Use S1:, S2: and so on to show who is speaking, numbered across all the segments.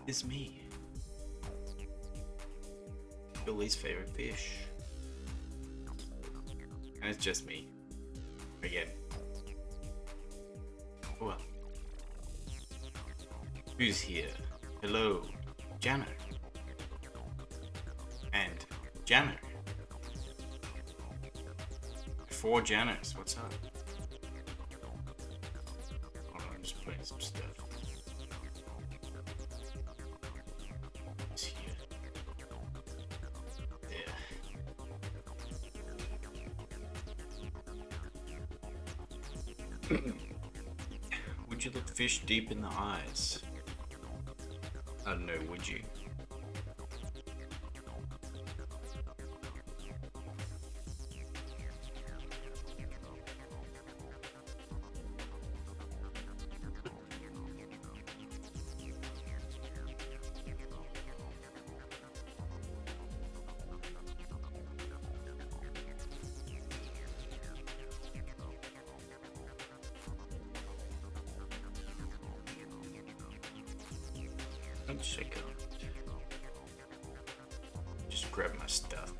S1: is me. Your least favorite fish. And it's just me. Again. Well. Who's here? Hello, Jano. And Jano. 4 Janos, what's up? Hold on, I'm just putting some stuff. It's here. There. Would you look fish deep in the eyes? I don't know, would you? Let's check it out. Just grab my stuff.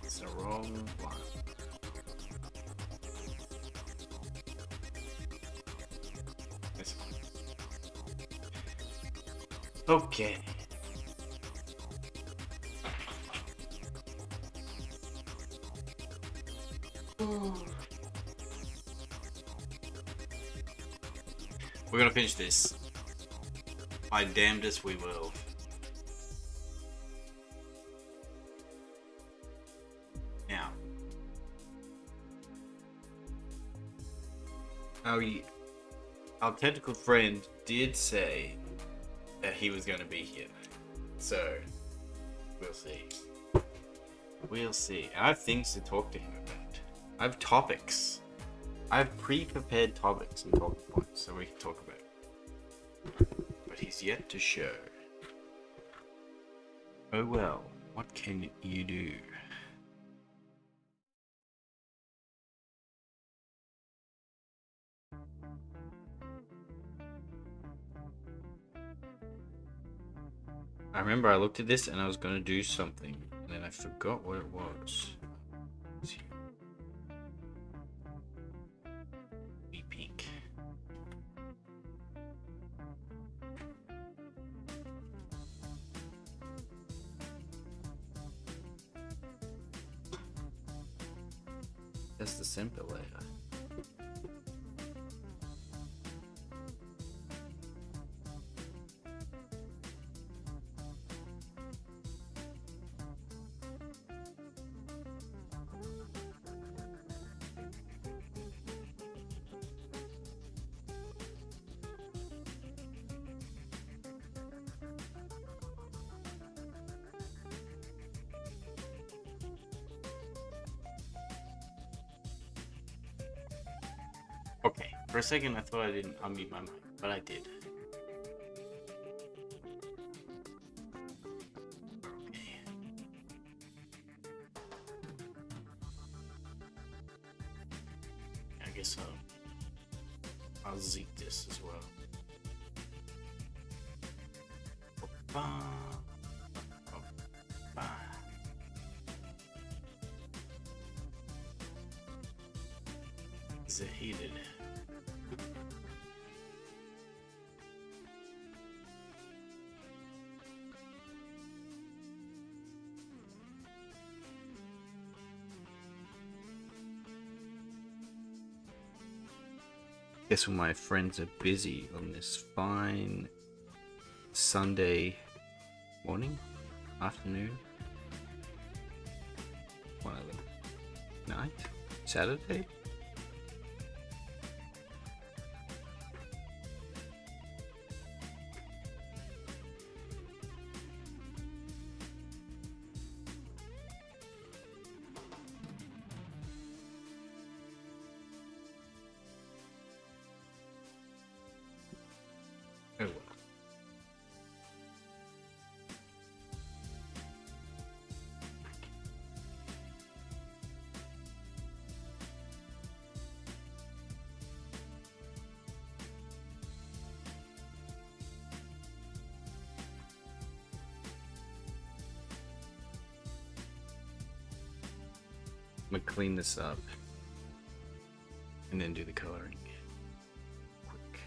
S1: It's the wrong one. This one. Okay. We're gonna finish this. By damnedest we will. Now. Our technical friend did say that he was gonna be here. So, we'll see. We'll see. I have things to talk to him about. I have topics. I have pre-prepared topics and talking points so we can talk about it. But he's yet to show. Oh well, what can you do? I remember I looked at this and I was going to do something and then I forgot what it was. Pink. That's the simple layer. Okay, for a second I thought I didn't unmute my mic, but I did. Okay. I guess I'll zeke this as well. Is it heated? Guess when my friends are busy on this fine Sunday morning, afternoon, one of them, night, Saturday. Oh well. I'm gonna clean this up and then do the coloring. Quick.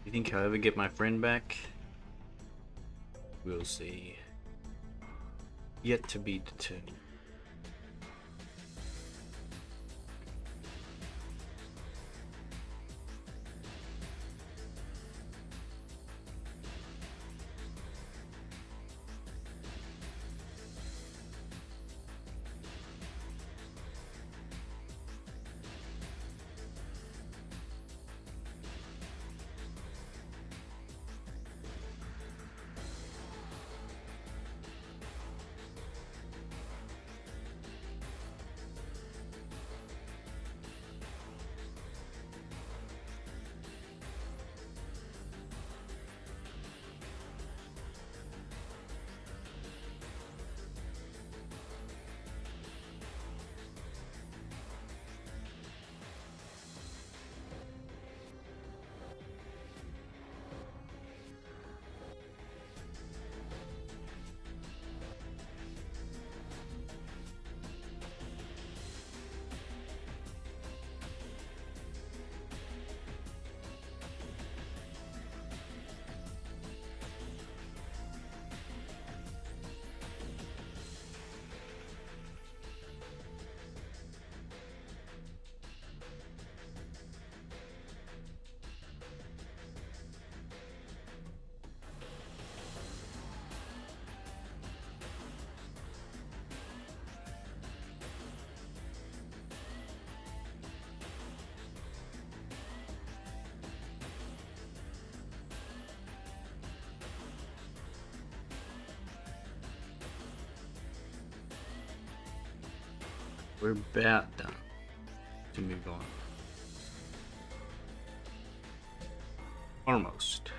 S1: You think I'll ever get my friend back? We'll see. Yet to be determined. We're about done to move on. Almost.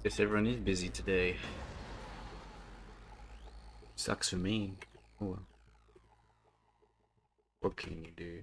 S1: Guess everyone is busy today. Sucks for me. Oh well. What can you do?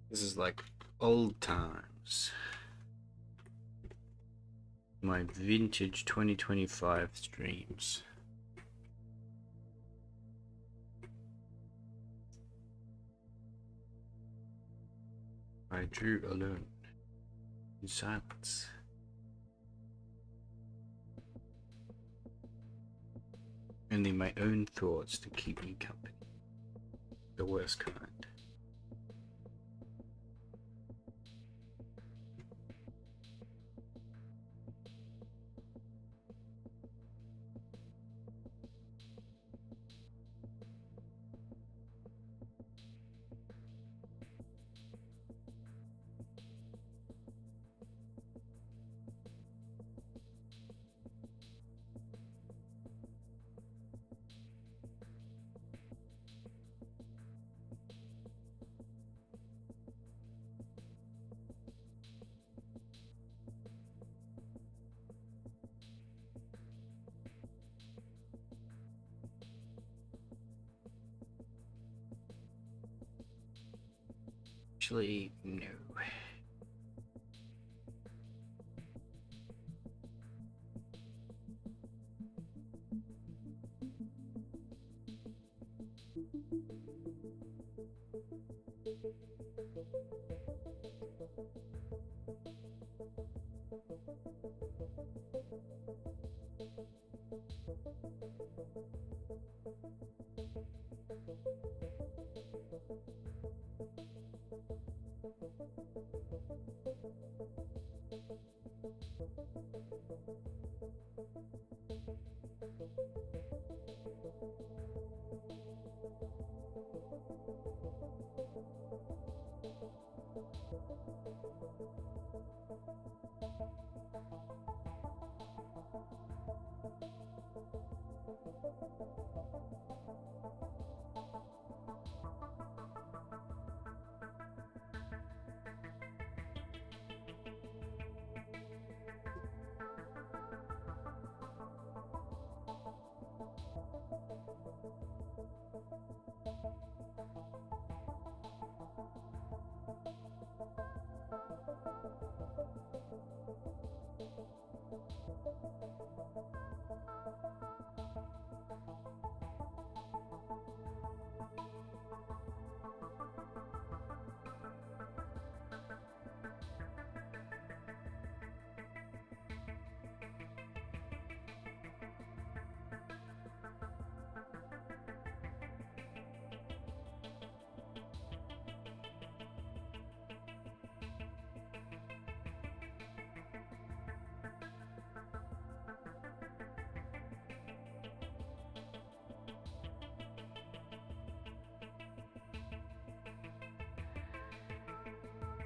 S1: This is like old times. My vintage 2025 streams. I drew alone in silence. Only my own thoughts to keep me company. The worst kind. Actually, no.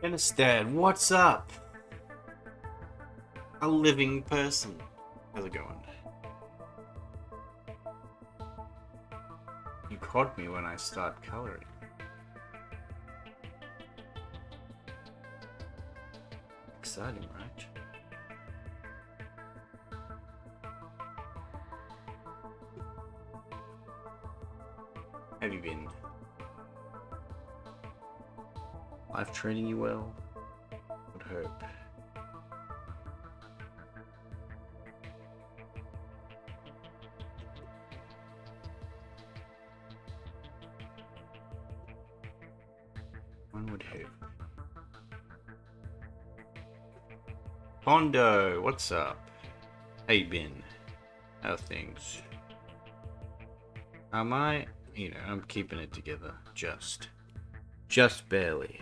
S1: Understand, what's up? A living person. How's it going? You caught me when I start coloring. Exciting, right? Have you been? Life treating you well? Would hope. One would hope. Pondo, what's up? How you been? How are things? Am I? You know, I'm keeping it together. Just barely.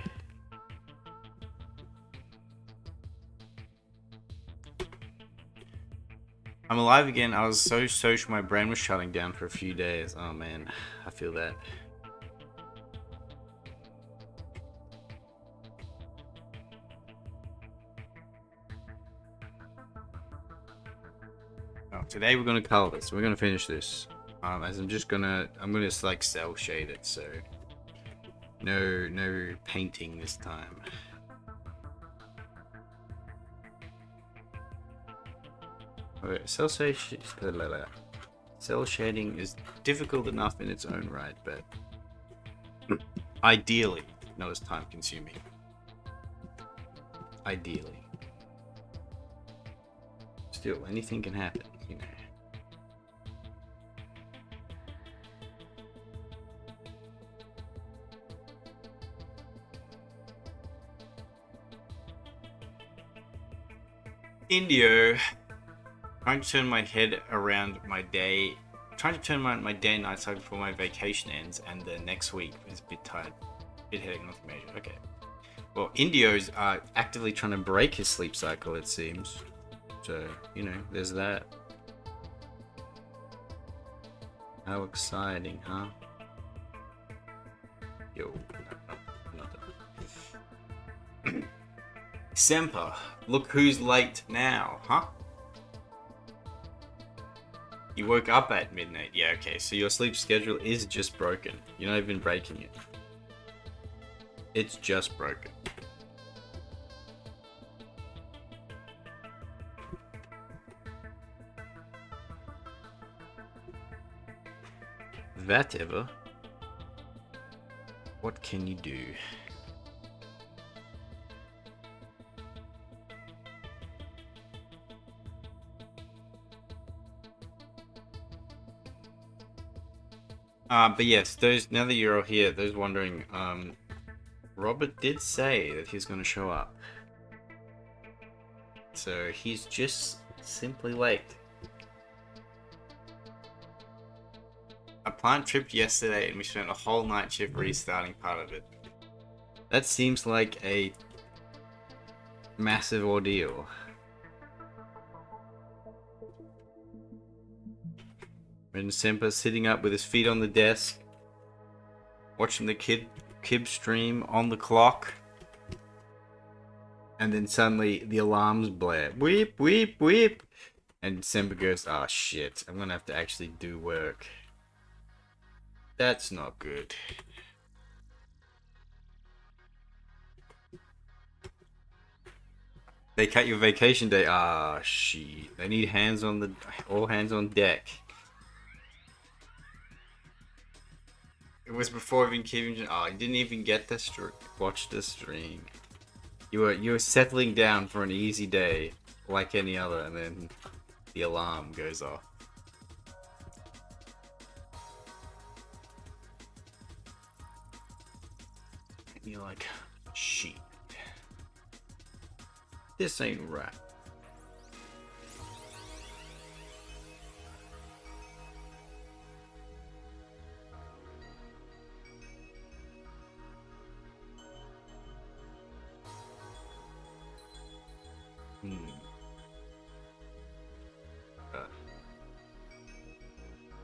S1: I'm alive again. I was so social, my brain was shutting down for a few days. Oh man, I feel that. Oh, today we're gonna color this. We're gonna finish this. As I'm gonna like cell shade it, so no painting this time. Okay, cell shading is difficult enough in its own right, but ideally not as time consuming. Ideally. Still, anything can happen, you know. Indio, trying to turn my head around my day, trying to turn my day and night cycle before my vacation ends, and the next week is a bit tired, bit headache, nothing major. Okay. Well, Indio's actively trying to break his sleep cycle, it seems. So, you know, there's that. How exciting, huh? Yo, no. Semper, look who's late now, huh? You woke up at midnight. Yeah, okay, so your sleep schedule is just broken. You're not even breaking it. It's just broken. Whatever. What can you do? But yes, those, now that you're all here, those wondering, Robert did say that he's going to show up. So he's just simply late. I planned trip yesterday and we spent a whole night shift restarting part of it. That seems like a massive ordeal. And Semper sitting up with his feet on the desk, watching the Kib stream on the clock, and then suddenly the alarms blare. Weep, weep, weep. And Semper goes, "Ah, shit, I'm gonna have to actually do work. That's not good." They cut your vacation day. Ah, shit. They need all hands on deck. It was before even Kevin. Oh, you didn't even get to watch the stream. You were settling down for an easy day, like any other, and then the alarm goes off. And you're like, shit. This ain't right.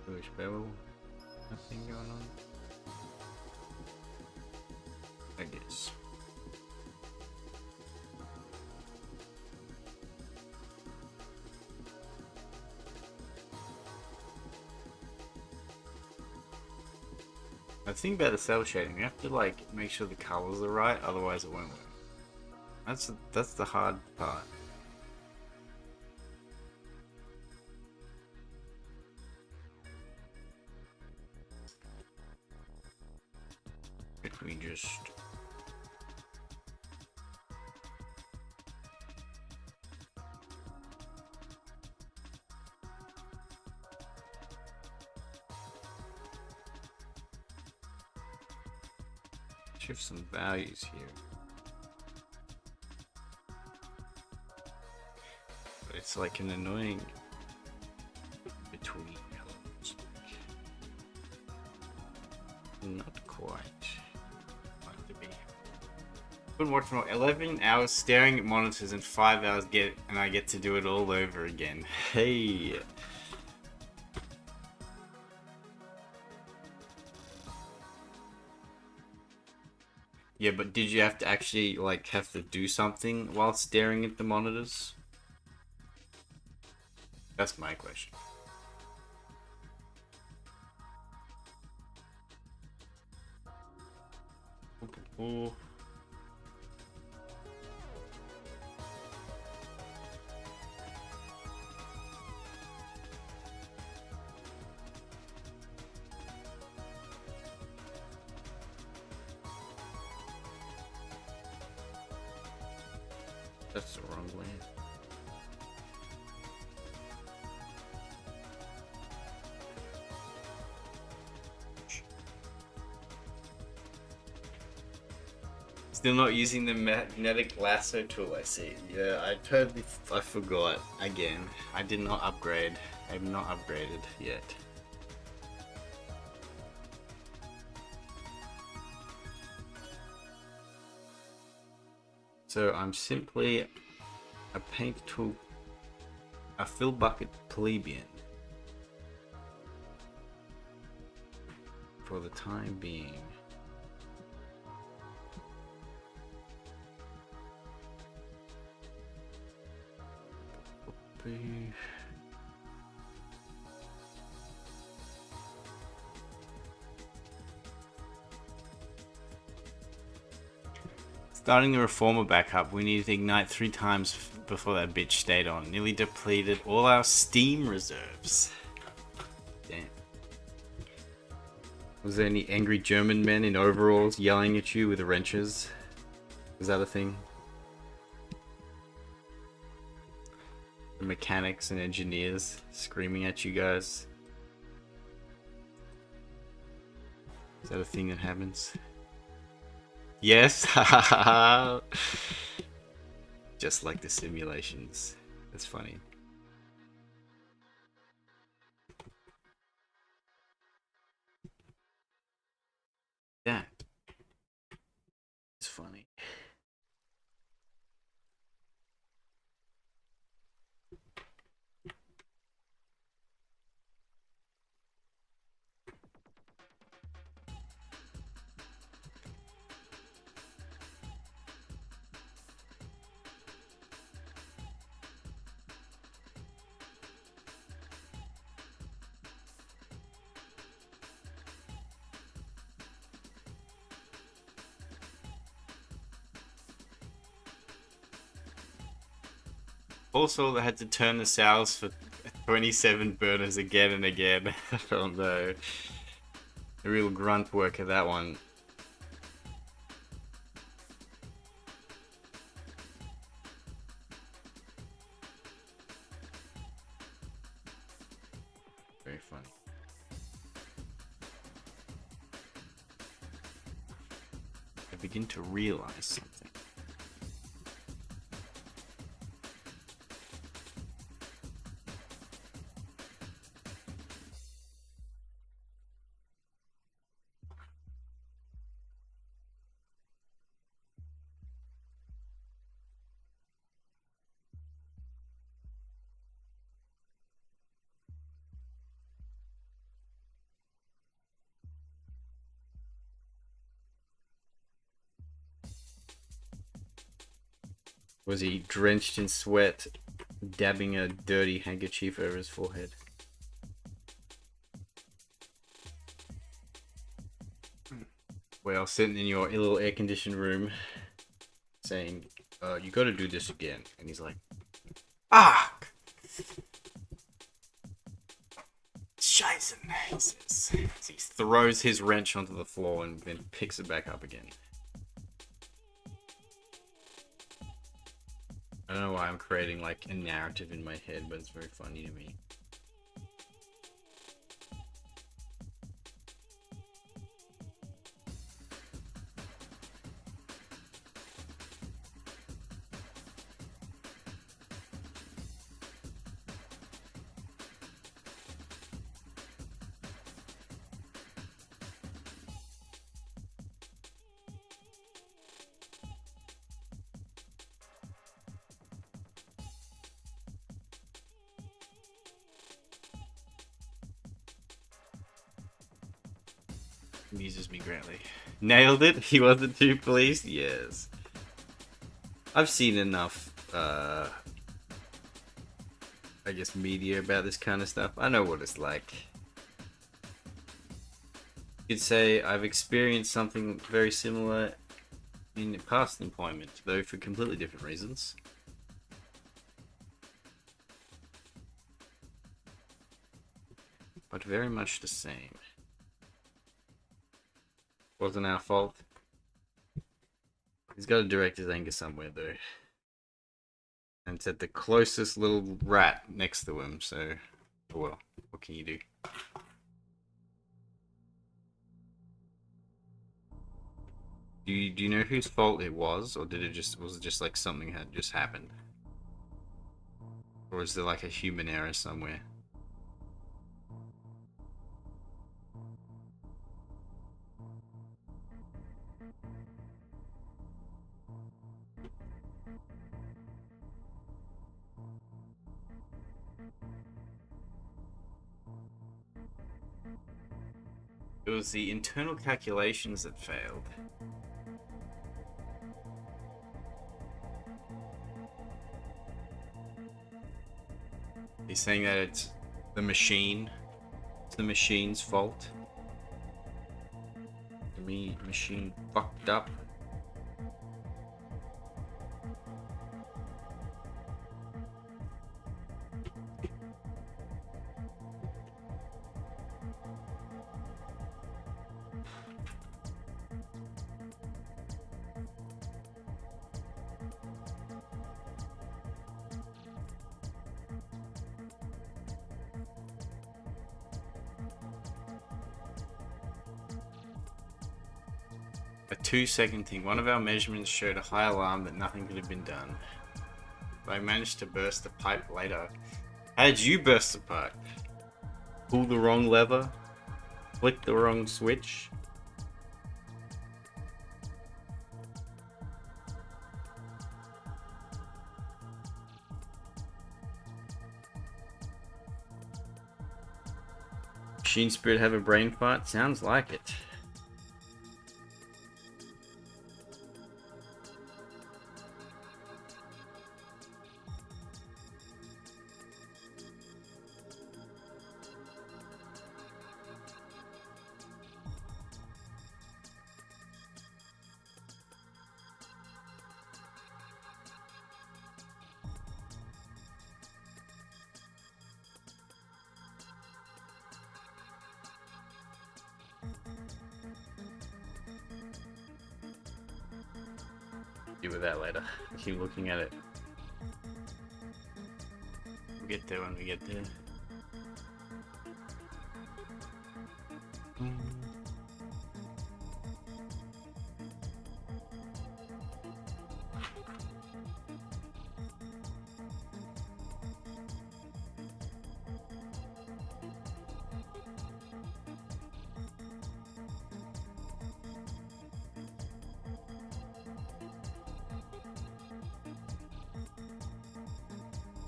S1: Jewish barrel. Nothing going on. I guess. The thing about the cell shading, you have to like make sure the colors are right, otherwise it won't work. That's the hard part. If we just shift some values here. But it's like an annoying between colors. Not quite. Like to be. Been watching for 11 hours staring at monitors and 5 hours and I get to do it all over again. Hey. Yeah, but did you have to actually like have to do something while staring at the monitors? That's my question. Ooh. That's the wrong way. Still not using the magnetic lasso tool, I see. Yeah, I forgot. Again, I did not upgrade. I have not upgraded yet. So I'm simply a paint tool, a fill bucket plebeian. For the time being. Starting the reformer back up, we needed to ignite 3 times before that bitch stayed on. Nearly depleted all our steam reserves. Damn. Was there any angry German men in overalls yelling at you with wrenches? Was that a thing? The mechanics and engineers screaming at you guys? Is that a thing that happens? Yes! Just like the simulations. That's funny. That is funny. Also, they had to turn the sails for 27 burners again and again. Oh no. The real grunt work of that one. Very funny. I begin to realize something. Was he drenched in sweat, dabbing a dirty handkerchief over his forehead? Well, sitting in your little air-conditioned room, saying, you gotta do this again. And he's like, ah! Scheißen, he says. So he throws his wrench onto the floor and then picks it back up again. I don't know why I'm creating like a narrative in my head, but it's very funny to me. Amuses me greatly. Nailed it? He wasn't too pleased? Yes. I've seen enough, I guess, media about this kind of stuff. I know what it's like. You could say I've experienced something very similar in past employment, though for completely different reasons. But very much the same. Wasn't our fault. He's got to direct his anger somewhere, though. And it's at the closest little rat next to him, so... Oh well, what can you do? Do you know whose fault it was? Or was it just like something had just happened? Or is there like a human error somewhere? It was the internal calculations that failed. He's saying that it's the machine. It's the machine's fault. The machine fucked up. A 2-second thing. One of our measurements showed a high alarm that nothing could have been done. But I managed to burst the pipe later. How did you burst the pipe? Pull the wrong lever? Flick the wrong switch? Machine Spirit have a brain fart? Sounds like it. Deal with that later. I keep looking at it. We'll get there when we get there.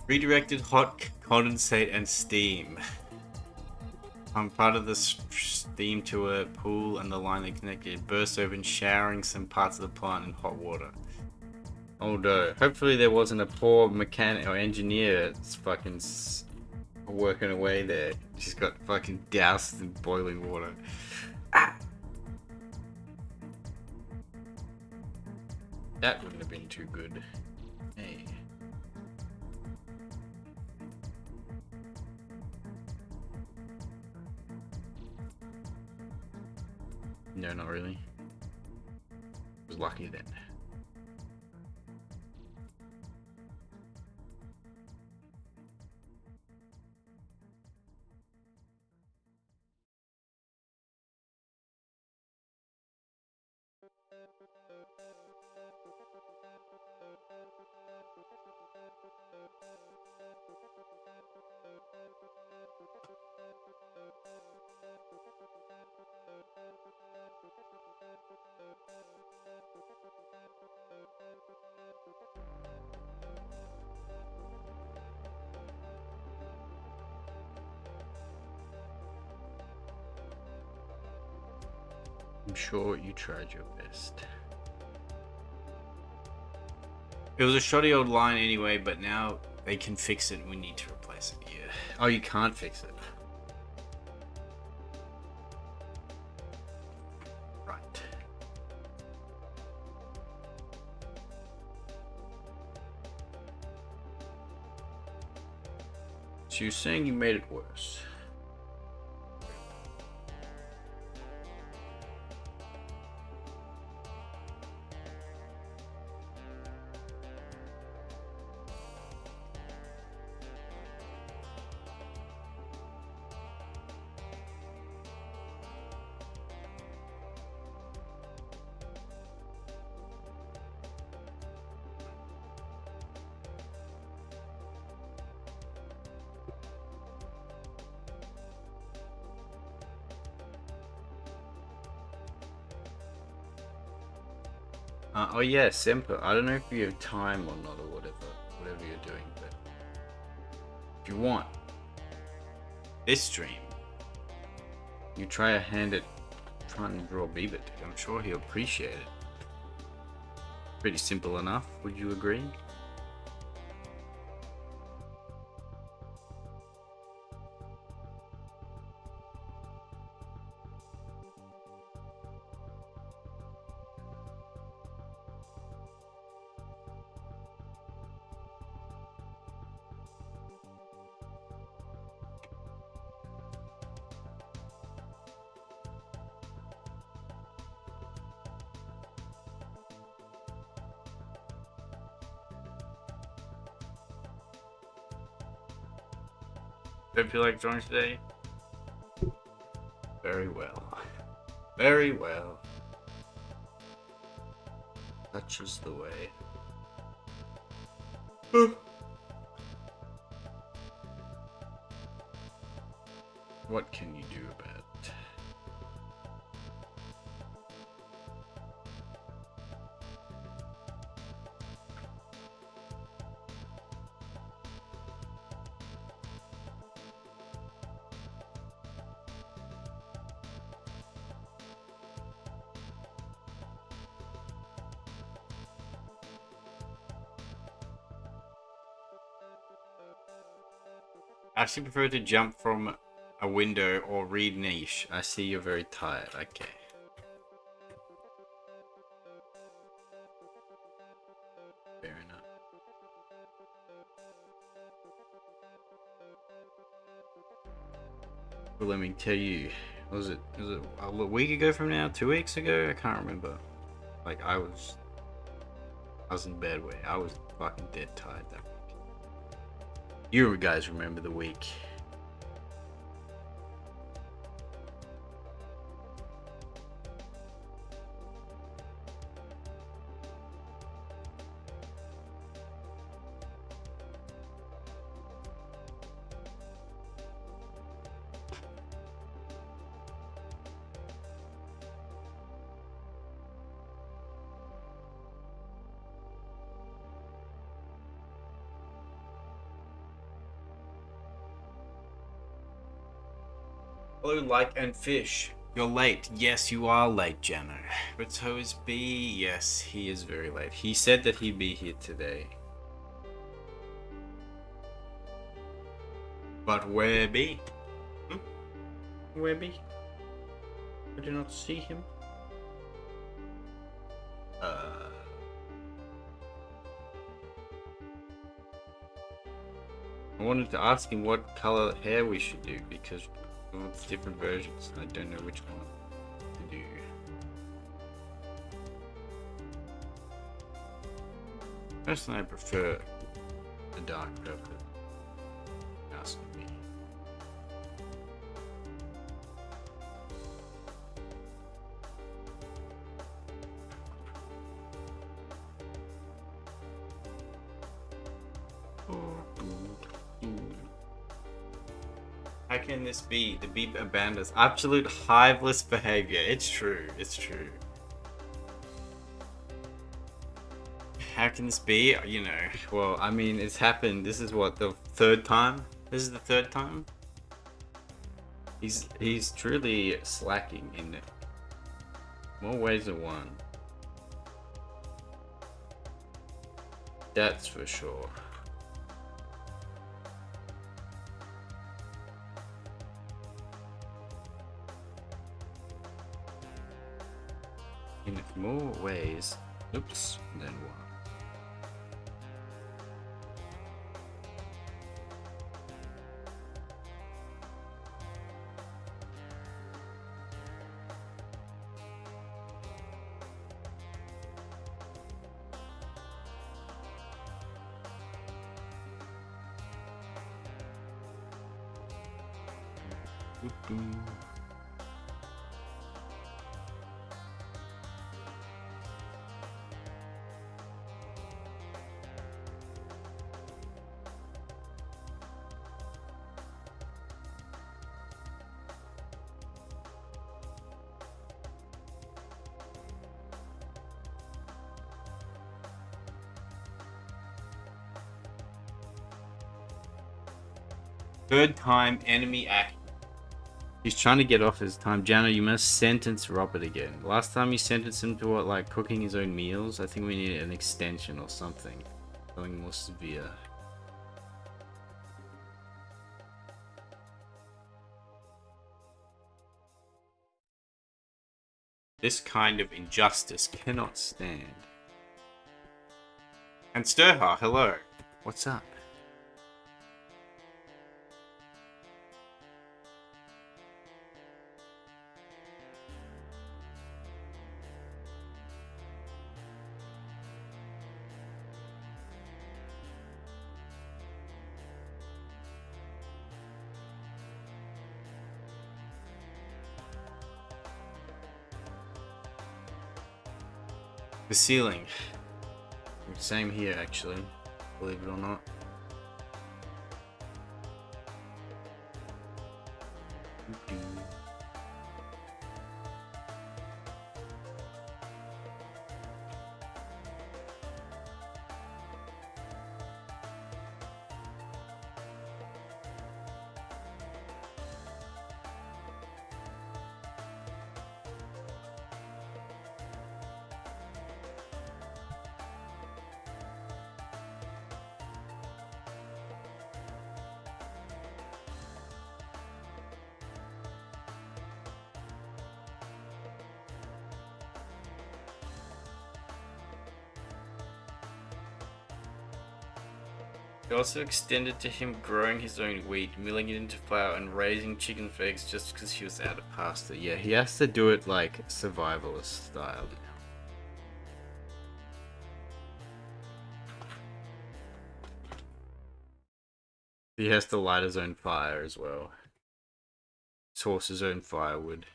S1: Redirected hot condensate and steam. I'm part of the steam to a pool and the line that connected. It burst open, showering some parts of the plant in hot water. Oh no. Hopefully there wasn't a poor mechanic or engineer that's fucking working away there. She's got fucking doused in boiling water. Ah. That wouldn't have been too good. Hey. No, not really. I was lucky then. I'm sure you tried your best. It was a shoddy old line anyway, but now they can fix it and we need to replace it. Yeah. Oh, you can't fix it. Right. So you're saying you made it worse? Oh yeah, Semper. I don't know if you have time or not or whatever you're doing, but if you want this stream, you try a hand at trying to draw Beaver. I'm sure he'll appreciate it. Pretty simple enough, would you agree? Don't feel like drawing today? Very well. Very well. Such is the way. What can you do about it? I actually prefer to jump from a window or read niche. I see you're very tired. Okay. Fair enough. Well, let me tell you. Was it a week ago from now? 2 weeks ago? I can't remember. Like I was in bed way. I was fucking dead tired that week. You guys remember the week. Hello, like and fish. You're late. Yes, you are late, Jano. But so is B. Yes, he is very late. He said that he'd be here today. But where B? Where B? I do not see him. I wanted to ask him what color hair we should do because it's different versions. I don't know which one to do. Personally, I prefer the dark purple. Ask me. How can this be? The beep abandons absolute hiveless behavior. It's true. It's true. How can this be? You know, well, I mean, it's happened. This is what, the third time? This is the third time? He's truly slacking in more ways than one. That's for sure. In more ways, oops, than one. Third time enemy act. He's trying to get off his time. Jana, you must sentence Robert again. Last time you sentenced him to what, like cooking his own meals? I think we need an extension or something. Something more severe. This kind of injustice cannot stand. And Sturha, hello. What's up? The ceiling. Same here, actually. Believe it or not. It also extended to him growing his own wheat, milling it into flour, and raising chicken eggs just because he was out of pasta. Yeah, he has to do it like survivalist style now. He has to light his own fire as well. Source his own firewood.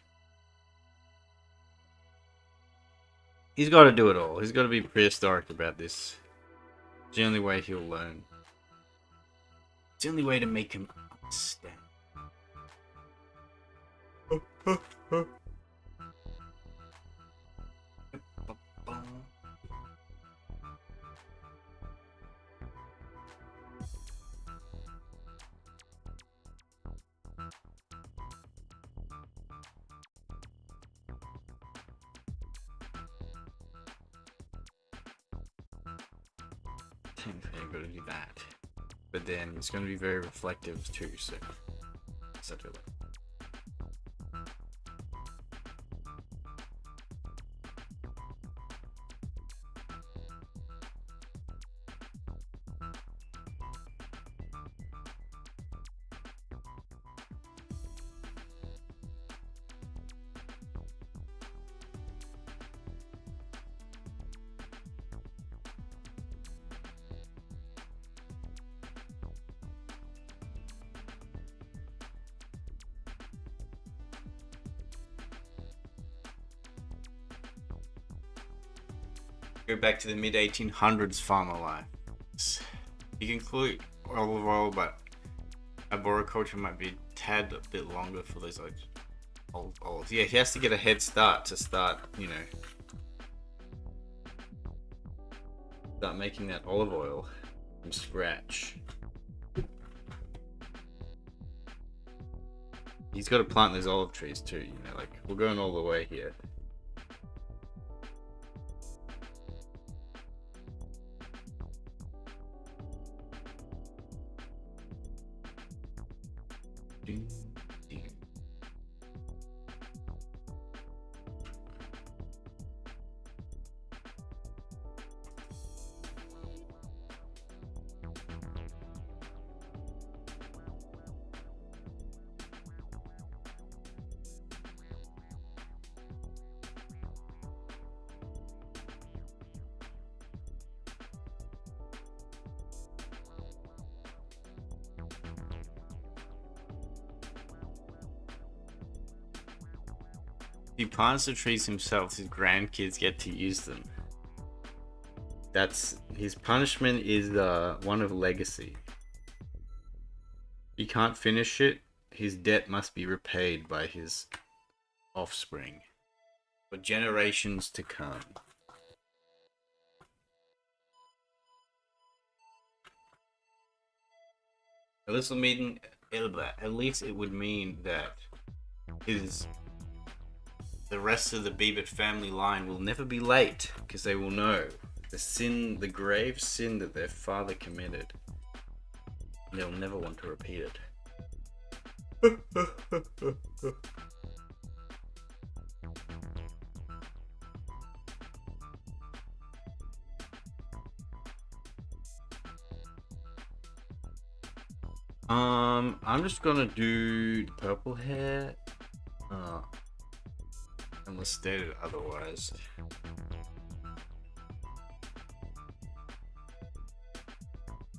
S1: He's got to do it all. He's got to be prehistoric about this. It's the only way he'll learn. It's the only way to make him understand. I'm gonna do that. But then it's gonna be very reflective too, so it's not too late. Go back to the mid 1800s farmer life. You can include olive oil, but arboriculture might be a tad a bit longer for those like old olives. Yeah, he has to get a head start to start, you know, start making that olive oil from scratch. He's got to plant those olive trees too, you know, like we're going all the way here. He plants the trees himself, his grandkids get to use them. That's his punishment is one of legacy. He can't finish it, his debt must be repaid by his offspring for generations to come. A little meeting Elba. At least it would mean that his the rest of the Bieber family line will never be late, because they will know the grave sin that their father committed. They'll never want to repeat it. I'm just gonna do purple hair. Unless stated otherwise. I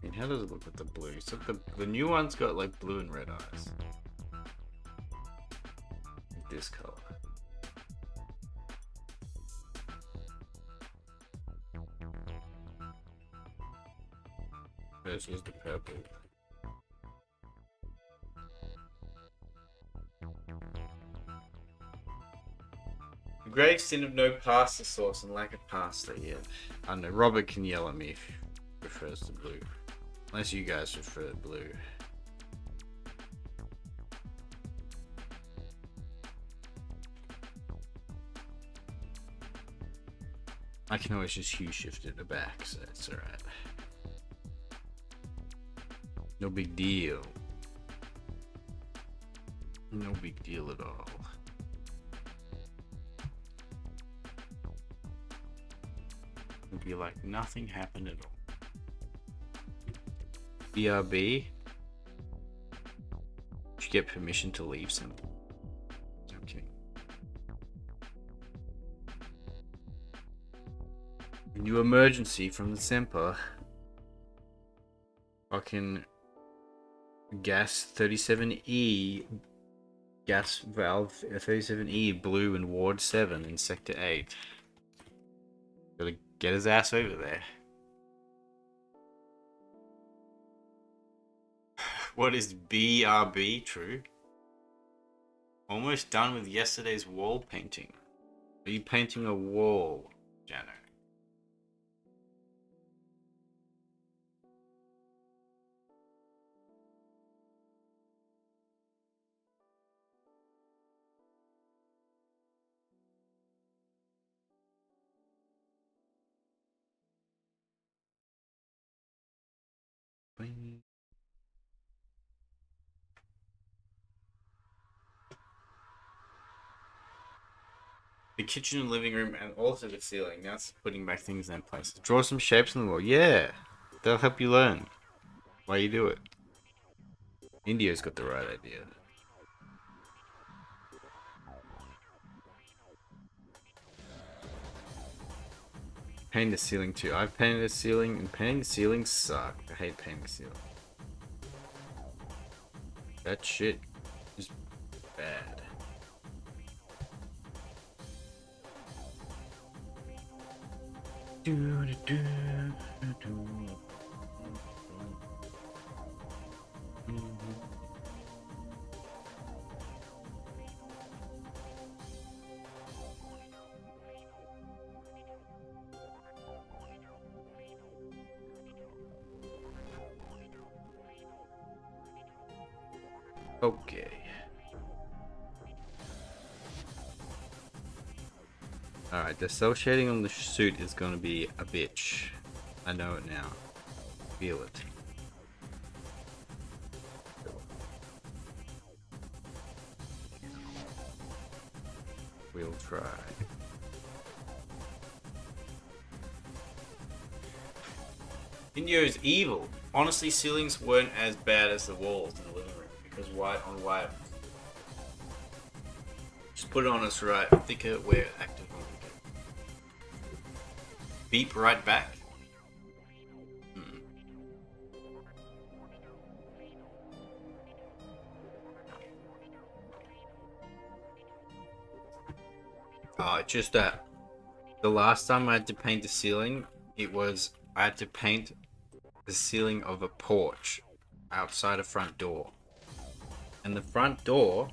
S1: mean, how does it look with the blue? So the new one's got like blue and red eyes. This color. Versus the purple. The grave sin of no pasta sauce and lack of pasta. Yeah, I know. Robert can yell at me if he prefers the blue. Unless you guys prefer blue. I can always just hue shift it back, so it's alright. No big deal. No big deal at all. It'd be like nothing happened at all. BRB. Did you get permission to leave some? I'm kidding. New emergency from the Semper. Fucking gas 37E. Gas valve 37E blue in Ward 7 in Sector 8. Gotta get his ass over there. What is BRB? True. Almost done with yesterday's wall painting. Are you painting a wall, Jano? The kitchen and living room, and also the ceiling. Now it's putting back things in place. Draw some shapes on the wall. Yeah, they'll help you learn why you do it. India's got the right idea. Paint the ceiling too. I've painted the ceiling, and painting the ceiling sucked. I hate painting the ceiling. That shit is bad. Okay. Alright, the cell shading on the suit is gonna be a bitch. I know it now. Feel it. We'll try. India is evil. Honestly, ceilings weren't as bad as the walls in the living room because white on white. Just put it on us right. Thicker, we're active on it. Beep right back. Oh, it's just that the last time I had to paint the ceiling, I had to paint the ceiling of a porch outside a front door. And the front door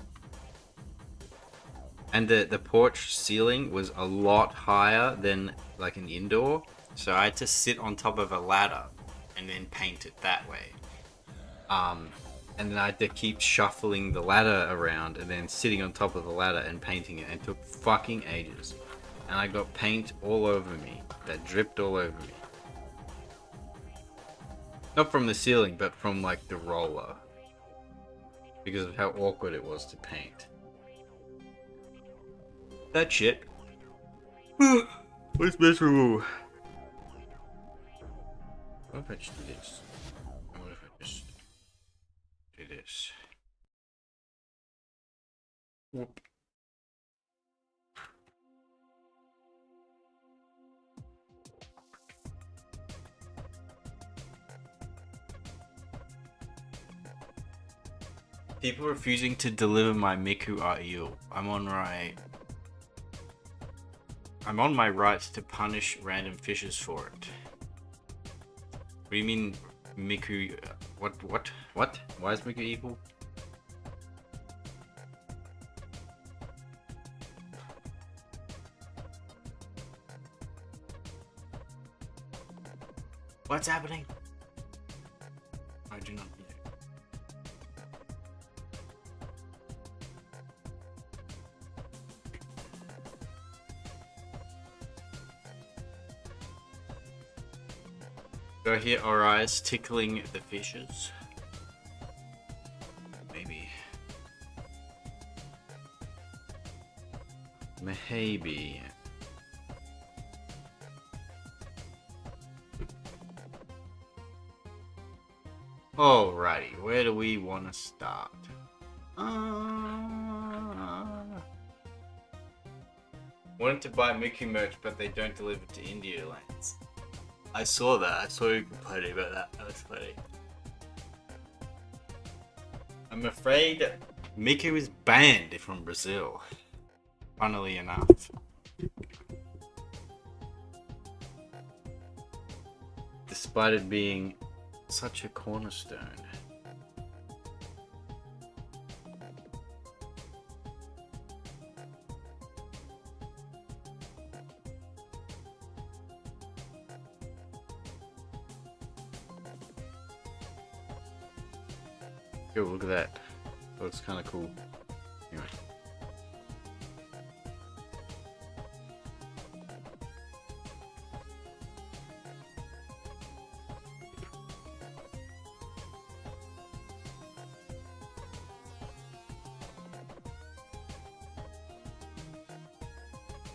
S1: and the porch ceiling was a lot higher than like an indoor. So I had to sit on top of a ladder and then paint it that way. and then I had to keep shuffling the ladder around and then sitting on top of the ladder and painting it, and it took fucking ages. And I got paint all over me that dripped all over me. Not from the ceiling, but from like the roller. Because of how awkward it was to paint. That shit. What's miserable? What if I just do this? What if I just do this? Whoop. People refusing to deliver my Miku are ill. I'm on my rights to punish random fishes for it. What do you mean, Miku? What? Why is Miku evil? What's happening? I do not know. Do I hear our eyes tickling the fishes? Maybe. Maybe. Alrighty, where do we want to start? Wanted to buy Mickey merch, but they don't deliver to India lands. I saw that. I saw you complaining about that. That was funny. I'm afraid Mickey was banned from Brazil. Funnily enough. Despite it being such a cornerstone. Yo, look at that. That looks kind of cool. Anyway.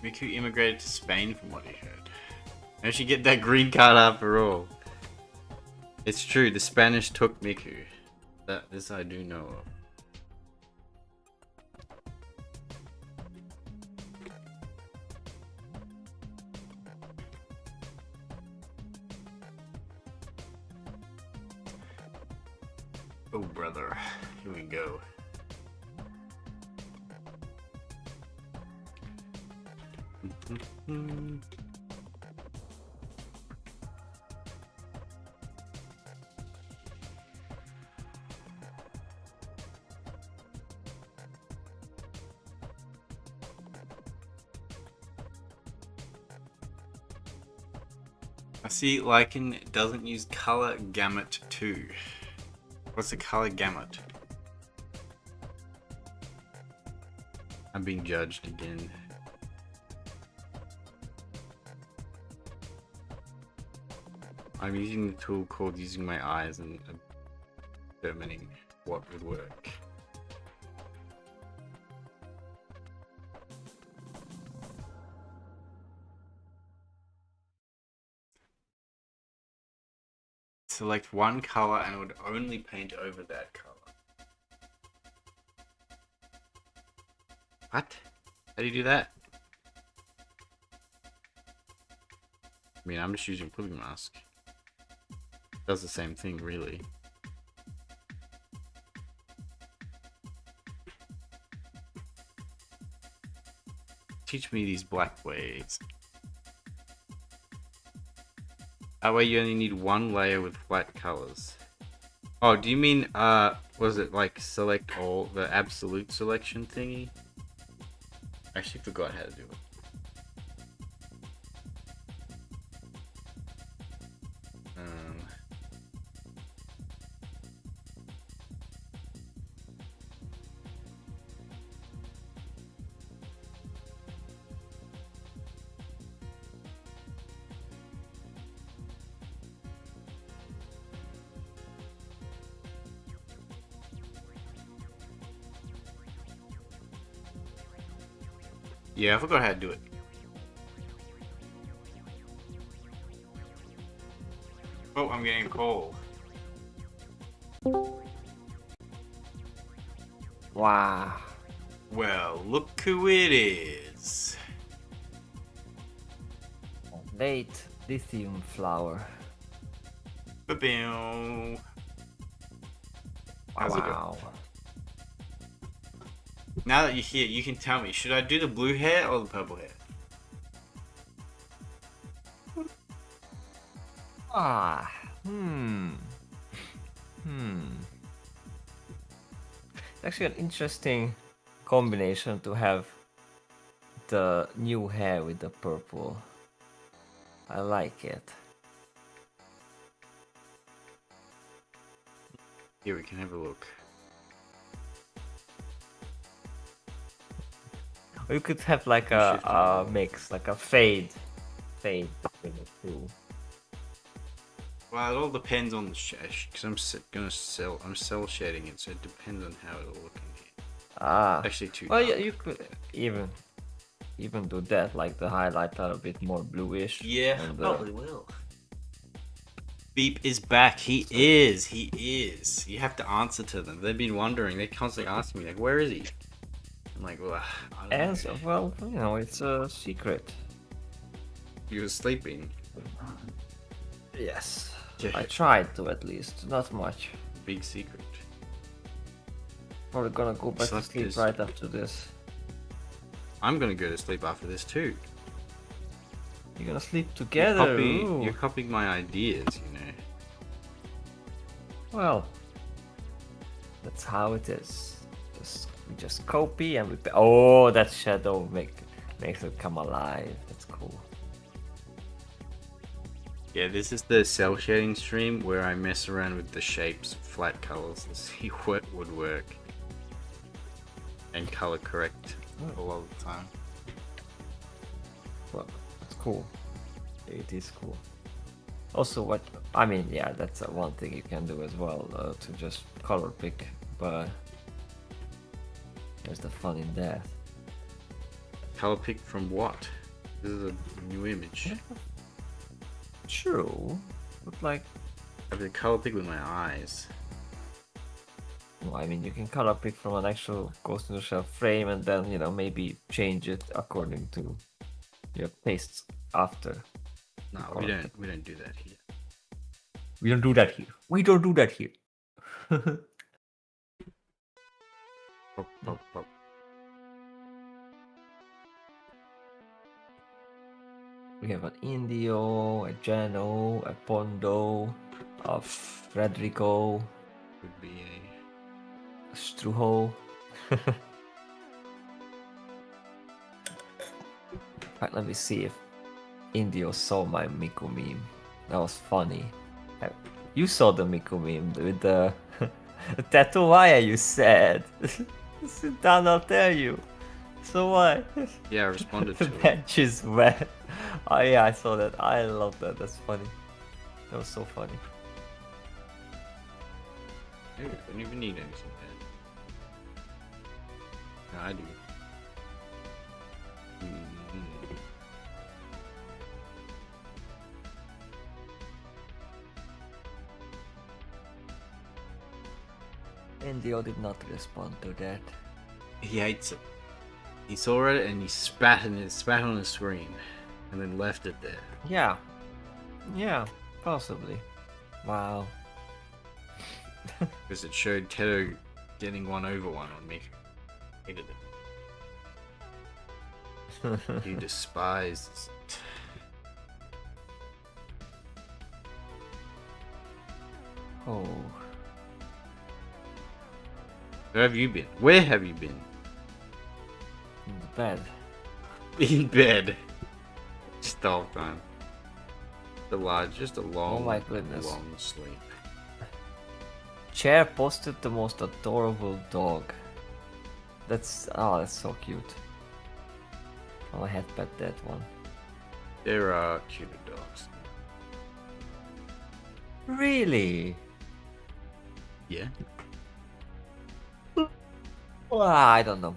S1: Miku immigrated to Spain from what he heard. How did she get that green card after all? It's true, the Spanish took Miku. This I do know of. Oh brother, here we go. I see Lycan doesn't use color gamut 2. What's the color gamut? I'm being judged again. I'm using the tool called using my eyes and determining what would work. Select one color and it would only paint over that color. What? How do you do that? I mean, I'm just using Flipping Mask. Does the same thing, really. Teach me these black ways. That way you only need one layer with flat colors. Oh, do you mean, was it like select all, the absolute selection thingy? I actually forgot how to do it. Yeah, I forgot how to do it. Oh, I'm getting a call.
S2: Wow.
S1: Well, look who it is.
S2: Late Lithium Flower.
S1: Ba-bow. How's it going?
S2: Wow.
S1: Now that you're here, you can tell me, should I do the blue hair or the purple hair?
S2: Ah. Hmm. Hmm. It's actually an interesting combination to have the new hair with the purple. I like it.
S1: Here, we can have a look.
S2: Or you could have like
S1: Shift and
S2: a
S1: roll.
S2: mix, like a fade between the two.
S1: Well, it all depends on the shade, because I'm cell shading it, so it depends on how it'll look in here.
S2: Ah.
S1: Actually, too
S2: Well,
S1: dark.
S2: you could even do that, like the highlights are a bit more bluish.
S1: Yeah,
S2: and,
S1: probably will. Beep is back. He is. You have to answer to them. They've been wondering. They constantly ask me, like, where is he? I'm like, well, I don't know.
S2: And well, you know, it's a secret.
S1: He was sleeping.
S2: Yes.
S1: Yeah.
S2: I tried to, at least. Not much.
S1: Big secret.
S2: Probably gonna go back to
S1: Slept
S2: sleep
S1: this-
S2: right after this.
S1: I'm gonna go to sleep after this too.
S2: You're gonna sleep together. Ooh.
S1: You're copying my ideas, you know.
S2: Well, that's how it is. We just copy and we. Oh, that shadow makes it come alive. That's cool.
S1: Yeah, this is the cell shading stream where I mess around with the shapes, flat colors, and see what would work. And color correct a lot of the time.
S2: Well, that's cool. It is cool. Also, what I mean, yeah, that's one thing you can do as well, to just color pick. But there's the fun in that.
S1: Color pick from what? This is a new image.
S2: True, but like,
S1: I have to color pick with my eyes.
S2: well, I mean, you can color pick from an actual Ghost in the Shell frame, and then maybe change it according to your tastes after.
S1: No,
S2: Color
S1: we
S2: pick.
S1: don't do that here.
S2: We don't do that here. We don't do that here.
S1: Pop, pop, pop.
S2: We have an Indio, a Geno, a Pondo, a Frederico,
S1: Would be
S2: a Struho. Right, let me see if Indio saw my Miku meme. That was funny. You saw the Miku meme with the tattoo. Why are you sad? Sit down, I'll tell you. So what?
S1: Yeah, I responded
S2: The
S1: to it.
S2: bench is wet. Oh yeah, I saw that. I love that. That's funny. That was so funny.
S1: Hey, I don't even need anything then. No, I do.
S2: Indio did not respond to that.
S1: He hates it. He saw it and he spat on the screen, and then left it there.
S2: Yeah. Yeah, possibly. Wow.
S1: Because it showed Teto getting 1/1 on me. Hated it. He despises it.
S2: Oh.
S1: Where have you been? Where have you been?
S2: In the bed.
S1: In bed. Just the whole time. Just a long,
S2: Oh my goodness.
S1: long sleep.
S2: Chair posted the most adorable dog. That's so cute. Oh, I had pet that one.
S1: There are cuter dogs.
S2: Really?
S1: Yeah.
S2: Well, I don't know.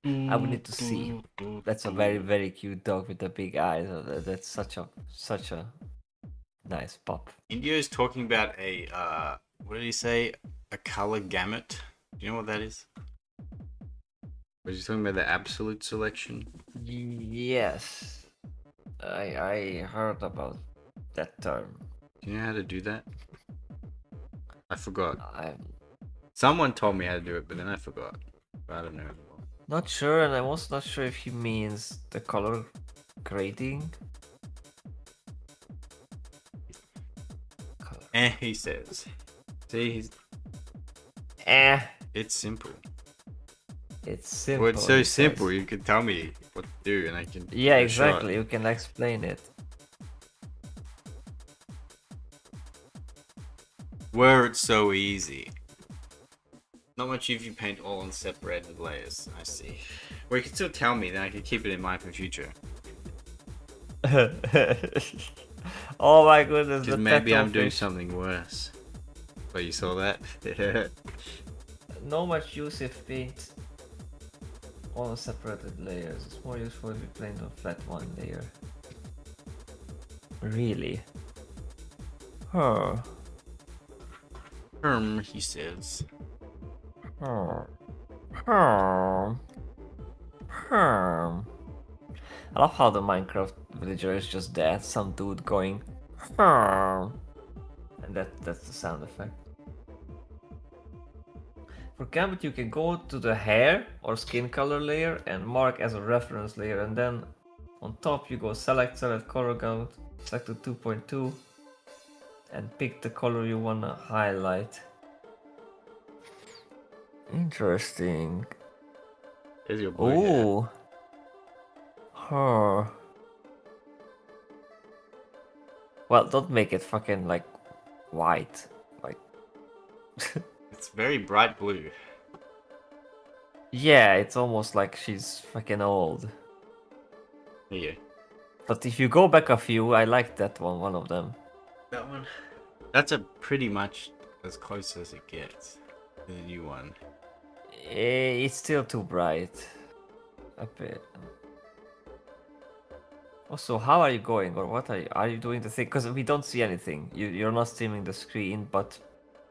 S2: I would need to see. That's a very, very cute dog with the big eyes. That's such a nice pup.
S1: India is talking about a what did he say? A color gamut. Do you know what that is? Was he talking about the absolute selection?
S2: Yes, I heard about that term.
S1: Do you know how to do that? I forgot.
S2: I'm
S1: Someone told me how to do it, but then I forgot. But I don't know.
S2: not sure, and I'm also not sure if he means the color grading. Color.
S1: He says. See, he's. It's simple.
S2: It's simple.
S1: Well, it's so
S2: he says.
S1: simple. You can tell me what to do, and I can.
S2: Yeah,
S1: give it a shot.
S2: exactly. You can explain it.
S1: Were it so easy. Not much if you paint all on separated layers. I see. Well, you can still tell me, then I can keep it in mind for future.
S2: Oh my goodness.
S1: Because maybe I'm doing something worse. But you saw that?
S2: No much use if paint all on separated layers. It's more useful if you paint on flat one layer. Really? Huh.
S1: He says.
S2: I love how the Minecraft villager is just that, some dude going and that's the sound effect. For Gambit you can go to the hair or skin color layer and mark as a reference layer, and then on top you go select color gamut, select the 2.2 and pick the color you wanna highlight. Interesting.
S1: There's your boy.
S2: Ooh. Huh. Well, don't make it fucking like white. Like.
S1: It's very bright blue.
S2: Yeah, it's almost like she's fucking old.
S1: Yeah.
S2: But if you go back a few, I like that one of them.
S1: That one? That's a pretty much as close as it gets to the new one.
S2: It's still too bright. A bit. Also, how are you going, or what are you doing the thing? Because we don't see anything. You're not streaming the screen, but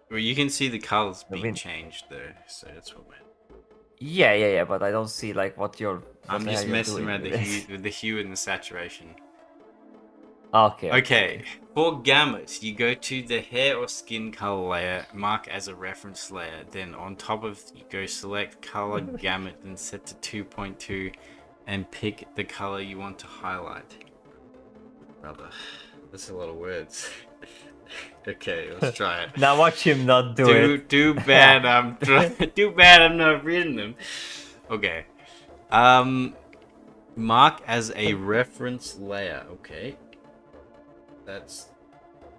S1: Well, you can see the colors
S2: The
S1: being
S2: wind-
S1: changed though, so that's what we're.
S2: yeah, but I don't see like what you're.
S1: I'm
S2: the
S1: just
S2: hell you're
S1: messing
S2: doing
S1: around
S2: with
S1: with the hue and the saturation.
S2: Okay.
S1: Okay, for gamut, you go to the hair or skin color layer, mark as a reference layer. Then on top of, you go select color gamut, then set to 2.2, and pick the color you want to highlight. Brother, that's a lot of words. Okay, let's try it.
S2: Now watch him not do it.
S1: Too bad I'm too bad I'm not reading them. Okay. Mark as a reference layer. Okay. That's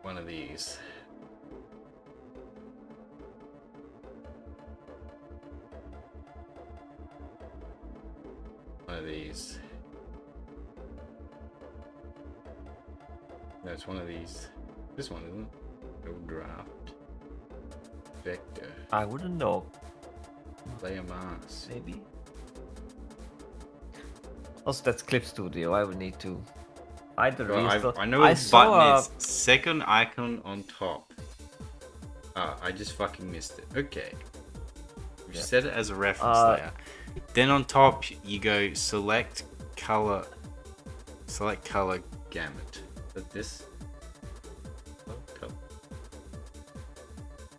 S1: one of these. One of these. That's one of these. This one isn't. No draft. Vector.
S2: I wouldn't know.
S1: Layer mask.
S2: Maybe. Also, that's Clip Studio. I would need to either reinstall.
S1: I know what the button is. Second icon on top. I just fucking missed it. Okay. We've set it as a reference layer. Then on top, you go select color gamut. But this. Color.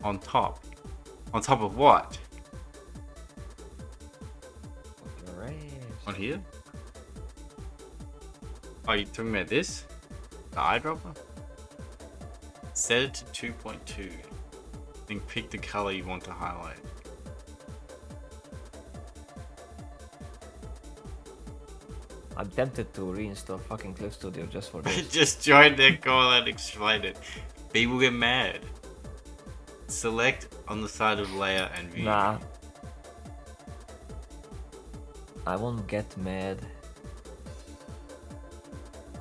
S1: On top. On top of what? On here? Oh, you talking about this? The eyedropper? Set it to 2.2. Then pick the color you want to highlight.
S2: I'm tempted to reinstall fucking Clip Studio just for this.
S1: Just join the call and explain it. People get mad. Select on the side of layer and view.
S2: Nah. I won't get mad.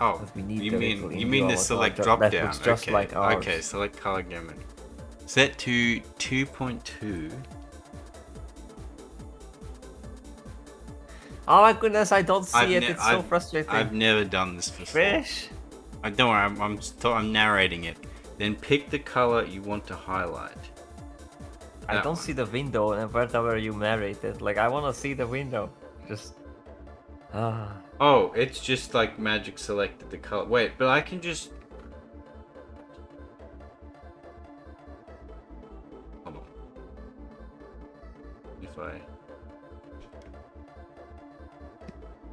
S1: Oh,
S2: But we need
S1: you
S2: the
S1: mean
S2: little
S1: you mean the
S2: Indio
S1: select
S2: avatar
S1: drop
S2: that
S1: down?
S2: looks just
S1: Okay,
S2: like ours.
S1: okay, select color gamut. Set to 2.2.
S2: Oh my goodness, I don't see it.
S1: ne-
S2: It's so
S1: I've-
S2: frustrating.
S1: I've never done this before.
S2: Fish.
S1: Don't worry, I'm narrating it. Then pick the color you want to highlight.
S2: I
S1: That
S2: don't
S1: one.
S2: see the window, and wherever you narrate it, like I want to see the window. Just
S1: Oh, it's just like magic selected the color. Wait, but I can just. Hold on. If I.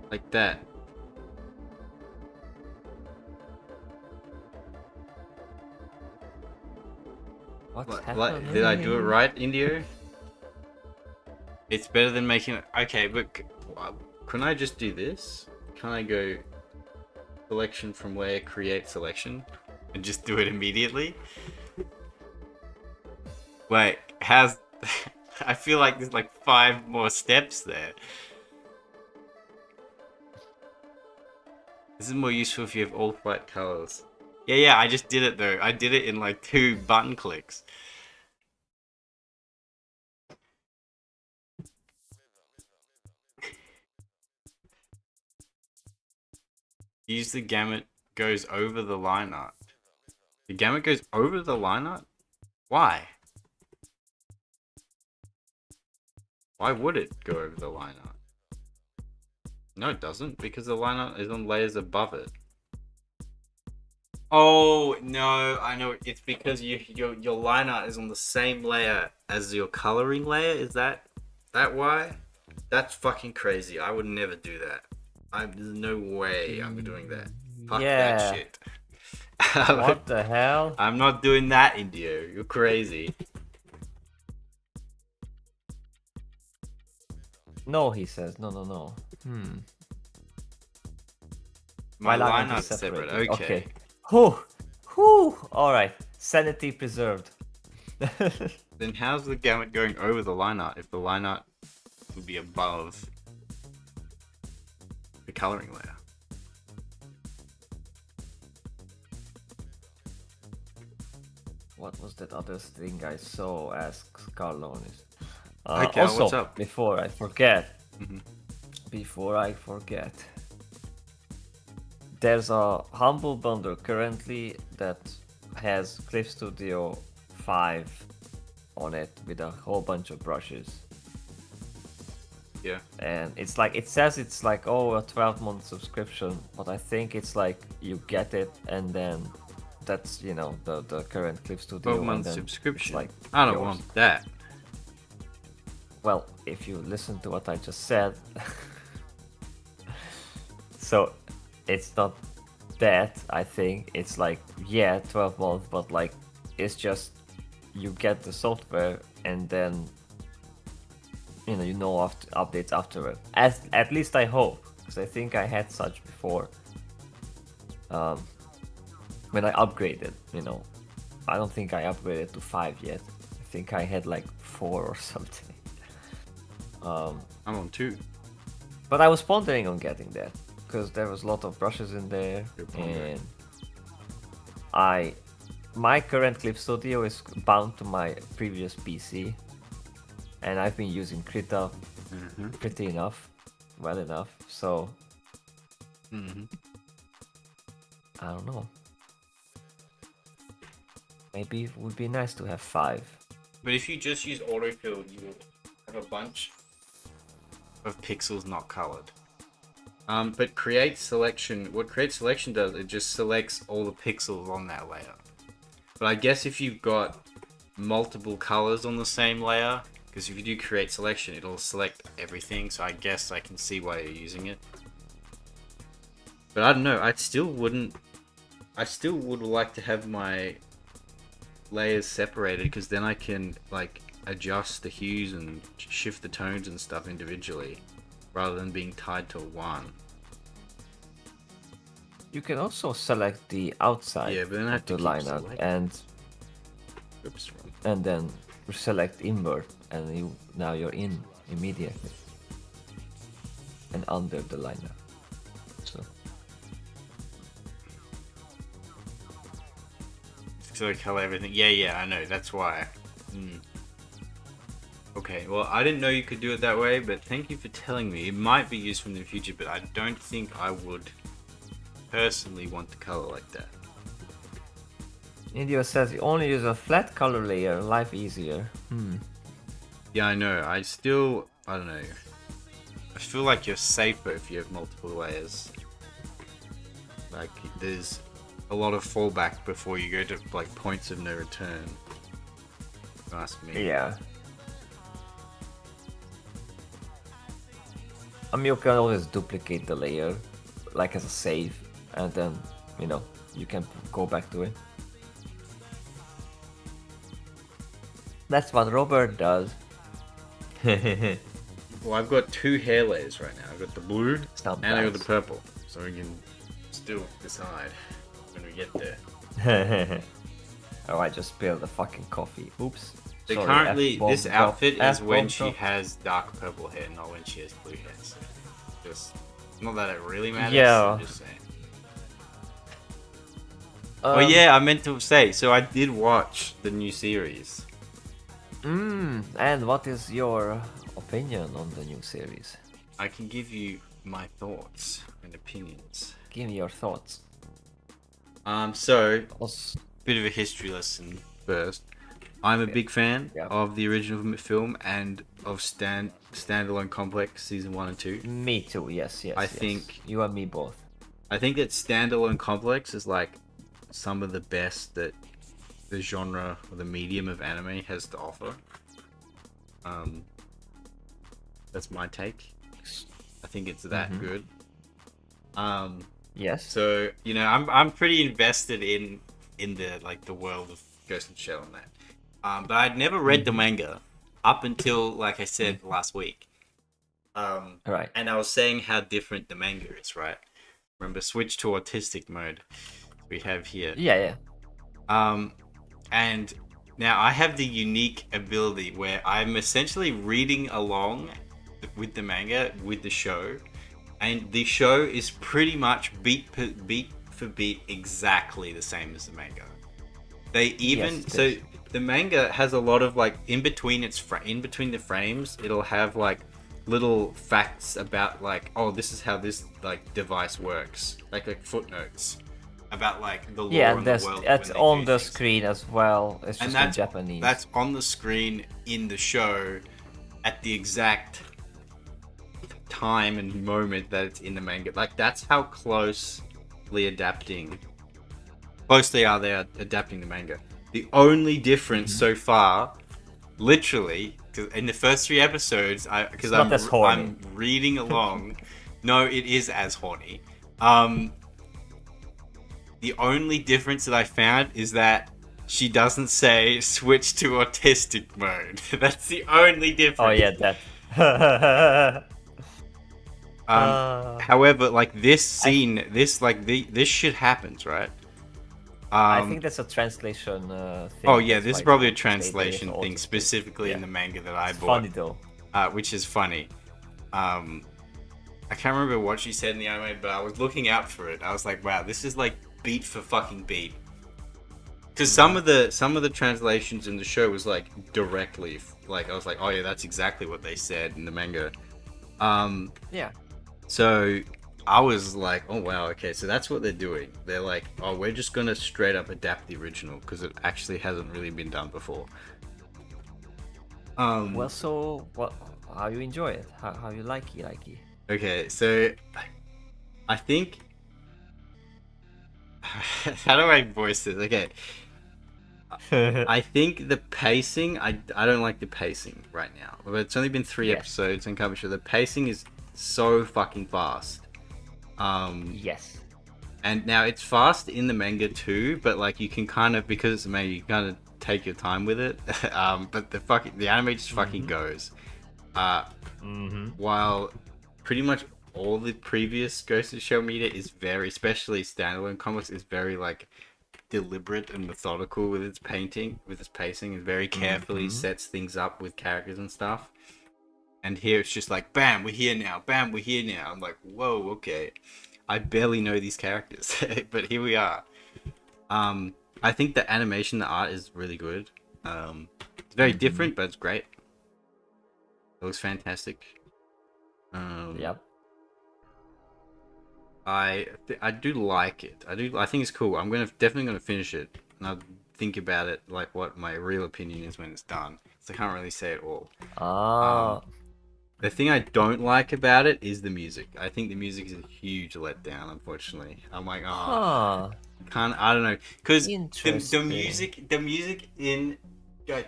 S1: Like that.
S2: what's happening?
S1: Did I do it right, Indio? It's better than making it. Okay, but can I just do this? Can I go selection from where, create selection, and just do it immediately? Wait, how's... I feel like there's like 5 more steps there. This is more useful if you have all white colors. Yeah, I just did it though. I did it in like 2 button clicks. Use the gamut goes over the line art. The gamut goes over the line art? Why? Why would it go over the line art? No, it doesn't, because the line art is on layers above it. Oh no, I know. It's because your line art is on the same layer as your coloring layer. Is that why? That's fucking crazy. I would never do that. There's no way I'm doing that. Fuck
S2: Yeah.
S1: that shit.
S2: What the hell?
S1: I'm not doing that, Indio. You're crazy.
S2: No, he says. No.
S1: My line
S2: line
S1: art's
S2: is
S1: separate.
S2: separated.
S1: Okay.
S2: Whew. All right. Sanity preserved.
S1: Then how's the gamut going over the line art if the line art would be above the coloring layer?
S2: What was that other thing I saw? Asks Carlonis.
S1: Okay,
S2: also,
S1: what's up?
S2: before I forget,
S1: Mhm.
S2: there's a Humble Bundle currently that has Cliff Studio 5 on it with a whole bunch of brushes.
S1: Yeah.
S2: And it's like, it says it's like, oh, a 12-month subscription, but I think it's like you get it and then that's, you know, the current Cliff Studio.
S1: 12-month
S2: and then
S1: subscription.
S2: it's like
S1: I don't
S2: yours.
S1: want that.
S2: Well, if you listen to what I just said, so it's not that, I think. It's like, yeah, 12 months, but like, it's just, you get the software and then, you know after, updates afterward. At least I hope, because I think I had such before. When I upgraded, I don't think I upgraded to 5 yet. I think I had like 4 or something.
S1: I'm on 2.
S2: But I was pondering on getting that because there was a lot of brushes in there, and my current Clip Studio is bound to my previous PC, and I've been using Krita pretty well enough. So I don't know. Maybe it would be nice to have 5.
S1: But if you just use autofill, you will have a bunch of pixels not colored. But create selection, what create selection does, it just selects all the pixels on that layer. But I guess if you've got multiple colors on the same layer, because if you do create selection, it'll select everything, so I guess I can see why you're using it. But I don't know, I still would like to have my layers separated, because then I can like adjust the hues and shift the tones and stuff individually rather than being tied to one.
S2: You can also select the outside
S1: Yeah, but then I have
S2: of
S1: to
S2: the
S1: keep
S2: lineup
S1: selecting.
S2: and then select invert, and now you're in immediately and under the lineup. So
S1: I color everything. Yeah, I know. That's why. Okay, well, I didn't know you could do it that way, but thank you for telling me. It might be useful in the future, but I don't think I would personally want to color like that.
S2: Indio says you only use a flat color layer, life easier.
S1: Yeah, I know. I don't know. I feel like you're safer if you have multiple layers. Like, there's a lot of fallback before you go to, like, points of no return. If you ask me.
S2: Yeah. I mean, you can always duplicate the layer, like as a save, and then, you can go back to it. That's what Robert does.
S1: Well, I've got 2 hair layers right now. I've got the blue and I got the purple. So we can still decide when we get there.
S2: Oh, I just spilled the fucking coffee. Oops.
S1: So
S2: Sorry,
S1: currently, this outfit is
S2: F-bomb
S1: when she
S2: drop.
S1: has dark purple hair, not when she has blue hair. So just, not that it really matters.
S2: Yeah.
S1: I'm just saying. Oh yeah, I meant to say. So I did watch the new series.
S2: And what is your opinion on the new series?
S1: I can give you my thoughts and opinions.
S2: Give me your thoughts.
S1: So
S2: Also,
S1: bit of a history lesson first. I'm a big fan of the original film and of Standalone Complex season 1 and 2.
S2: me too. Yes.
S1: I think
S2: you and me both.
S1: I think that Standalone Complex is like some of the best that the genre or the medium of anime has to offer. That's my take. I think it's that good.
S2: Yes.
S1: So I'm pretty invested in the world of Ghost in the Shell and that. But I'd never read the manga up until, like I said last week.
S2: Right.
S1: And I was saying how different the manga is, right? Remember, switch to autistic mode. We have here.
S2: Yeah.
S1: And now I have the unique ability where I'm essentially reading along with the manga with the show, and the show is pretty much beat for beat exactly the same as the manga. They even the manga has a lot of like in between the frames, it'll have like little facts about like, oh, this is how this like device works, like footnotes about like the lore and the world.
S2: That's on the screen as well. It's just in Japanese.
S1: That's on the screen in the show at the exact time and moment that it's in the manga. Like that's how closely adapting they are adapting the manga. The only difference so far, literally, because in the first 3 episodes, because I'm reading along. No, it is as horny. The only difference that I found is that she doesn't say switch to autistic mode. That's the only difference.
S2: Oh yeah, that.
S1: However, like this scene, this shit happens, right?
S2: I think that's a translation thing.
S1: Oh yeah, this is probably a translation thing specifically in the manga that I bought.
S2: Funny though.
S1: Which is funny. I can't remember what she said in the anime, but I was looking out for it. I was like, wow, this is like beat for fucking beat. Because some of the translations in the show was like directly, like I was like, oh yeah, that's exactly what they said in the manga.
S2: Yeah.
S1: So I was like, oh wow, okay, so that's what they're doing. They're like, oh, we're just gonna straight up adapt the original because it actually hasn't really been done before.
S2: Well, so how you enjoy it? How you like it?
S1: Okay, so I think how do I voice this? Okay. I think the pacing, I don't like the pacing right now. But it's only been 3 episodes and can't be sure. The pacing is so fucking fast.
S2: Yes.
S1: And now it's fast in the manga too, but like you can kind of, because it's a manga, you kind of take your time with it. But the anime just fucking goes. While pretty much all the previous Ghost in the Shell media is very, especially Standalone Comics, is very like deliberate and methodical with its pacing, and very carefully sets things up with characters and stuff. And here it's just like, bam, we're here now. Bam, we're here now. I'm like, whoa, okay. I barely know these characters, but here we are. I think the animation, the art is really good. It's very different, but it's great. It looks fantastic.
S2: Yep.
S1: I do like it. I think it's cool. I'm definitely gonna finish it, and I'll think about it like what my real opinion is when it's done. So I can't really say it all.
S2: Ah.
S1: The thing I don't like about it is the music. I think the music is a huge letdown. Unfortunately, I'm like,
S2: Huh.
S1: I don't know, because
S2: Interesting.
S1: the music in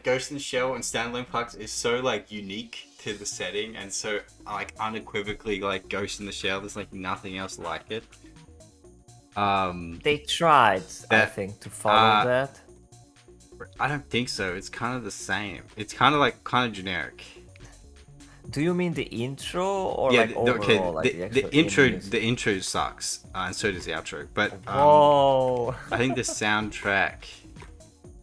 S1: Ghost in the Shell and Standalone Parks is so like unique to the setting and so like unequivocally like Ghost in the Shell. There's like nothing else like it.
S2: They tried, I
S1: That
S2: think, to follow that.
S1: I don't think so. It's kind of the same. It's kind of like kind of generic.
S2: Do you mean the intro or
S1: Yeah,
S2: like overall, like the actual music?
S1: the intro sucks, and so does the outro. But
S2: Whoa.
S1: I think the soundtrack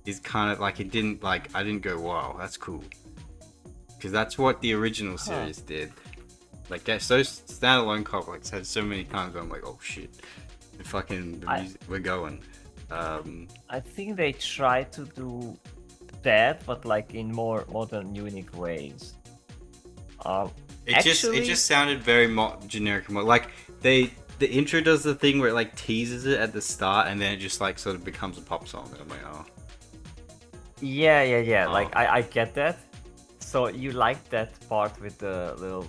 S1: is kind of like it didn't like I didn't go wow, that's cool, because that's what the original series did. Like those standalone complex had so many times where I'm like, oh shit, we're going.
S2: I think they try to do that, but like in more modern, unique ways.
S1: It just sounded very generic. Like the intro does the thing where it like teases it at the start, and then it just like sort of becomes a pop song. And I'm like, oh.
S2: Yeah.
S1: Oh.
S2: Like I get that. So you like that part with the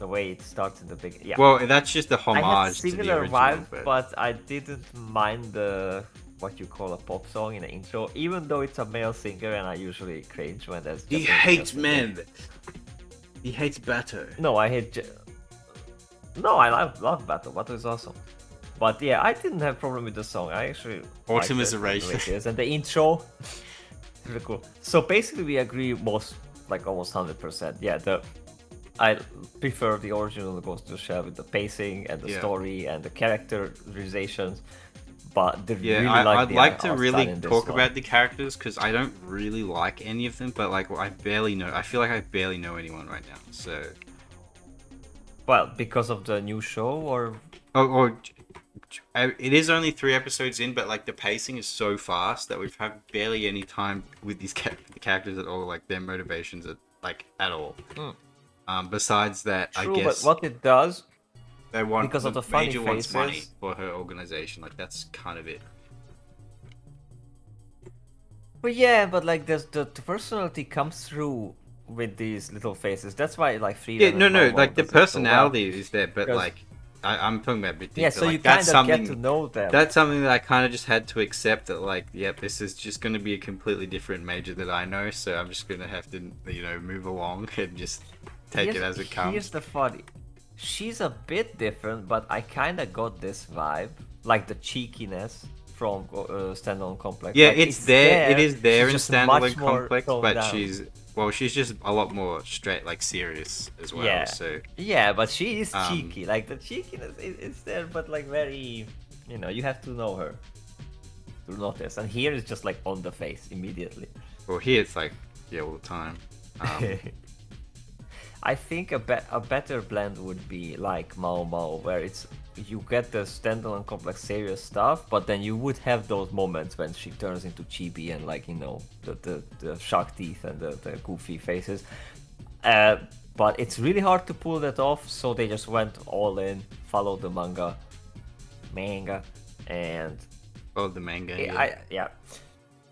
S2: way it starts in the beginning. Yeah.
S1: Well, that's just a homage
S2: I had
S1: to the
S2: similar
S1: original.
S2: vibe, but I didn't mind the what you call a pop song in the intro, even though it's a male singer, and I usually cringe when there's.
S1: He hates men. He hates Bato.
S2: No, I hate. No, I love Battle. Battle is awesome. But yeah, I didn't have problem with the song. I actually.
S1: Autumn is a
S2: way
S1: race.
S2: it is, and the intro. Really cool. So basically, we agree almost 100%. Yeah, I prefer the original Ghost in the Shell with the pacing and the story and the characterizations. But
S1: I'd like to really talk about the characters because I don't really like any of them. But like, I feel like I barely know anyone right now. So.
S2: Well, because of the new show, or
S1: it is only 3 episodes in, but like the pacing is so fast that we've had barely any time with these the characters at all, like their motivations at all. Besides that,
S2: true,
S1: I guess
S2: but what it does,
S1: they want
S2: because of the funny
S1: Major
S2: faces,
S1: wants money for her organization. Like that's kind of it.
S2: But yeah, but like the personality comes through with these little faces. That's why like Freedom.
S1: Yeah, no, like the personality is there, but like I'm talking about bit.
S2: Yeah, so
S1: like,
S2: you kind of get to know them.
S1: That's something that I kind of just had to accept that like, yep, this is just going to be a completely different Major that I know, so I'm just going to have to move along and just take it as it comes.
S2: Here's the funny. She's a bit different, but I kind of got this vibe, like the cheekiness from Standalone Complex.
S1: Yeah,
S2: like,
S1: it's there. It is there in
S2: Standalone
S1: Complex, but she's just a lot more straight, like serious as well.
S2: Yeah.
S1: So
S2: yeah, but she is cheeky. Like the cheekiness is there, but like very, you have to know her to notice. And here is just like on the face immediately.
S1: Well, here it's like all the time.
S2: I think a better blend would be like Mao Mao, where you get the Standalone Complex serious stuff, but then you would have those moments when she turns into chibi and like the shark teeth and the goofy faces. But it's really hard to pull that off, so they just went all in, followed the manga, and
S1: followed the manga.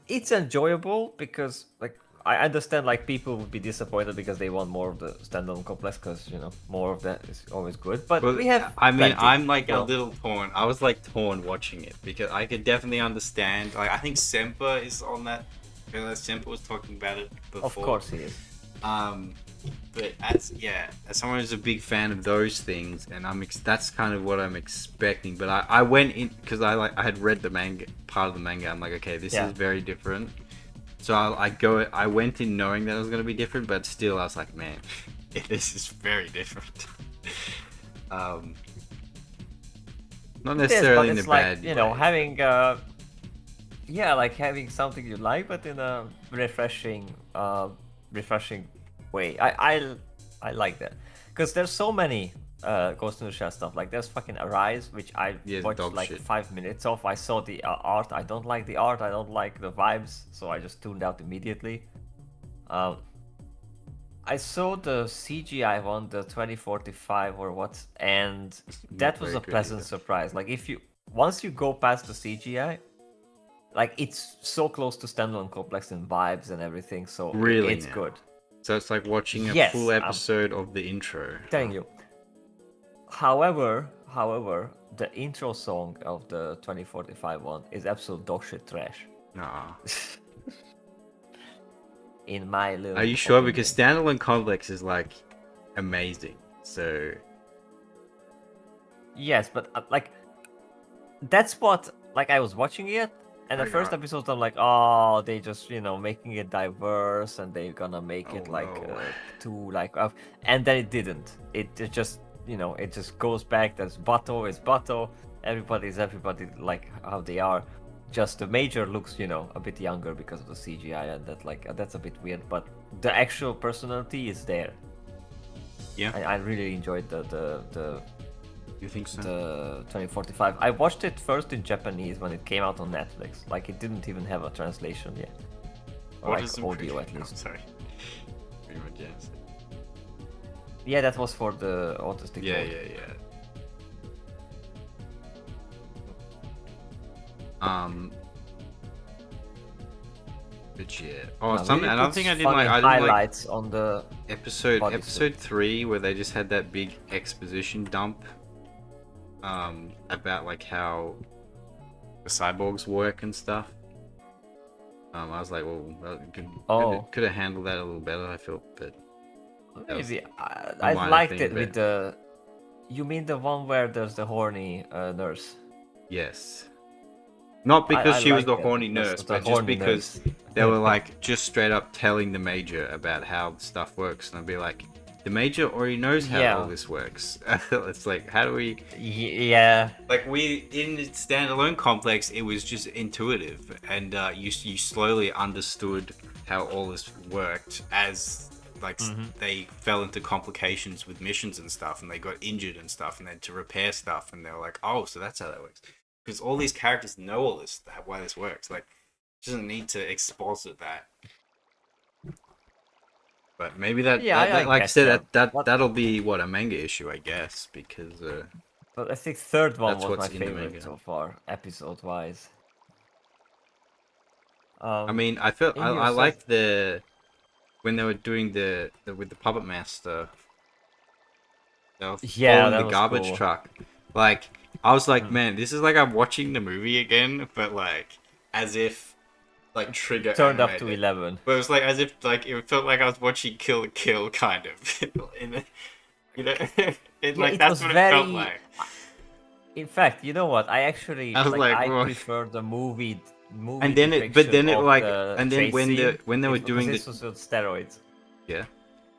S2: It's enjoyable because like. I understand like people would be disappointed because they want more of the Standalone Complex because more of that is always good. But we have.
S1: I'm like a little torn. I was like torn watching it because I could definitely understand. Like I think Semper is on that. Semper was talking about it before.
S2: Of course he is.
S1: But as someone who's a big fan of those things, and that's kind of what I'm expecting. But I went in because I had read the manga part of the manga. I'm like, okay, this is very different. So I went in knowing that it was going to be different, but still I was like, man, this is very different. Not necessarily in a bad way.
S2: Having like having something you like, but in a refreshing way. I like that because there's so many Ghost in the Shell stuff. Like there's fucking Arise, which I watched like 5 minutes of. I saw the art. I don't like the art. I don't like the vibes, so I just tuned out immediately. I saw the CGI one, the 2045 or what, and
S1: Not
S2: that was
S1: very
S2: a
S1: good
S2: pleasant
S1: either.
S2: surprise. Like if you once you go past the CGI, like it's so close to standalone complex in vibes and everything, so
S1: Really
S2: it's
S1: now.
S2: good.
S1: So it's like watching a full
S2: Yes, I'm
S1: episode of the intro.
S2: telling you. However, the intro song of the 2045 one is absolute dogshit trash.
S1: Nah.
S2: In my little
S1: Are you sure?
S2: opinion.
S1: Because standalone complex is like amazing. So
S2: Yes, but like that's what like I was watching it, and the
S1: I
S2: first
S1: got.
S2: episode I'm like, oh, they just making it diverse, and they're gonna make
S1: Oh
S2: it like
S1: no.
S2: too like, and then it didn't. It just it just goes back. There's Bato is Bato. Everybody's everybody like how they are. Just the major looks a bit younger because of the CGI, and that like that's a bit weird. But the actual personality is there.
S1: Yeah.
S2: I really enjoyed the
S1: You think so?
S2: the 2045. I watched it first in Japanese when it came out on Netflix. Like it didn't even have a translation yet, or
S1: What
S2: like
S1: is the
S2: audio at
S1: Oh,
S2: least.
S1: sorry. Pretty much, yes.
S2: Yeah, that was for the autistic
S1: Yeah,
S2: mode.
S1: yeah. But yeah. Oh,
S2: Now,
S1: something.
S2: really
S1: Another
S2: puts
S1: thing I didn't
S2: funny
S1: like. I didn't like
S2: highlights on the
S1: episode
S2: bodysuit.
S1: 3 where they just had that big exposition dump. About like how the cyborgs work and stuff. I was like, well, could have handled that a little better. I felt, but that was
S2: Maybe
S1: a
S2: I
S1: minor
S2: liked
S1: thing,
S2: it with
S1: but
S2: the. You mean the one where there's the horny nurse?
S1: yes. Not because
S2: I
S1: she was the
S2: liked it
S1: horny
S2: because
S1: nurse,
S2: of the
S1: but just
S2: horny
S1: because
S2: nurse.
S1: they were like just straight up telling the major about how stuff works, and I'd be like, the major already knows how all
S2: Yeah.
S1: this works. It's like, how do we?
S2: Yeah.
S1: Like we in standalone complex, it was just intuitive, and you slowly understood how all this worked as like they fell into complications with missions and stuff, and they got injured and stuff, and they had to repair stuff, and they were like, oh, so that's how that works. Because all these characters know all this, why this works. Like, doesn't need to exposit that. But maybe
S2: Yeah, I
S1: like I
S2: guess
S1: said,
S2: yeah.
S1: that'll be what a manga issue, I guess, because
S2: But I think third one
S1: that's
S2: was
S1: what's
S2: my
S1: in the
S2: favorite
S1: manga.
S2: so far, episode wise.
S1: I mean, I felt
S2: Indio
S1: I
S2: says,
S1: liked the when they were doing the with the puppet master. They were
S2: yeah,
S1: following
S2: that
S1: the
S2: was
S1: garbage
S2: cool.
S1: truck. Like I was like, man, this is like I'm watching the movie again, but like as if like trigger
S2: Turned up to
S1: animated.
S2: 11.
S1: But it was like as if like it felt like I was watching Kill la Kill kind of. You know, it
S2: Yeah,
S1: like
S2: it
S1: that's
S2: was
S1: what it felt
S2: very.
S1: like.
S2: In fact, you know what? I actually
S1: I was like,
S2: I
S1: well,
S2: prefer the movie
S1: and then but
S2: depiction
S1: then it
S2: of
S1: like,
S2: the
S1: and then
S2: chase scene.
S1: when they were
S2: Because
S1: doing the
S2: this was on steroids.
S1: yeah,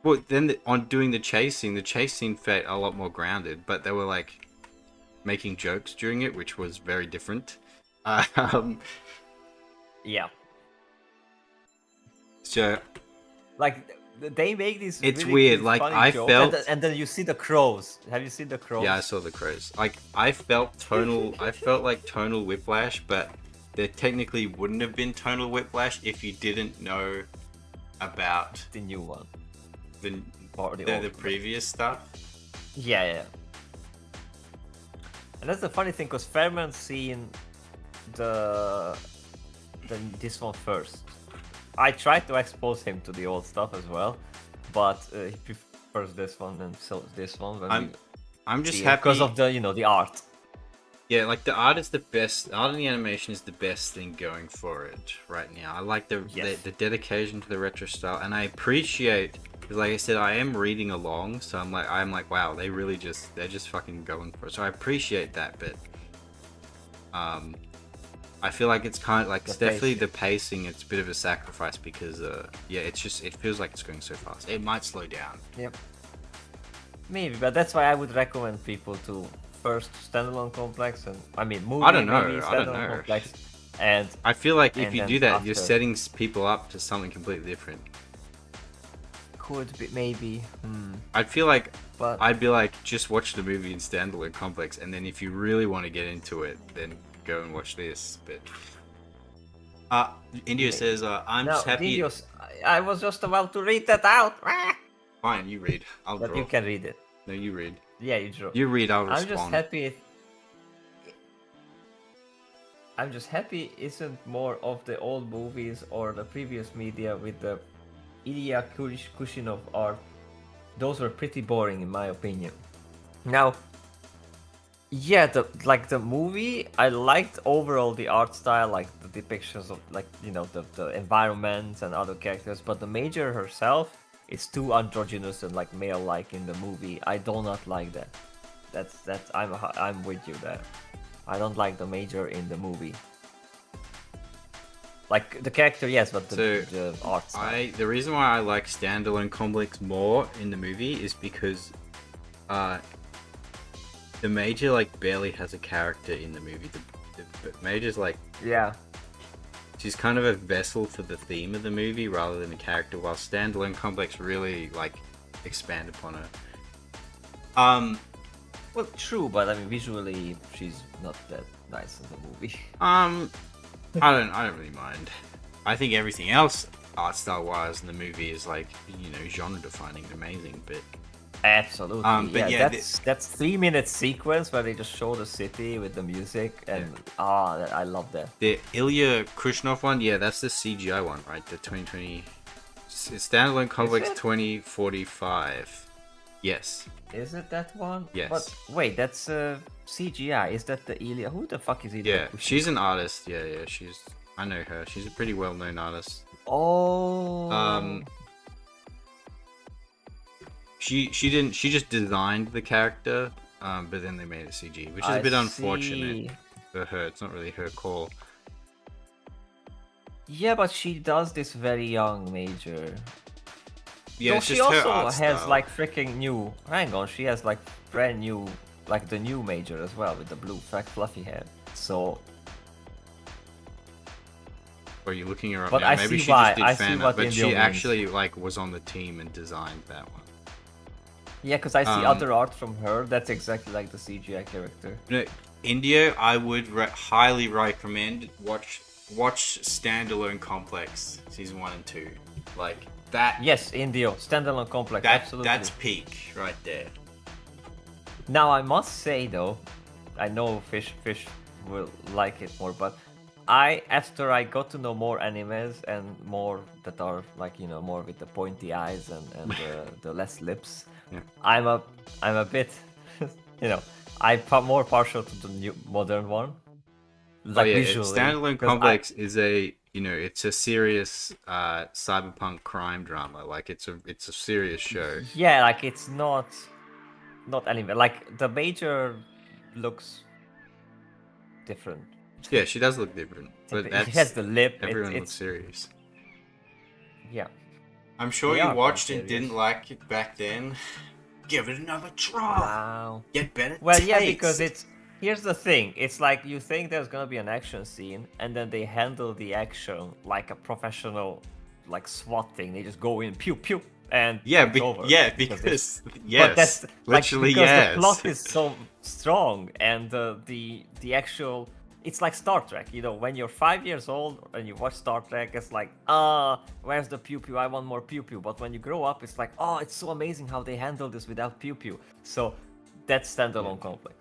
S1: well then on doing the chase scene felt a lot more grounded, but they were like making jokes during it, which was very different. Um,
S2: Yeah.
S1: so
S2: Like they make these.
S1: it's
S2: really
S1: weird.
S2: cute,
S1: Like
S2: funny
S1: I
S2: jokes,
S1: felt,
S2: and then you see the crows. Have you seen the crows?
S1: yeah, I saw the crows. Like I felt tonal, I felt like tonal whiplash, but there technically wouldn't have been tonal whiplash if you didn't know about
S2: The new one
S1: the
S2: or the
S1: the,
S2: old
S1: the
S2: one.
S1: previous stuff.
S2: Yeah. And that's the funny thing, because Fairman's seen this one first. I tried to expose him to the old stuff as well, but he prefers this one and so this one. When
S1: I'm just
S2: see it,
S1: happy
S2: because of the the art.
S1: Yeah, like the art is the best. Art and the animation is the best thing going for it right now. I like
S2: Yes.
S1: the dedication to the retro style, and I appreciate. Because like I said, I am reading along, so I'm like, wow, they're just fucking going for it. So I appreciate that, but I feel like it's kind of like it's definitely the pacing. It's a bit of a sacrifice because yeah, it feels like it's going so fast. It might slow down.
S2: Yep. Maybe, but that's why I would recommend people to first standalone complex, and I mean movie.
S1: I don't know.
S2: Maybe
S1: I don't
S2: standalone
S1: know.
S2: complex, and
S1: I feel like if
S2: and
S1: you
S2: then
S1: do that, you're
S2: after-
S1: setting people up to something completely different.
S2: could be maybe.
S1: I'd feel like
S2: But
S1: I'd be like, just watch the movie in standalone complex, and then if you really want to get into it, then go and watch this. But India says, I'm
S2: now,
S1: just happy.
S2: Didios, I was just about to read that out.
S1: Fine, you read. I'll
S2: But
S1: draw.
S2: you can read it.
S1: No, you read.
S2: Yeah, you draw.
S1: You read, I'll
S2: I'm
S1: respond.
S2: just happy. I'm just happy isn't more of the old movies or the previous media with the Ilya Kushinov art. Those were pretty boring in my opinion. Now, yeah, the movie, I liked overall the art style, like the depictions of the environments and other characters, but the Major herself is too androgynous and like male-like in the movie. I do not like that. That's I'm with you there. I don't like the Major in the movie. Like the character, yes, but the art style.
S1: The reason why I like standalone complex more in the movie is because the Major like barely has a character in the movie. The Major's like,
S2: Yeah.
S1: she's kind of a vessel for the theme of the movie rather than a character, while standalone complex really like expand upon her.
S2: Well, true, but I mean visually she's not that nice in the movie.
S1: I don't really mind. I think everything else art style wise in the movie is like, genre defining and amazing, but
S2: Absolutely.
S1: but
S2: yeah,
S1: yeah,
S2: that's 3 minute sequence where they just show the city with the music and I love that.
S1: the Ilya Kushnov one, yeah, that's the CGI one, right? The 2020 standalone complex
S2: it?
S1: 2045. Yes.
S2: Is it that one?
S1: Yes.
S2: But wait, that's CGI. Is that the Ilya? Who the fuck is Ilya?
S1: Yeah, she's an artist. Yeah, I know her. She's a pretty well-known artist.
S2: Oh.
S1: She just designed the character, but then they made it CG, which is a bit unfortunate for her. It's not really her call.
S2: Yeah, but she does this very young Major.
S1: Yeah,
S2: No,
S1: it's
S2: she
S1: just her
S2: also
S1: art
S2: has
S1: style.
S2: like freaking new. Hang on, she has like brand new, like the new Major as well with the blue fluffy hair. So,
S1: Are you looking her up
S2: but
S1: now?
S2: I
S1: Maybe
S2: see
S1: she
S2: why.
S1: just did
S2: I see
S1: fan
S2: what
S1: art, but
S2: Indio
S1: she
S2: means.
S1: actually like was on the team and designed that one.
S2: Yeah, because I see other art from her that's exactly like the CGI character.
S1: India, I would highly recommend watch Standalone Complex season 1 and 2. Like that.
S2: Yes, Indio standalone complex. Absolutely.
S1: That's peak right there.
S2: Now I must say though, I know Fish will like it more, but after I got to know more animes and more that are like more with the pointy eyes and the less lips,
S1: Yeah.
S2: I'm a bit I'm more partial to the new modern one. Like visually.
S1: Standalone Complex is it's a serious cyberpunk crime drama. Like it's a serious show.
S2: Yeah, like it's not anime. Like the Major looks different.
S1: Yeah, she does look different, but
S2: She has the lip.
S1: everyone
S2: it's
S1: looks serious.
S2: Yeah.
S1: I'm sure
S2: They
S1: you
S2: are
S1: watched
S2: quite
S1: and didn't
S2: serious.
S1: like it back then. Give it another try.
S2: Wow.
S1: Get better.
S2: Well, yeah,
S1: taste.
S2: because here's the thing. It's like you think there's gonna be an action scene, and then they handle the action like a professional, like SWAT thing. They just go in, pew pew, and it's over.
S1: because
S2: But that's
S1: literally
S2: because
S1: yes.
S2: the plot is so strong, and the actual. It's like Star Trek, when you're 5 years old and you watch Star Trek, it's like, where's the pew pew? I want more pew pew. But when you grow up, it's like, oh, it's so amazing how they handle this without pew pew. So that's standalone complex.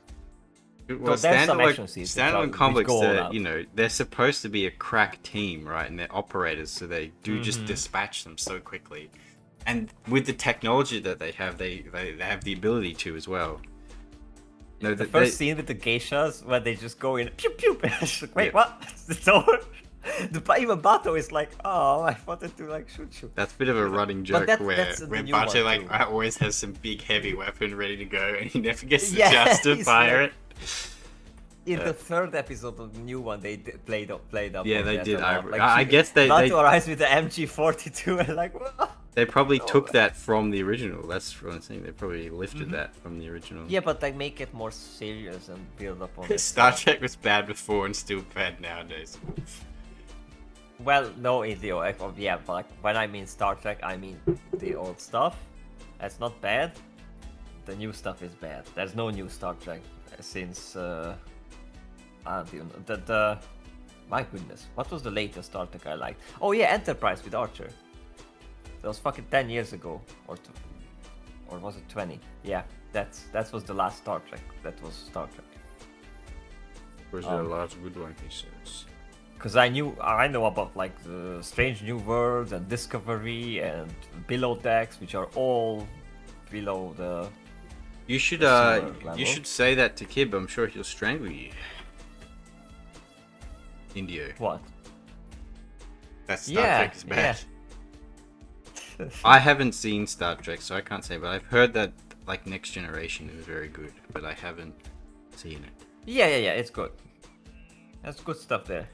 S1: Well,
S2: So there's some action scenes which
S1: standalone
S2: which
S1: complex,
S2: go all out.
S1: they're supposed to be a crack team, right? And they're operators, so they do just
S2: Mm-hmm.
S1: dispatch them so quickly. And with the technology that they have have the ability to as well. No,
S2: The first scene with the geishas where they just go in, pew pew. It's like, wait, what? It's over. Even Bato is like, oh, I wanted to like shoot you.
S1: That's a bit of a running joke
S2: that's
S1: where
S2: the new
S1: Bato
S2: one,
S1: like
S2: too.
S1: always has some big heavy weapon ready to go, and he never gets the
S2: Yeah,
S1: chance to
S2: he's
S1: fire
S2: like-
S1: it.
S2: In the third episode of the new one, they played up.
S1: Yeah,
S2: on
S1: they
S2: that
S1: did.
S2: a lot.
S1: I guess they
S2: Bato arrives with the MG42 and like, what?
S1: they probably took that from the original. That's what I'm saying. They probably lifted
S2: Mm-hmm.
S1: that from the original.
S2: Yeah, but like make it more serious and build up on it.
S1: Star Trek was bad before and still bad nowadays.
S2: Well, no, yeah, but like, when I mean Star Trek, I mean the old stuff. That's not bad. The new stuff is bad. There's no new Star Trek since I don't even know. The my goodness, what was the latest Star Trek I liked? Oh yeah, Enterprise with Archer. That was fucking 10 years ago, or or was it 20? Yeah, that was the last Star Trek. That was Star Trek.
S1: Was there a lot of good one, he says.
S2: Because I know about like the Strange New Worlds and Discovery and Below Decks, which are all below the.
S1: You should
S2: level.
S1: you should say that to Kib. I'm sure he'll strangle you. Indio.
S2: What?
S1: That Star Trek is bad.
S2: Yeah.
S1: I haven't seen Star Trek, so I can't say, but I've heard that like Next Generation is very good, but I haven't seen it.
S2: Yeah, it's good. That's good stuff there.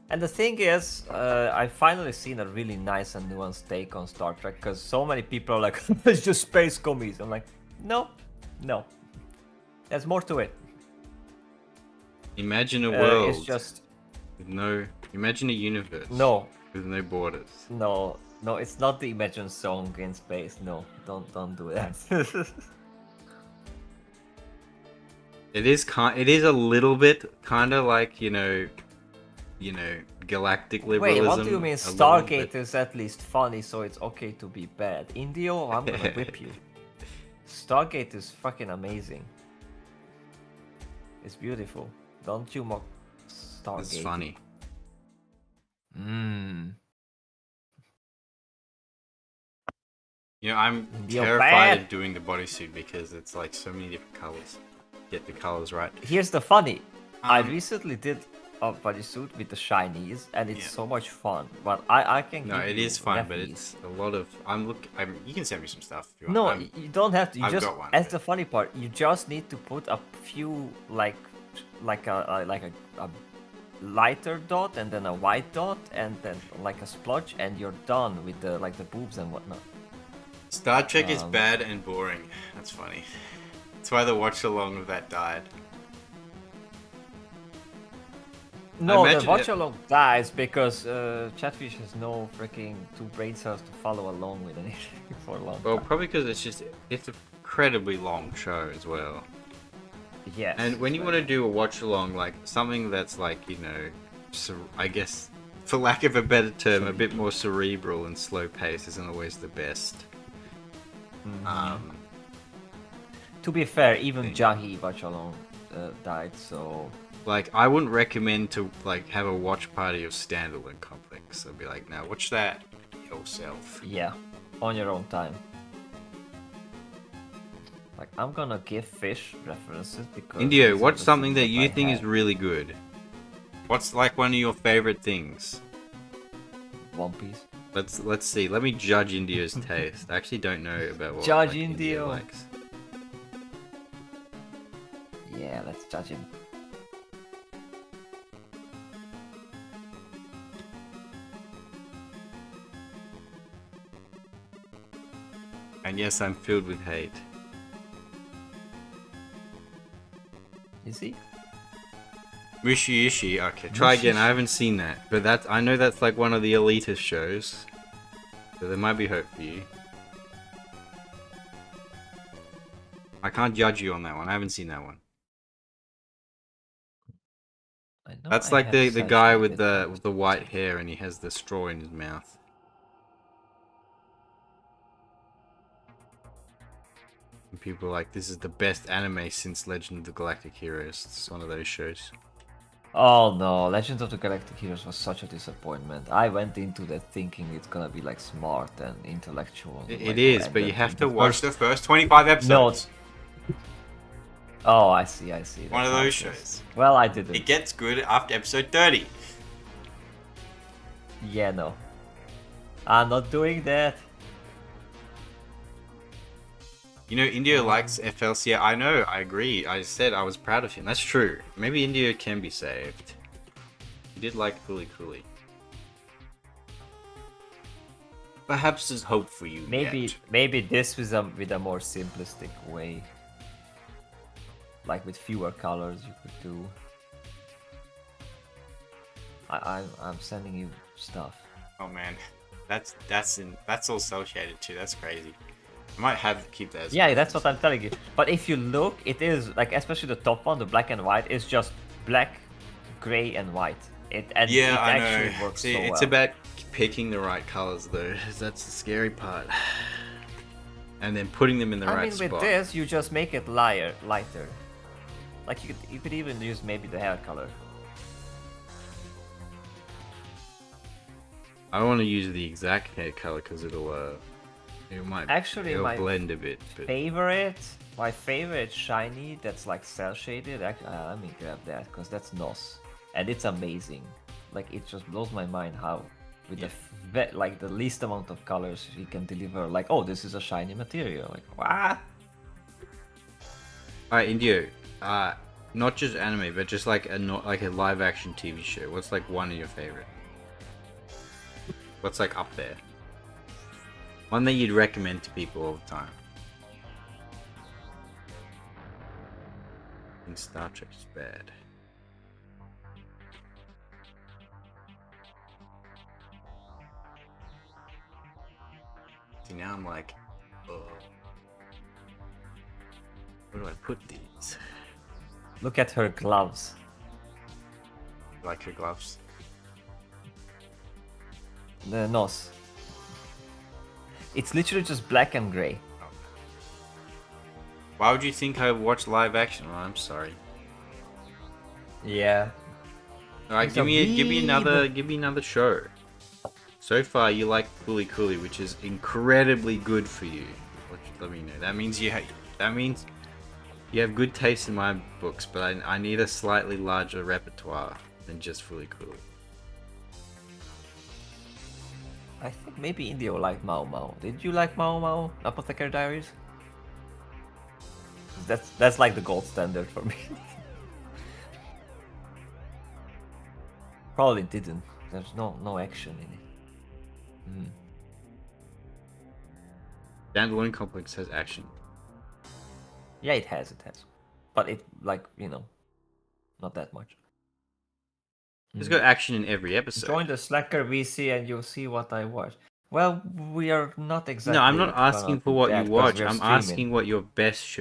S2: And the thing is, I finally seen a really nice and nuanced take on Star Trek, because so many people are like, it's just space commies. I'm like, no. There's more to it.
S1: Imagine a world
S2: It's just...
S1: with no... Imagine a universe
S2: No.
S1: with no borders.
S2: No, it's not the Imagine song in space. No, don't do that.
S1: It is a little bit kind of like, you know, galactic liberalism.
S2: Wait, what do you mean? Stargate is at least funny, so it's okay to be bad. Indio, I'm gonna whip you. Stargate is fucking amazing. It's beautiful. Don't you mock Stargate?
S1: It's funny. You know, I'm terrified of doing the bodysuit because it's like so many different colors. Get the colors right.
S2: Here's the funny. I recently did a bodysuit with the shinies, and it's so much fun. But I can.
S1: No, it is fun, but it's a lot of. You can send me some stuff. If you
S2: no,
S1: want.
S2: you don't have to. You
S1: I've
S2: just.
S1: got one,
S2: That's
S1: but...
S2: the funny part. You just need to put a few like a lighter dot and then a white dot and then like a splotch, and you're done with the like the boobs and whatnot.
S1: Star Trek is bad and boring. That's funny. That's why the watch along of that died.
S2: No, the watch along dies because Chatfish has no freaking two brain cells to follow along with anything for a long time.
S1: Well, probably because it's an incredibly long show as well.
S2: Yes.
S1: And when you want to do a watch along, like something that's like, you know, I guess, for lack of a better term, a bit more cerebral and slow paced isn't always the best.
S2: To be fair, even Jahi Bachalon died, so...
S1: Like, I wouldn't recommend to, like, have a watch party of standalone comics. I'd be like, now watch that yourself.
S2: Yeah, on your own time. Like, I'm gonna give Fish references because...
S1: Indio, what's something that you think is really good? What's, like, one of your favorite things?
S2: One Piece.
S1: Let's see. Let me judge Indio's taste. I actually don't know about what
S2: judge
S1: like,
S2: Indio
S1: likes.
S2: Yeah, let's judge him.
S1: And yes, I'm filled with hate.
S2: Is he?
S1: Mushiishi. Okay, try again. I haven't seen that, but I know that's like one of the elitist shows, so there might be hope for you. I can't judge you on that one. I haven't seen that one. That's like the guy with the white hair and he has the straw in his mouth. And people are like, this is the best anime since Legend of the Galactic Heroes. It's one of those shows.
S2: Oh no, Legend of the Galactic Heroes was such a disappointment. I went into that thinking it's gonna be like smart and intellectual.
S1: It is, but you have to watch the first 25 episodes.
S2: No. Oh, I see.
S1: One of those shows.
S2: Well, I didn't.
S1: It gets good after episode 30.
S2: Yeah, no. I'm not doing that.
S1: You know, India likes FLC. I know, I agree. I said I was proud of him. That's true. Maybe India can be saved. He did like Cooley Cooley. Perhaps there's hope for you.
S2: Maybe this was with a more simplistic way. Like with fewer colors you could do. I'm sending you stuff.
S1: Oh man. That's all cell shaded too. That's crazy. I might have to keep that as
S2: yeah, that's what I'm telling you. But if you look, it is like, especially the top one, the black and white, is just black, gray, and white. It actually works
S1: See,
S2: so well.
S1: it's about picking the right colors, though. That's the scary part. and then putting them in the
S2: I
S1: right
S2: mean, with
S1: spot.
S2: this, you just make it lighter. Like you could even use maybe the hair color.
S1: I don't want to use the exact hair color because it might
S2: Actually,
S1: it'll
S2: my
S1: blend a bit. But
S2: my favorite shiny that's like cell shaded. Let me grab that because that's NOS, and it's amazing. Like it just blows my mind how with like the least amount of colors he can deliver. Like, oh, this is a shiny material. Like, what?
S1: Alright, Indio. Not just anime, but just like a live action TV show. What's like one of your favorite? What's like up there? One that you'd recommend to people all the time. I think Star Trek's bad. See, now I'm like, oh, where do I put these?
S2: Look at her gloves.
S1: Like her gloves.
S2: The NOS. It's literally just black and gray.
S1: Why would you think I watch live action? Oh, I'm sorry.
S2: Yeah.
S1: Alright,
S2: It's
S1: give
S2: a
S1: me another
S2: weeb.
S1: show. So far, you like Coolie Coolie, which is incredibly good for you. Let me know. That means you have good taste in my books, but I need a slightly larger repertoire than just Fully Cool.
S2: I think maybe Indio liked Mao Mao. Did you like Mao Mao? Apothecary Diaries? That's like the gold standard for me. Probably didn't. There's no action in it.
S1: Dandelion Complex has action.
S2: Yeah, it has. But it, like, not that much.
S1: There's got action in every episode.
S2: Join the Slacker VC and you'll see what I watch. Well, we are not exactly.
S1: No, I'm not asking for what you watch. I'm
S2: streaming.
S1: asking what your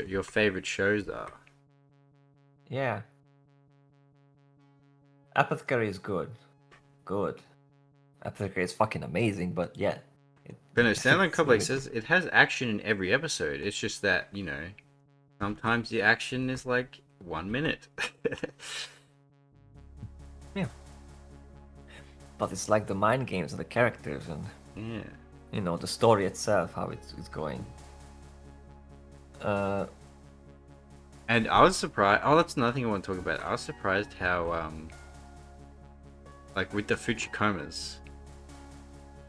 S1: your favorite shows are.
S2: Yeah. Apothecary is good. Good. Apothecary is fucking amazing, but yeah.
S1: But no, Dandelion Complex says it has action in every episode. It's just that, sometimes the action is like 1 minute.
S2: Yeah. But it's like the mind games and the characters and
S1: yeah.
S2: The story itself, how it's going.
S1: And I was surprised. Oh, that's another thing I want to talk about. I was surprised how, like with the Fuchikomas.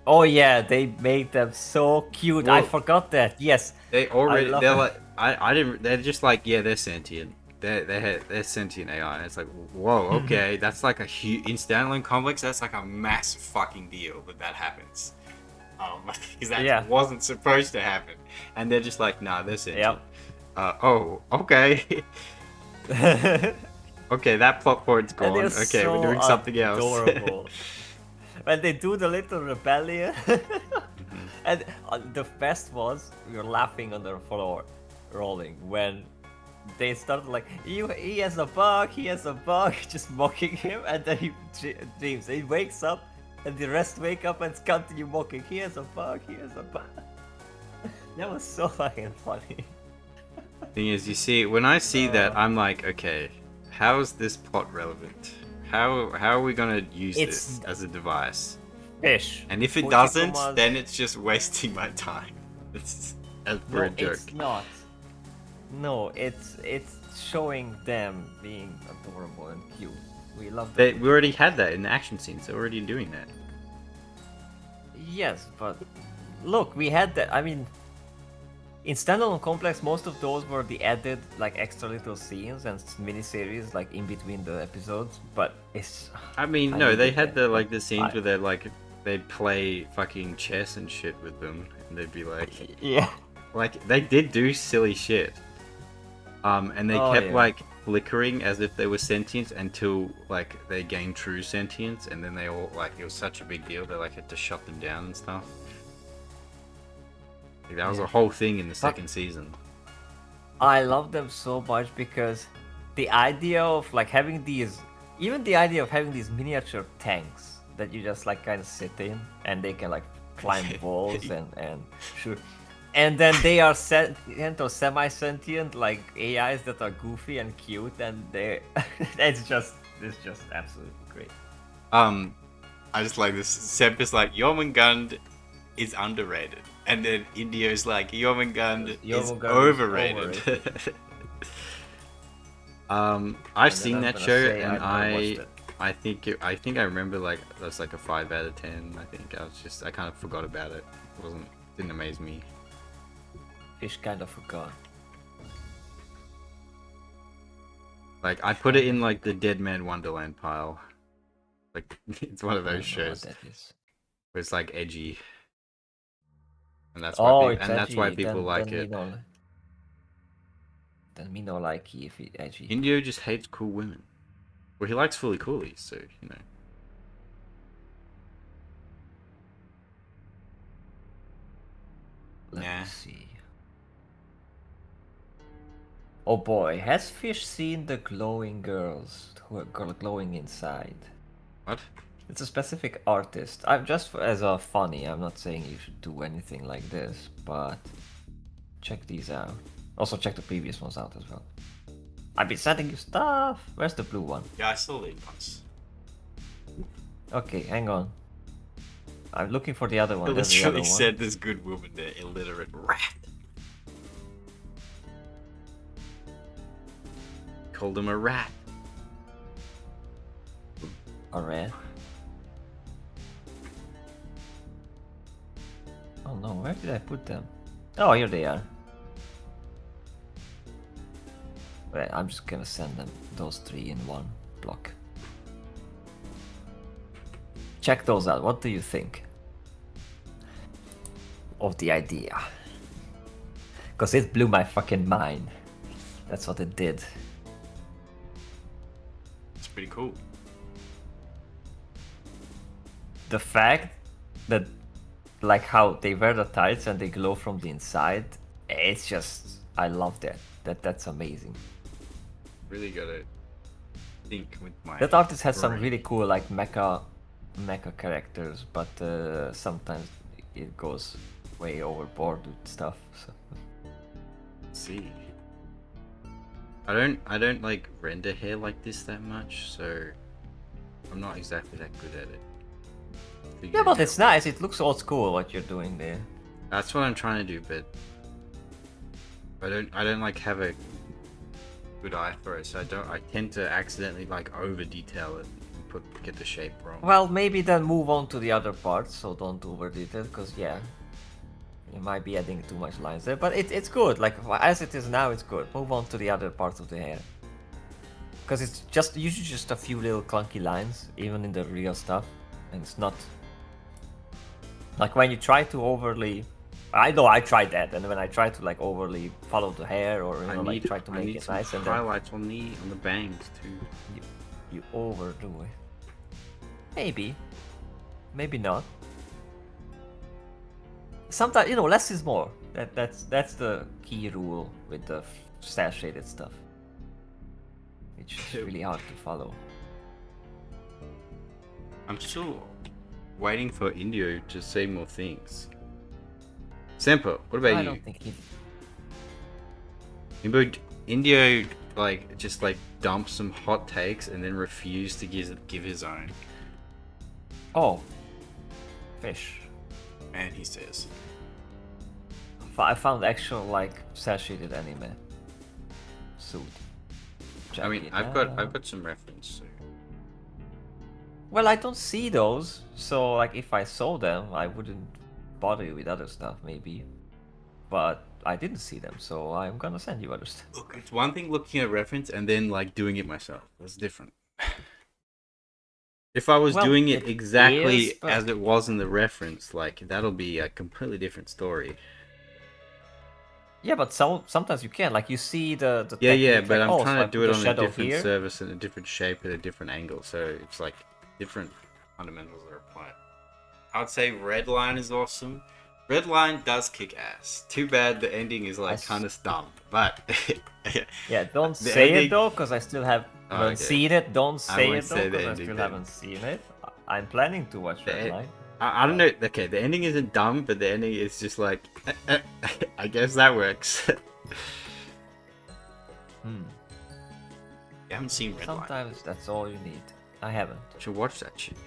S2: Oh yeah, they made them so cute.
S1: Well,
S2: I forgot that. Yes.
S1: They're like I didn't. They're just like, yeah, they're sentient. They're sentient AI, and it's like, whoa, okay, that's like a huge in Standalone Complex. That's like a massive fucking deal that happens, because that wasn't supposed to happen, and they're just like, nah, they're sentient.
S2: Yep.
S1: Oh, okay. Okay, that plot point's gone. Okay,
S2: so
S1: we're doing something else.
S2: Adorable. When they do the little rebellion, and the best was we were laughing on the floor, rolling when they started like he has a bug, just mocking him, and then he dreams. He wakes up, and the rest wake up and continue mocking. He has a bug. That was so fucking funny.
S1: Thing is, you see, when I see that, I'm like, okay, how is this plot relevant? How are we gonna use this as a device?
S2: Fish.
S1: And if it doesn't, then it's just wasting my time. It's for a joke.
S2: It's not. No, it's showing them being adorable and cute. We love that.
S1: We already had that in the action scenes. They're already doing that.
S2: Yes, but look, we had that. I mean, in Standalone Complex, most of those were the added, like, extra little scenes and miniseries, like, in between the episodes. But it's.
S1: I mean, no, they had the scenes where they'd play fucking chess and shit with them, and they'd be like,
S2: yeah,
S1: like they did do silly shit. And they kept like flickering as if they were sentient until like they gained true sentience, and then they all like it was such a big deal they like had to shut them down and stuff. Like, that was a whole thing in the second season.
S2: I love them so much because the idea of like having these, even the idea of having these miniature tanks that you just like kind of sit in and they can like climb walls and shoot. And then they are sentient or semi-sentient, like AIs that are goofy and cute, and they it's just absolutely great.
S1: I just like this. Sep is like Jormungand is underrated, and then Indio's like Jormungand is
S2: Jormungand is
S1: overrated. I've seen that show,
S2: say
S1: and
S2: I've never watched it.
S1: I think I remember like that's like a 5 out of 10. I think I kind of forgot about it. Didn't amaze me.
S2: Fish kind of forgot.
S1: Like I put it in like the Dead Man Wonderland pile. Like it's one of those shows
S2: That is.
S1: where it's like edgy, and that's
S2: It's
S1: why
S2: edgy.
S1: people like
S2: then
S1: it.
S2: Then me no like if it edgy.
S1: Indio just hates cool women. Well, he likes fully coolies, so you know.
S2: Let
S1: Nah.
S2: me see. Oh boy, has Fish seen the glowing girls who are glowing inside?
S1: What?
S2: It's a specific artist. I'm just as a funny. I'm not saying you should do anything like this, but check these out. Also check the previous ones out as well. I've been sending you stuff. Where's the blue one?
S1: Yeah, I saw these ones.
S2: Okay, hang on. I'm looking for the other one.
S1: I
S2: There's the other
S1: literally
S2: one.
S1: said this good woman, the illiterate rat. Called him a rat.
S2: Alright. Oh no, where did I put them? Oh, here they are. Right, I'm just gonna send them those 3 in one block. Check those out. What do you think of the idea? Because it blew my fucking mind. That's what it did.
S1: It's pretty cool.
S2: The fact that, like, how they wear the tights and they glow from the inside, it's just, I love that. That's amazing.
S1: Really gotta think with my.
S2: That artist has some
S1: brain.
S2: really cool, like, mecha characters, but sometimes it goes way overboard with stuff. So.
S1: Let's see. I don't like render hair like this that much, so I'm not exactly that good at it.
S2: Yeah, but it's nice. It looks old school what you're doing there.
S1: That's what I'm trying to do, but I don't like have a good eye for it, so I tend to accidentally like over detail it and get the shape wrong.
S2: Well, maybe then move on to the other parts, so don't over detail, because yeah, you might be adding too much lines there, but it's good. Like as it is now, it's good. Move on to the other parts of the hair, because it's just usually just a few little clunky lines, even in the real stuff, and it's not like when you try to overly. I know I tried that, and when I try to like overly follow the hair or like try to make it nice, and then
S1: highlights on the bangs too.
S2: you overdo it. Maybe not. Sometimes less is more. That's the key rule with the saturated stuff. It's just really hard to follow.
S1: I'm still waiting for Indio to say more things. Sempo, what about you?
S2: I don't think he.
S1: Indio just dump some hot takes and then refuse to give his own.
S2: Oh, Fish.
S1: And he says,
S2: I found actual saturated anime suit.
S1: I mean, I've got some reference. So.
S2: Well, I don't see those, so if I saw them, I wouldn't bother you with other stuff, maybe. But I didn't see them, so I'm gonna send you other stuff.
S1: Look, it's one thing looking at reference and then doing it myself. That's different. If I was doing it exactly as it was in the reference, that'll be a completely different story.
S2: Yeah, but sometimes you can. You see the
S1: yeah, but I'm trying
S2: so
S1: to do it on a different
S2: here.
S1: surface and a different shape at a different angle, so it's different fundamentals are applied. I'd say Redline is awesome. Redline does kick ass. Too bad the ending is kind of dumb, but
S2: yeah, don't say it though, because I still haven't seen it. Don't say it though, because I still haven't seen it. I'm planning to watch Redline.
S1: I don't know. Okay, the ending isn't dumb, but the ending is just like, I guess that works.
S2: Hmm.
S1: You haven't seen Red Line.
S2: Sometimes that's all you need. I haven't.
S1: Should watch that shit.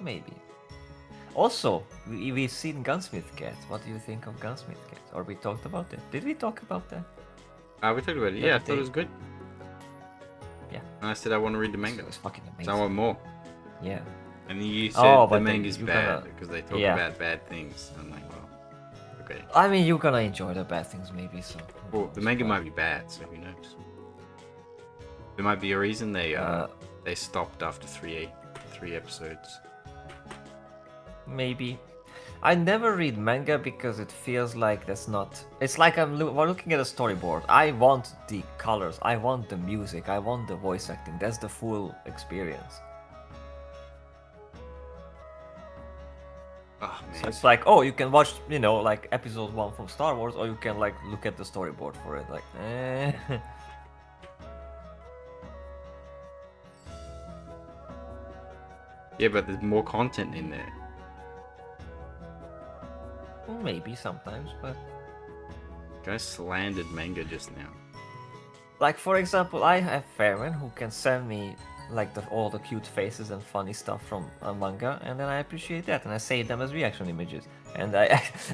S2: Maybe. Also, we've seen Gunsmith Cat. What do you think of Gunsmith Cat? Or we talked about it? Did we talk about that?
S1: We talked about it. Yeah, I thought it was good.
S2: Yeah.
S1: And I said I want to read the manga.
S2: It was fucking
S1: So
S2: amazing.
S1: I want more.
S2: Yeah.
S1: And you said
S2: Oh,
S1: the
S2: but then
S1: manga's
S2: you
S1: bad
S2: gotta-
S1: because they talk
S2: yeah.
S1: about bad things. I'm like, well, okay.
S2: I mean, you're gonna enjoy the bad things maybe, so... who
S1: Well, the
S2: knows,
S1: manga
S2: but-
S1: might be bad, so who knows? There might be a reason they stopped after three episodes.
S2: Maybe. I never read manga because it feels like that's not... It's like we're looking at a storyboard. I want the colors, I want the music, I want the voice acting. That's the full experience.
S1: Oh
S2: So
S1: man.
S2: it's like, oh, you can watch, you know, like episode 1 from Star Wars, or you can like look at the storyboard for it. Like, eh.
S1: Yeah, but there's more content in there.
S2: Maybe sometimes, but...
S1: Guy slandered manga just now.
S2: Like, for example, I have Farron who can send me like all the cute faces and funny stuff from a manga, and then I appreciate that, and I save them as reaction images. And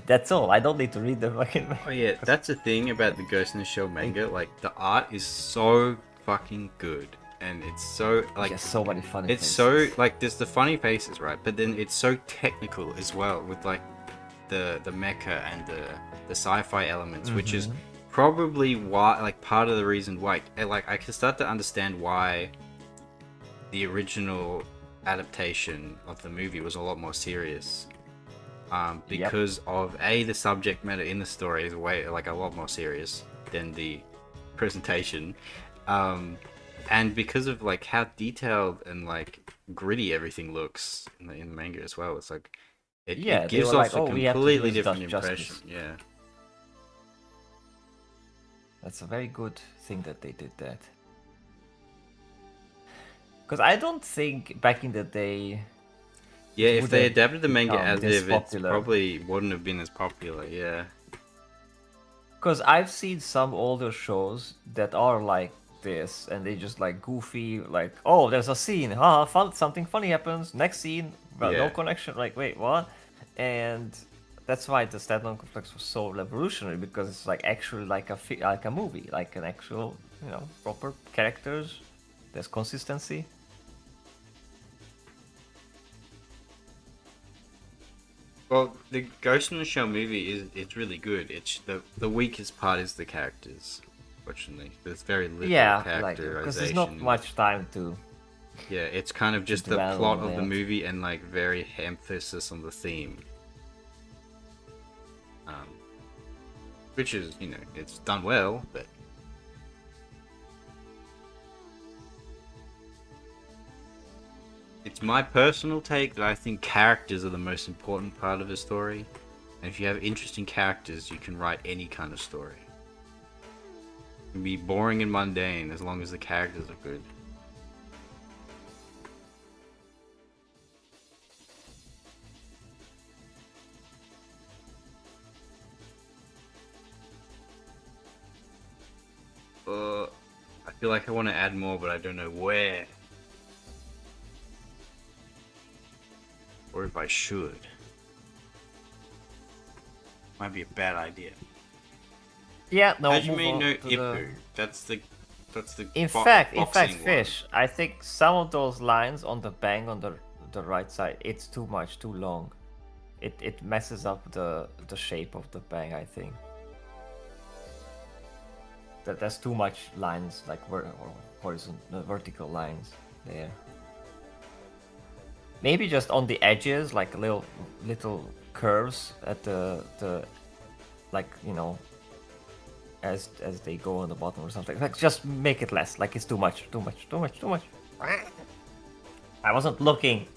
S2: that's all. I don't need to read the fucking...
S1: Oh yeah, that's the thing about the Ghost in the Shell manga. Like, the art is so fucking good. And it's so, like...
S2: There's so many funny
S1: It's
S2: faces.
S1: so, like, there's the funny faces, right? But then it's so technical as well, with, like, the mecha and the sci-fi elements, which is probably why, like, part of the reason why, like, I can start to understand why the original adaptation of the movie was a lot more serious, because of the subject matter in the story is way, like, a lot more serious than the presentation, and because of, like, how detailed and, like, gritty everything looks in the manga as well. It's like it gives off a completely different impression. Yeah.
S2: That's a very good thing that they did that. Because I don't think back in the day...
S1: Yeah, if they adapted the manga as if it
S2: popular.
S1: probably wouldn't have been as popular, yeah.
S2: Because I've seen some older shows that are like this, and they just like goofy, like, oh, there's a scene, fun, something funny happens, next scene, well, no connection, like, wait, what? And that's why the standalone complex was so revolutionary, because it's like actually like a movie, like an actual, you know, proper characters, there's consistency.
S1: Well, the Ghost in the Shell movie it's really good. It's the weakest part is the characters. Fortunately, there's very little characterization.
S2: Because there's not much time to.
S1: Yeah, it's kind of just the plot of the movie and like very emphasis on the theme. Which is, you know, it's done well, but. It's my personal take that I think characters are the most important part of a story. And if you have interesting characters, you can write any kind of story. It can be boring and mundane as long as the characters are good. I feel like I want to add more, but I don't know where. Or if I should. Might be a bad idea.
S2: Yeah, no.
S1: Hajime no Ippo. That's the.
S2: In fact,
S1: one.
S2: Fish. I think some of those lines on the bang on the right side, it's too much, too long. It messes up the shape of the bang. I think there's too much lines, like horizontal, vertical lines there. Maybe just on the edges, like little curves at the like, you know, as they go on the bottom or something. Like, just make it less. Like, it's too much. I wasn't looking.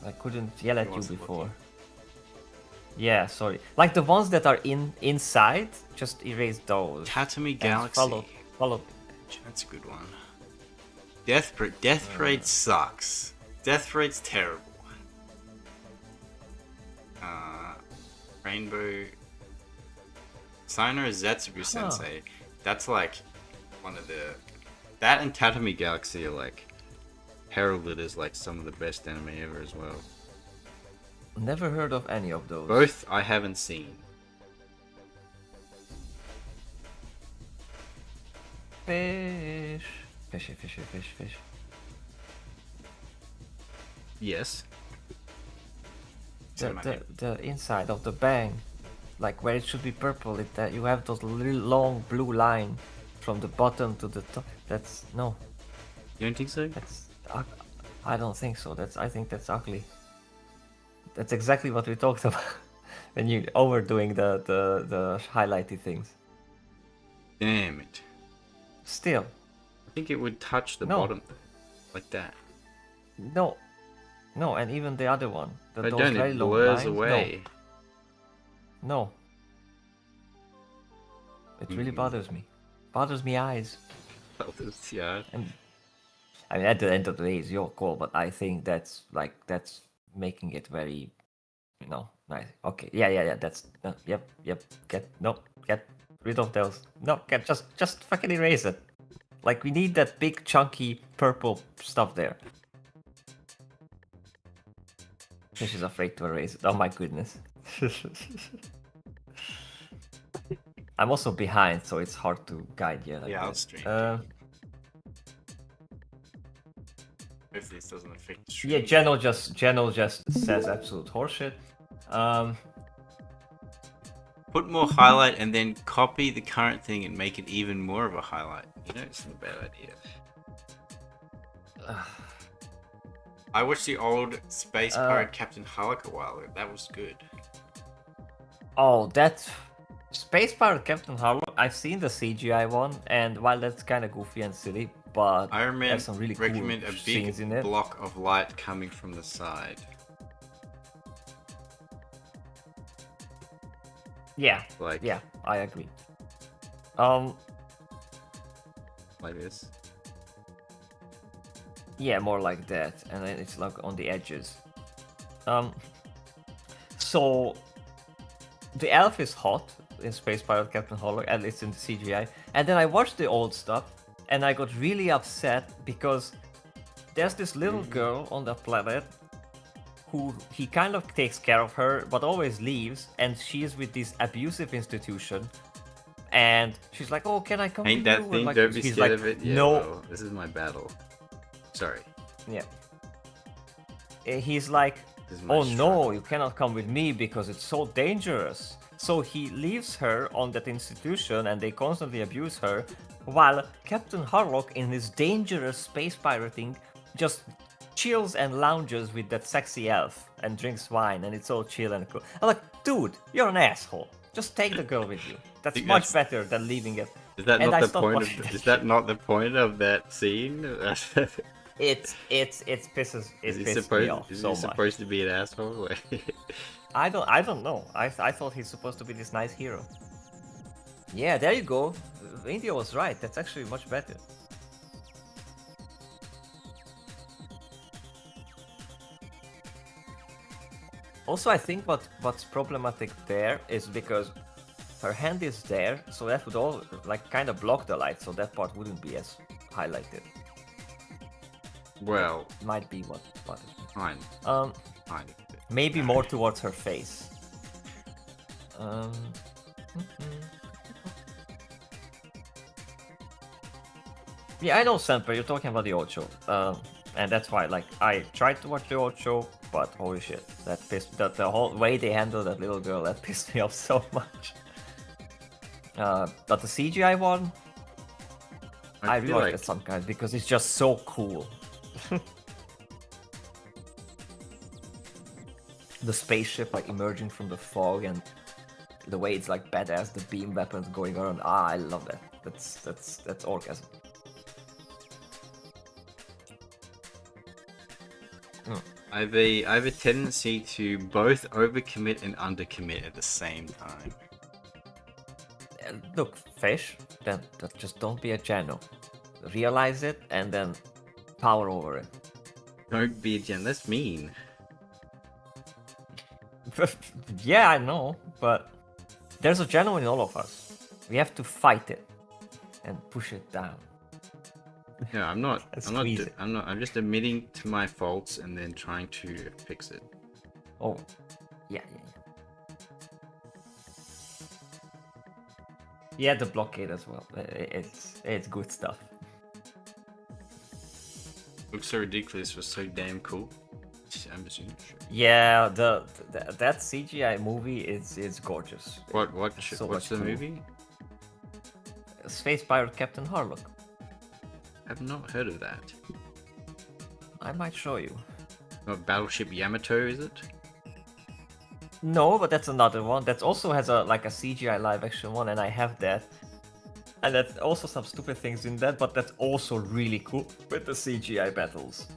S2: I couldn't yell at you before. Looking. Yeah, sorry. Like the ones that are inside, just erase those.
S1: Tatami Galaxy.
S2: Follow.
S1: That's a good one. Death Parade sucks. Death Parade's terrible. Rainbow Sino Zetsubu Sensei. That's like one of the that and Tatami Galaxy are like heralded as like some of the best anime ever as well.
S2: Never heard of any of those.
S1: Both I haven't seen.
S2: Fish. Fishy, fishy, fish, fish.
S1: Yes.
S2: The inside of the bang, like where it should be purple, that you have those little long blue line from the bottom to the top. That's no.
S1: You don't think so?
S2: I don't think so. I think that's ugly. That's exactly what we talked about when you overdoing the highlighty things.
S1: Damn it.
S2: Still.
S1: I think it would touch the bottom like that.
S2: No, and even the other one.
S1: I don't. It blurs away.
S2: No. It really bothers me. Bothers me eyes.
S1: Yeah.
S2: And I mean, at the end of the day, it's your call, but I think that's making it very, nice. Okay, yeah. That's yep. Get rid of those. No, just fucking erase it. Like we need that big chunky purple stuff there. She's afraid to erase it. Oh my goodness. I'm also behind, so it's hard to guide you.
S1: Yeah, I'll stream. Hopefully this doesn't affect the stream.
S2: Yeah, Geno just says absolute horseshit.
S1: Put more highlight and then copy the current thing and make it even more of a highlight. You know, it's not a bad idea. I watched the old Space Pirate Captain Hulk a while ago. That was good.
S2: Oh, that Space Pirate Captain Harlock. I've seen the CGI one, and while that's kind of goofy and silly, but
S1: I
S2: there's some really
S1: recommend
S2: cool
S1: a
S2: scenes in
S1: big
S2: it.
S1: block of light coming from the side.
S2: Yeah,
S1: Like
S2: yeah, I agree.
S1: Like this.
S2: Yeah, more like that, and then it's like on the edges. So the elf is hot in Space Pirate Captain Harlock, at least in the CGI. And then I watched the old stuff, and I got really upset because there's this little girl on the planet who he kind of takes care of her, but always leaves, and she's with this abusive institution. And she's like, "Oh, can I come
S1: Ain't
S2: with
S1: that
S2: you?"
S1: thing?
S2: Like,
S1: Don't be
S2: he's
S1: scared
S2: like,
S1: of it. Yeah,
S2: "No."
S1: well, this is my battle. Sorry.
S2: Yeah. He's like,
S1: This is my
S2: "Oh
S1: struggle.
S2: no, you cannot come with me because it's so dangerous." So he leaves her on that institution and they constantly abuse her, while Captain Harlock in his dangerous space pirating just chills and lounges with that sexy elf and drinks wine, and it's all chill and cool. I'm like, dude, you're an asshole. Just take the girl with you. That's
S1: think
S2: much
S1: that's-
S2: better than leaving it.
S1: Is that
S2: And
S1: not
S2: I
S1: the
S2: stopped
S1: point
S2: watching
S1: of?
S2: that
S1: Is that not the point of that scene?
S2: It pisses
S1: Is he
S2: me
S1: supposed?
S2: off
S1: Is
S2: so
S1: he
S2: much.
S1: supposed to be an asshole?
S2: I don't know. I thought he's supposed to be this nice hero. Yeah, there you go. India was right. That's actually much better. Also, I think what's problematic there is because her hand is there, so that would all like kind of block the light, so that part wouldn't be as highlighted.
S1: Well,
S2: Might be what bothers me.
S1: kind. Kind of.
S2: Maybe more towards her face. Yeah, I know, Semper, you're talking about the old show. And that's why, like, I tried to watch the old show, but holy shit, the whole way they handled that little girl, that pissed me off so much. But the CGI one, I
S1: feel
S2: rewatched
S1: like
S2: it sometimes because it's just so cool. The spaceship like emerging from the fog and the way it's like badass, the beam weapons going around. I love that. That's orgasm.
S1: I have a tendency to both overcommit and undercommit at the same time.
S2: Look, fish, that just don't be a Geno. Realize it and then power over it.
S1: Don't be a gen. That's mean.
S2: Yeah, I know, but there's a genuine in all of us. We have to fight it and push it down.
S1: No, I'm not.
S2: And
S1: I'm not.
S2: squeeze it.
S1: I'm not. I'm just admitting to my faults and then trying to fix it.
S2: Oh, yeah. Yeah, the blockade as well. It's good stuff.
S1: Looks so ridiculous, but so damn cool. I'm just sure.
S2: Yeah, that CGI movie is gorgeous.
S1: What's
S2: much
S1: the
S2: cool.
S1: movie?
S2: Space Pirate Captain Harlock.
S1: I've not heard of that.
S2: I might show you.
S1: Not Battleship Yamato, is it?
S2: No, but that's another one. That also has a CGI live action one, and I have that. And that's also some stupid things in that, but that's also really cool with the CGI battles.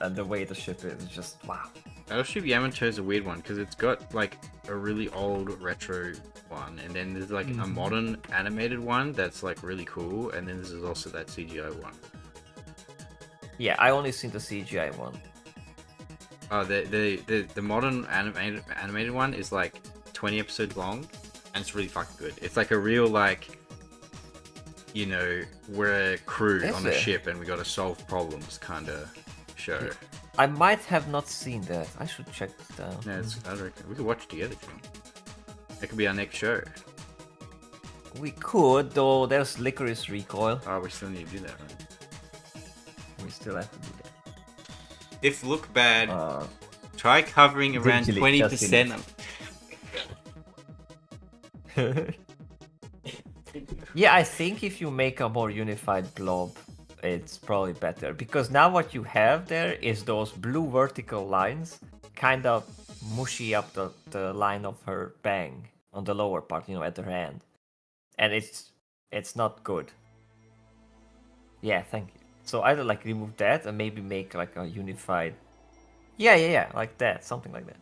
S2: And the way the ship is just wow.
S1: Battleship Yamato is a weird one because it's got like a really old retro one, and then there's like a modern animated one that's like really cool, and then there's also that CGI one.
S2: Yeah, I only seen the CGI one.
S1: Oh, the modern animated one is like 20 episodes long, and it's really fucking good. It's like a real like, you know, we're a crew on a ship and we got to solve problems kind of show.
S2: I might have not seen that. I should check it out.
S1: Yeah, I reckon we could watch it together. That could be our next show.
S2: We could, though. There's Licorice Recoil.
S1: Oh, we still need to do that, right?
S2: We still have to do that.
S1: If look bad, try covering around 20% of.
S2: Yeah, I think if you make a more unified blob, it's probably better. Because now what you have there is those blue vertical lines kind of mushy up the line of her bang on the lower part, you know, at her hand. And it's not good. Yeah, thank you. So either like remove that and maybe make like a unified. Yeah, like that, something like that.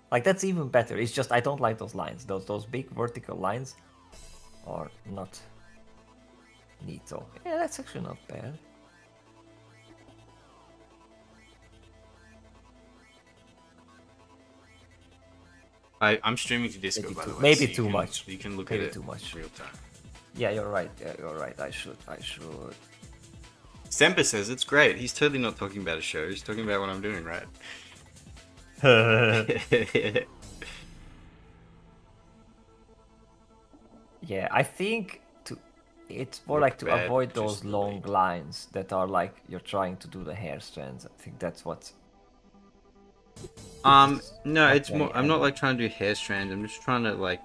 S2: Like that's even better. It's just I don't like those lines. Those big vertical lines are not neato. Yeah, that's actually not bad.
S1: I'm streaming to Discord, by the way.
S2: Maybe
S1: so
S2: too much.
S1: You can look
S2: Maybe
S1: at it
S2: too much.
S1: real time.
S2: Yeah, you're right. I should.
S1: Semper says it's great. He's totally not talking about a show. He's talking about what I'm doing, right?
S2: Yeah, I think it's more like to avoid those long lines that are like you're trying to do the hair strands. I think that's what's.
S1: No, it's more. I'm not like trying to do hair strands. I'm just trying to like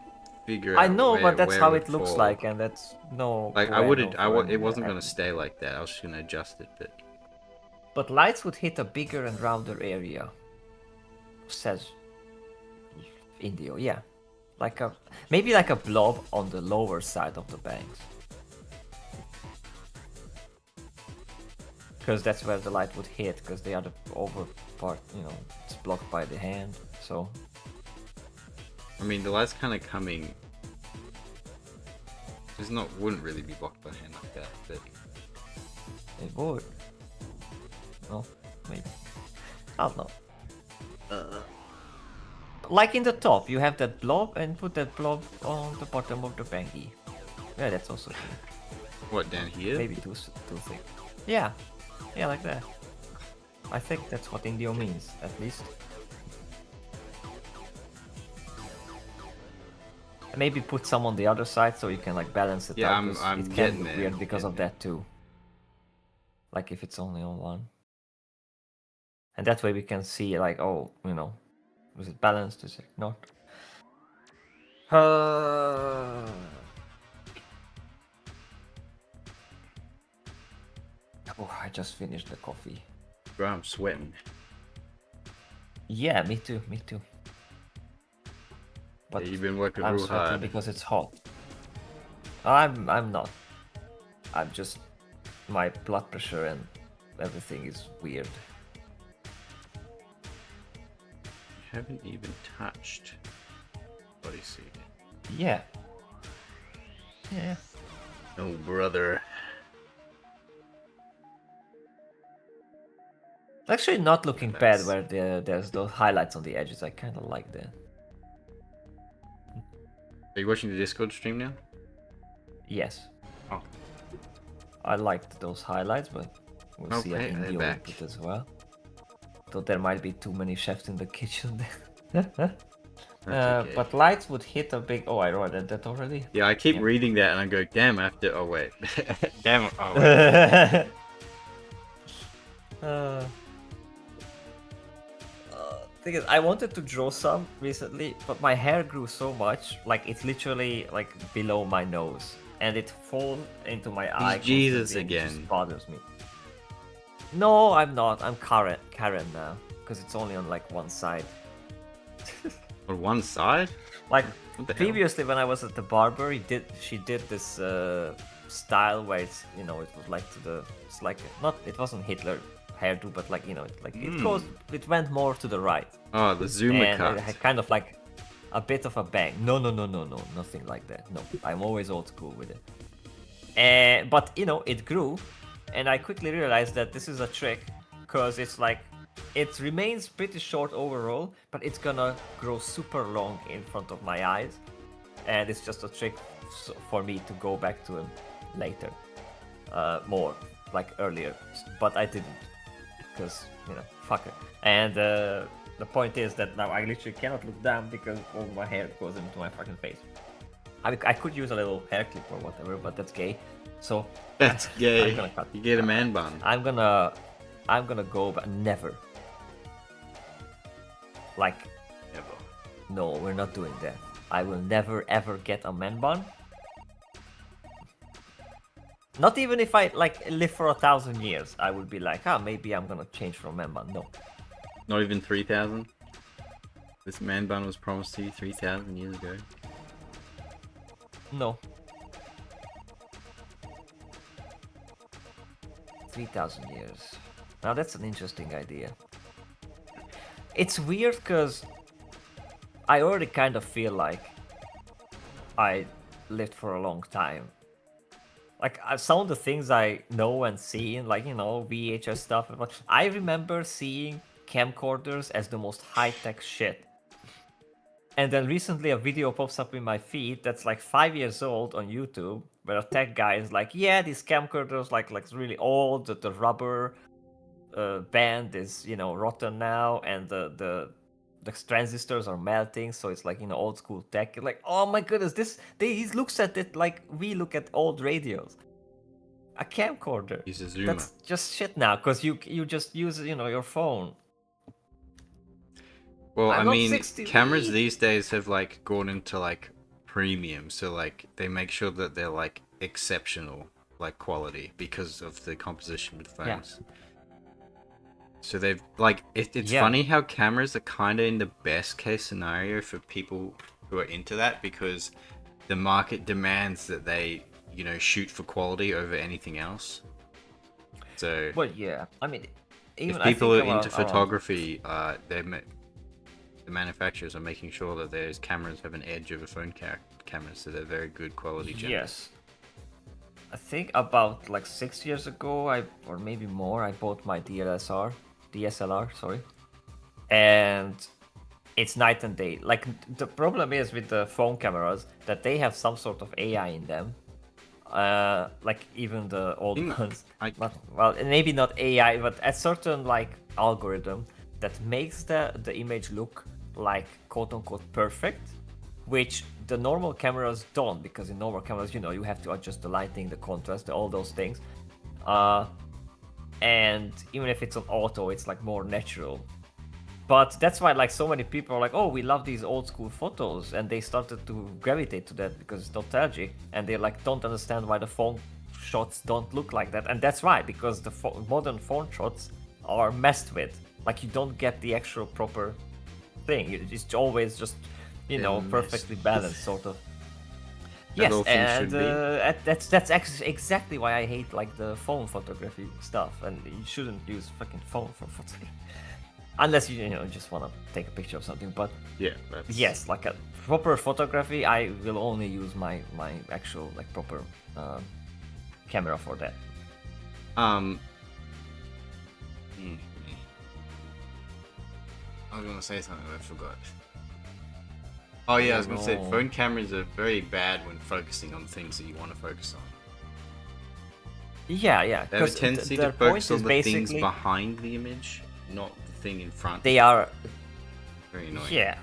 S1: figure out.
S2: I know, but that's how it
S1: would
S2: looks
S1: fall.
S2: like, and that's no.
S1: Like it wasn't gonna
S2: stay.
S1: stay like that. I was just gonna adjust it,
S2: But lights would hit a bigger and rounder area. Says Indio, yeah. Maybe like a blob on the lower side of the bangs. Because that's where the light would hit, because the other over part, you know, it's blocked by the hand, so...
S1: I mean, the light's kind of coming... wouldn't really be blocked by hand like that, but...
S2: It would. No, maybe. I don't know. Like in the top, you have that blob and put that blob on the bottom of the bangy. Yeah, that's also true.
S1: What, down here?
S2: Maybe too thick. Yeah, like that. I think that's what Indio means, at least. Maybe put some on the other side so you can like balance it out.
S1: Yeah, I'm
S2: it can
S1: getting
S2: be
S1: there.
S2: weird because of that too. Like if it's only on one. And that way we can see like, oh, you know, was it balanced? Is it not? Oh, I just finished the coffee.
S1: Bro, I'm sweating.
S2: Yeah, me too. But
S1: Yeah, you've been working
S2: I'm
S1: real
S2: sweating
S1: hard.
S2: because it's hot. I'm not. I'm just my blood pressure and everything is weird.
S1: You haven't even touched bodysuit.
S2: Yeah.
S1: Oh, brother.
S2: Actually not looking bad where there's those highlights on the edges. I kind of like that.
S1: Are you watching the Discord stream now?
S2: Yes.
S1: Oh.
S2: I liked those highlights, but we'll see if
S1: Okay, they're
S2: Indio will
S1: back.
S2: put as well. Though there might be too many chefs in the kitchen.
S1: That's okay.
S2: But lights would hit a big. Oh, I wrote that already.
S1: Yeah, I keep
S2: Yeah.
S1: reading that and I go, damn, I have to. Oh, wait. Damn. Oh, wait.
S2: Thing is, I wanted to draw some recently, but my hair grew so much, like it's literally like below my nose, and it falls into my eye.
S1: Jesus
S2: constantly, and it
S1: again.
S2: just bothers me. No, I'm not. I'm Karen now, because it's only on like one side.
S1: On one side?
S2: Like
S1: What the hell?
S2: previously, when I was at the barber, she did this style where it's it was like it's like it wasn't Hitler hairdo, but like it went more to the right.
S1: Oh, the Zoomer
S2: And
S1: cut.
S2: it had kind of like a bit of a bang. No, nothing like that. No, I'm always old school with it. But it grew, and I quickly realized that this is a trick, because it's like it remains pretty short overall, but it's gonna grow super long in front of my eyes, and it's just a trick for me to go back to him later, more like earlier. But I didn't, because fuck it. And the point is that now I literally cannot look down because all my hair goes into my fucking face. I could use a little hair clip or whatever, but that's gay. So
S1: That's gay.
S2: I'm gonna cut.
S1: You get a man bun.
S2: I'm gonna go, but never. Like,
S1: Never.
S2: no, we're not doing that. I will never ever get a man bun. Not even if I like live for 1,000 years, I would be like, maybe I'm gonna change from man bun. No.
S1: Not even 3,000? This man bun was promised to you 3,000 years ago.
S2: No. 3,000 years. Now that's an interesting idea. It's weird because I already kind of feel like I lived for a long time. Like some of the things I know and see, like VHS stuff. I remember seeing camcorders as the most high-tech shit. And then recently a video pops up in my feed that's like 5 years old on YouTube, where a tech guy is like, yeah, these camcorders like really old, the rubber band is rotten now, and the transistors are melting, so it's like old school tech. Like, oh my goodness, he looks at it like we look at old radios. A camcorder.
S1: He's a Zoomer.
S2: That's just shit now, because you just use your phone.
S1: Well,
S2: I'm
S1: I
S2: not
S1: mean,
S2: 60.
S1: cameras these days have like gone into like premium, so like they make sure that they're like exceptional, like quality, because of the composition with phones. Yeah. So they've like it's funny how cameras are kind of in the best case scenario for people who are into that, because the market demands that they shoot for quality over anything else. So.
S2: Well, yeah, I mean, even
S1: if people are into photography, the manufacturers are making sure that those cameras have an edge over phone cameras, so they're very good quality.
S2: Yes. I think about like 6 years ago, or maybe more, I bought my DSLR, sorry. And it's night and day. Like, the problem is with the phone cameras that they have some sort of AI in them. Like even the old ones. Well, maybe not AI, but a certain like algorithm that makes the image look like quote unquote perfect, which the normal cameras don't, because in normal cameras you have to adjust the lighting, the contrast, all those things, and even if it's on auto, it's like more natural. But that's why like so many people are like, oh, we love these old school photos, and they started to gravitate to that because it's nostalgic, and they like don't understand why the phone shots don't look like that. And that's why, because the modern phone shots are messed with. Like, you don't get the actual proper thing. It's always just perfectly balanced, sort of. Yes, and that's exactly why I hate like the phone photography stuff, and you shouldn't use fucking phone for photography. Unless you just want to take a picture of something, but
S1: yeah,
S2: yes, like a proper photography, I will only use my actual like proper camera for that.
S1: I was gonna say something, but I forgot. Oh yeah, I
S2: Oh
S1: was gonna say
S2: no.
S1: phone cameras are very bad when focusing on things that you want to focus on.
S2: Yeah, yeah,
S1: They have a
S2: because
S1: tendency to
S2: their point
S1: focus
S2: is
S1: on the things
S2: basically
S1: behind the image, not the thing in front.
S2: they are,
S1: Very annoying.
S2: yeah,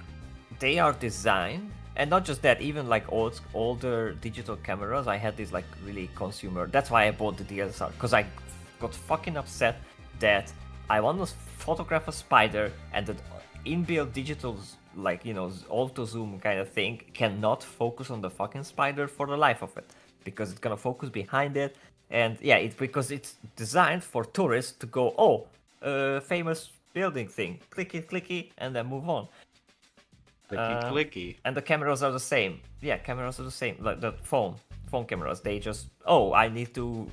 S2: they are designed, and not just that. Even like older digital cameras, I had these like really consumer. That's why I bought the DSLR because I got fucking upset that I want to photograph a spider and the inbuilt digital like auto zoom kind of thing cannot focus on the fucking spider for the life of it because it's gonna focus behind it. And yeah, it's because it's designed for tourists to go, oh, famous building thing, clicky clicky, and then move on.
S1: Clicky clicky.
S2: And the cameras are the same. Yeah, cameras are the same. Like the phone cameras, they just, oh, I need to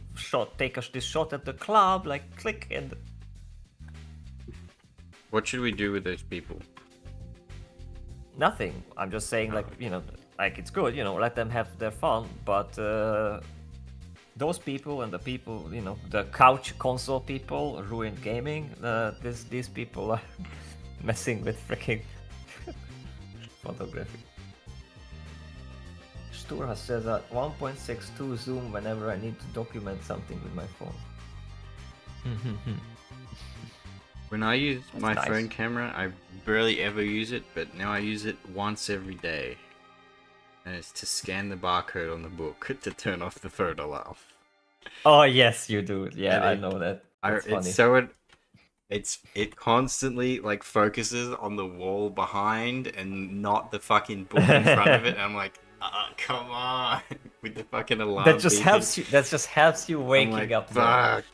S2: take this shot at the club, like click and.
S1: What should we do with those people?
S2: Nothing. I'm just saying, like, like it's good, let them have their fun, but those people and the people, the couch console people ruined gaming. These people are messing with freaking photography. Sturha says that 1.62 zoom whenever I need to document something with my phone.
S1: When I use my
S2: nice.
S1: phone camera, I barely ever use it, but now I use it once every day. And it's to scan the barcode on the book to turn off the photo alarm.
S2: Oh yes, you do. Yeah,
S1: And
S2: I know that. That's funny.
S1: It constantly like focuses on the wall behind and not the fucking book in front of it. And I'm like, come on, with the fucking alarm.
S2: That just
S1: beeping.
S2: helps you. That just helps you waking
S1: I'm like,
S2: up.
S1: Fuck.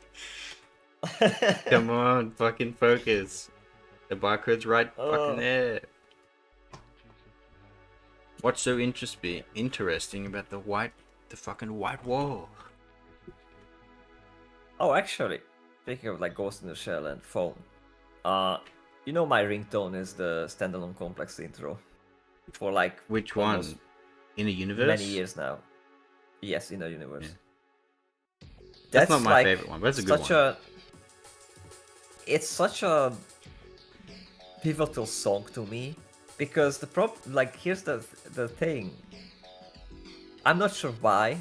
S1: Come on, fucking focus. The barcode's right fucking there. What's so interesting about the fucking white wall?
S2: Oh, actually, speaking of like Ghost in the Shell and phone, my ringtone is the standalone complex intro for like
S1: which one? In a universe?
S2: Many years now. Yes, in a universe.
S1: Yeah. That's not my
S2: like
S1: favorite one, but that's a good one.
S2: It's such a pivotal song to me because here's the thing. I'm not sure why,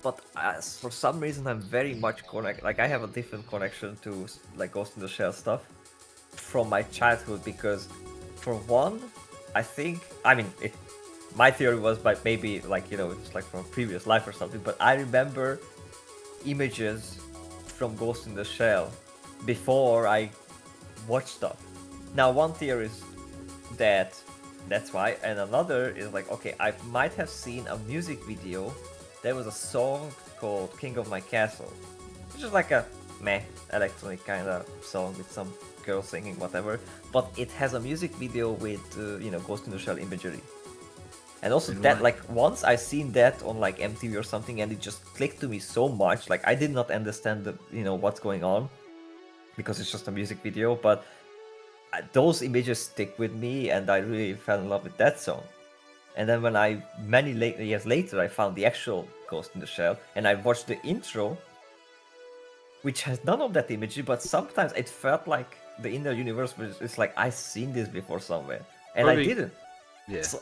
S2: but for some reason I'm very much like I have a different connection to like Ghost in the Shell stuff from my childhood because for one, my theory was maybe like it's like from a previous life or something, but I remember images from Ghost in the Shell before I watched stuff. Now one theory is that's why, and another is like, okay, I might have seen a music video. There was a song called King of My Castle, which is like a electronic kind of song with some girl singing whatever, but it has a music video with Ghost in the Shell imagery. And also like once I seen that on like MTV or something, and it just clicked to me so much. Like I did not understand what's going on because it's just a music video, but those images stick with me, and I really fell in love with that song. And then when many years later I found the actual Ghost in the Shell, and I watched the intro, which has none of that imagery, but sometimes it felt like the inner universe was. It's like I've seen this before somewhere, and I didn't.
S1: Yeah.
S2: So,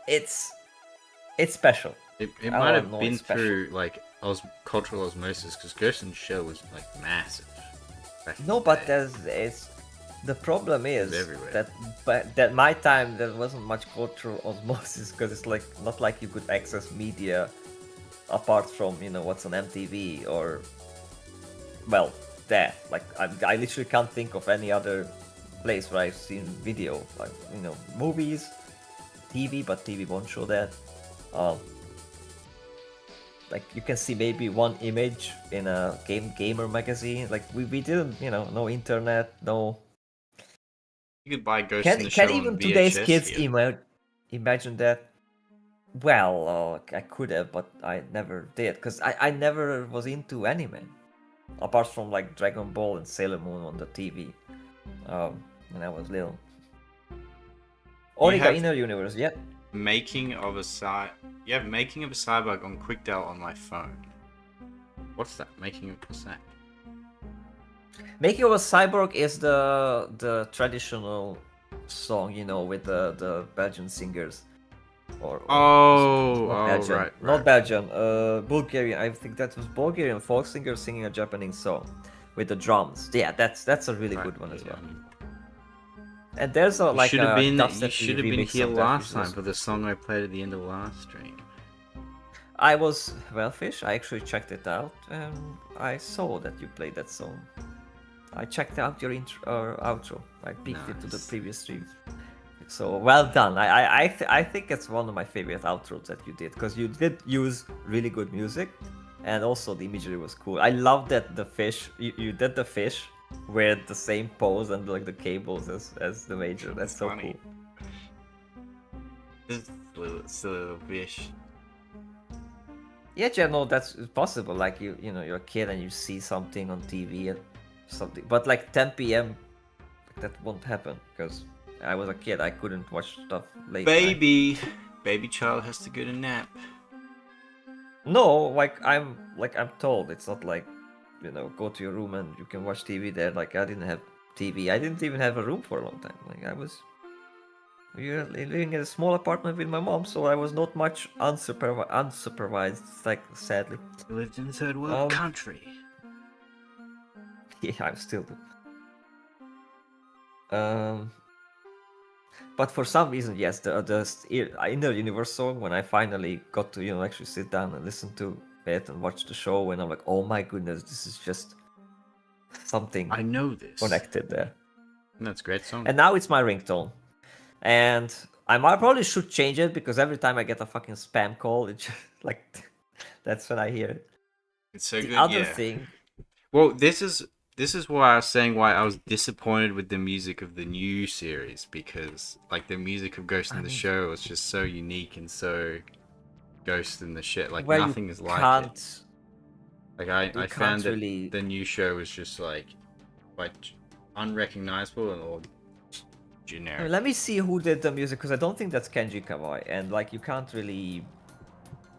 S2: it's special.
S1: It might have been through like cultural osmosis because Ghost in the Shell was like massive.
S2: No, but the problem is that my time there wasn't much cultural osmosis because it's like not like you could access media apart from what's on MTV or that. Like I literally can't think of any other place where I've seen video, like movies, TV, but TV won't show that. Like you can see maybe one image in a gamer magazine. Like we didn't, no internet, no.
S1: You could buy Ghost in the Shell
S2: Can even
S1: on
S2: today's
S1: VHS
S2: kids
S1: here.
S2: imagine that? Well, I could have, but I never did because I never was into anime, apart from like Dragon Ball and Sailor Moon on the TV when I was little. Origa Inner Universe, yeah.
S1: Making of a cyborg on QuickDial on my phone. What's that? What's that?
S2: Making of a cyborg is the traditional song, you know, with the Belgian singers. Or not Belgian,
S1: right,
S2: not
S1: right.
S2: Belgian, Bulgarian. I think that was Bulgarian folk singer singing a Japanese song with the drums. Yeah, that's a really
S1: Right,
S2: good one as
S1: yeah.
S2: well. And there's a
S1: You
S2: like
S1: should have
S2: a
S1: been. You
S2: dubstep
S1: should have been
S2: remix
S1: here
S2: of that,
S1: last
S2: which
S1: time
S2: was
S1: for the song I played at the end of last stream.
S2: I was Fish. I actually checked it out, and I saw that you played that song. I checked out your intro or outro. I peeked into the
S1: Nice.
S2: previous stream. So well done. I think it's one of my favorite outros that you did because you did use really good music, and also the imagery was cool. I love that the fish you did the fish with the same pose and like the cables as the major. That's so
S1: funny.
S2: cool.
S1: This little fish.
S2: Yeah, no, that's possible. Like you know, you're a kid and you see something on TV and something, but like 10 p.m. that won't happen because I was a kid. I couldn't watch stuff late night.
S1: Baby child has to go to nap.
S2: No, I'm told it's not like, you know, go to your room and you can watch TV there. Like I didn't have TV. I didn't even have a room for a long time. Like I was living in a small apartment with my mom, so I was not much unsupervised. Like sadly,
S1: He lived in a third world country.
S2: yeah, I'm still do. But for some reason, yes, the Inner Universe song, when I finally got to, you know, actually sit down and listen to it and watch the show, and I'm like, oh my goodness, this is just something
S1: I know this.
S2: connected there.
S1: That's a great song.
S2: And now it's my ringtone. And I probably should change it because every time I get a fucking spam call, it's just like, that's when I hear it.
S1: It's so good.
S2: The other
S1: Yeah.
S2: thing.
S1: Well, this is why I was saying why I was disappointed with the music of the new series, because like the music of Ghost in the Shell was just so unique and so Ghost in the Shell. Like nothing is like it. Like I found that the new show was just like unrecognizable and all generic.
S2: Let me see who did the music because I don't think that's Kenji Kawai, and like you can't really,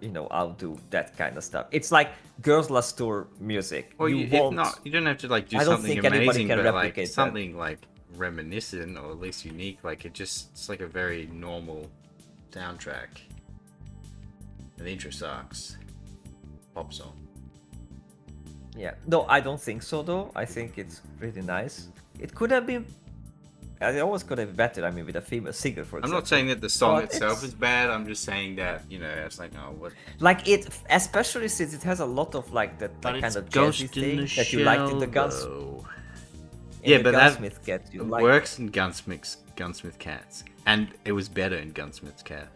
S2: you know, outdo that kind of stuff. It's like Girls Last Tour music.
S1: Well,
S2: you
S1: don't have to like do something amazing, but like something like reminiscent or at least unique. Like it's like a very normal soundtrack. And the intro sucks. Pop song.
S2: Yeah, no, I don't think so though. I think it's pretty nice. It could have been. It always could have been better. I mean, with a female singer, for example.
S1: I'm not saying that the song itself is bad. I'm just saying that, you know, it's like, oh, what?
S2: Like it, especially since it has a lot of like that kind of jazzy thing that you liked in the Gunsmith.
S1: Yeah, but
S2: Gunsmith Cat, you like
S1: works in Gunsmith Cats, and it was better in Gunsmith's Cat.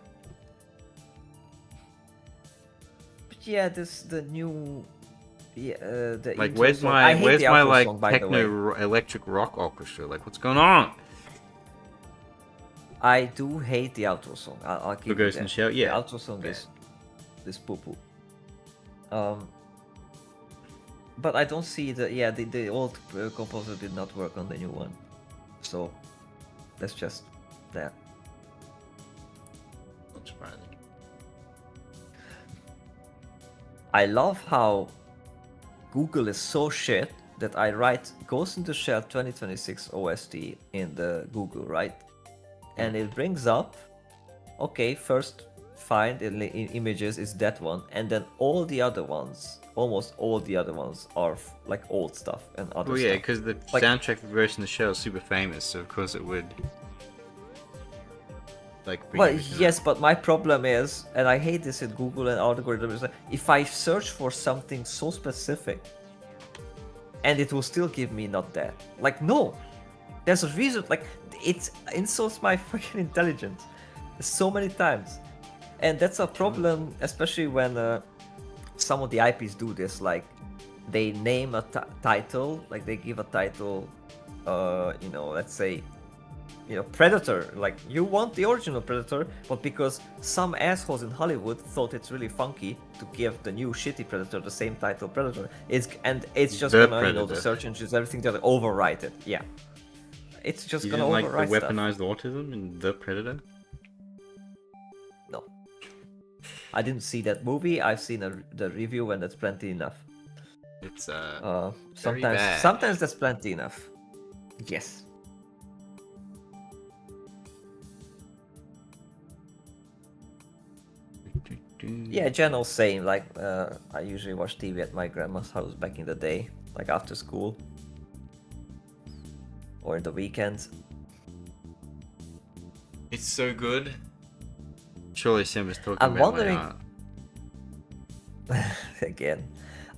S2: But yeah, the new. Yeah, the
S1: like where's my like song, techno electric rock orchestra? Like what's going on?
S2: I do hate the outro song. I'll keep it
S1: Ghost in the Shell, yeah.
S2: The outro song is poo poo. But I don't see the old composer did not work on the new one, so that's just that.
S1: Not surprising.
S2: I love how Google is so shit that I write Ghost in the Shell 2026 OST in the Google, right? And it brings up, okay, first find in images is that one, and then all the other ones, almost all the other ones are like old stuff and other stuff.
S1: Well, yeah, because the soundtrack for Ghost in the Shell is super famous, so of course it would. Like,
S2: well, yes, but my problem is, and I hate this in Google and algorithms, if I search for something so specific, and it will still give me not that. Like, no, there's a reason. Like, it insults my fucking intelligence so many times, and that's a problem, especially when some of the IPs do this. Like, they name a title, like they give a title, you know, let's say, you know, Predator. Like, you want the original Predator, but because some assholes in Hollywood thought it's really funky to give the new shitty Predator the same title, Predator, it's just
S1: the
S2: gonna, you know, the search engines, everything, they're gonna overwrite it. Yeah, it's just gonna overwrite
S1: like the weaponized autism in The Predator.
S2: No, I didn't see that movie. I've seen the review, and that's plenty enough.
S1: It's
S2: sometimes that's plenty enough. Yes. Yeah, general same. Like I usually watch TV at my grandma's house back in the day, like after school or in the weekends.
S1: It's so good. Surely Sam was talking
S2: I'm
S1: about my
S2: wondering
S1: art.
S2: again.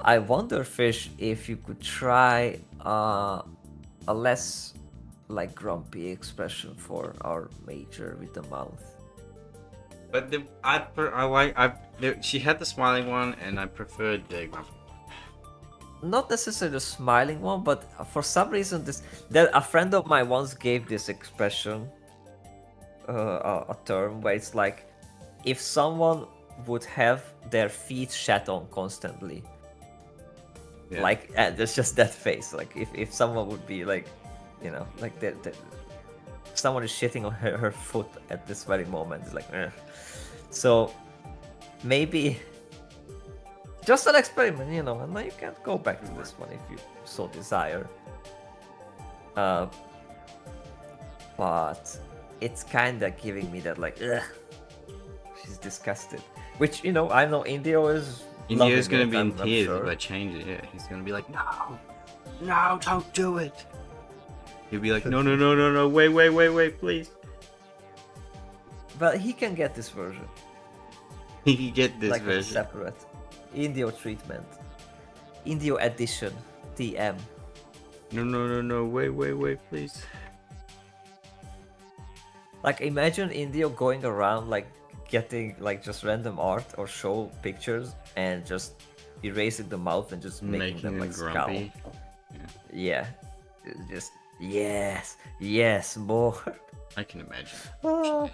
S2: I wonder, Fish, if you could try a less like grumpy expression for our major with the mouth.
S1: But she had the smiling one, and I preferred the grumpy.
S2: Not necessarily the smiling one, but for some reason that a friend of mine once gave this expression a term where it's like if someone would have their feet shat on constantly.
S1: Yeah.
S2: Like there's just that face. Like if someone would be like, you know, like that someone is shitting on her foot at this very moment. It's like, eh. So maybe just an experiment, you know, and then you can go back to this one if you so desire. But it's kind of giving me that like, ugh, she's disgusted. Which, you know, I know Indio is.
S1: Indio's gonna be in
S2: I'm
S1: tears
S2: sure.
S1: if I change it. Yeah, he's gonna be like, no, don't do it. He'll be like, no, wait, please.
S2: But he can get this version.
S1: He can get this
S2: like
S1: version.
S2: A separate Indio treatment. Indio edition. TM.
S1: No, wait, please.
S2: Like imagine Indio going around like getting like just random art or show pictures and just erasing the mouth and just making them like
S1: grumpy.
S2: scowl. Yeah. Just yes, more.
S1: I can imagine.
S2: Oh.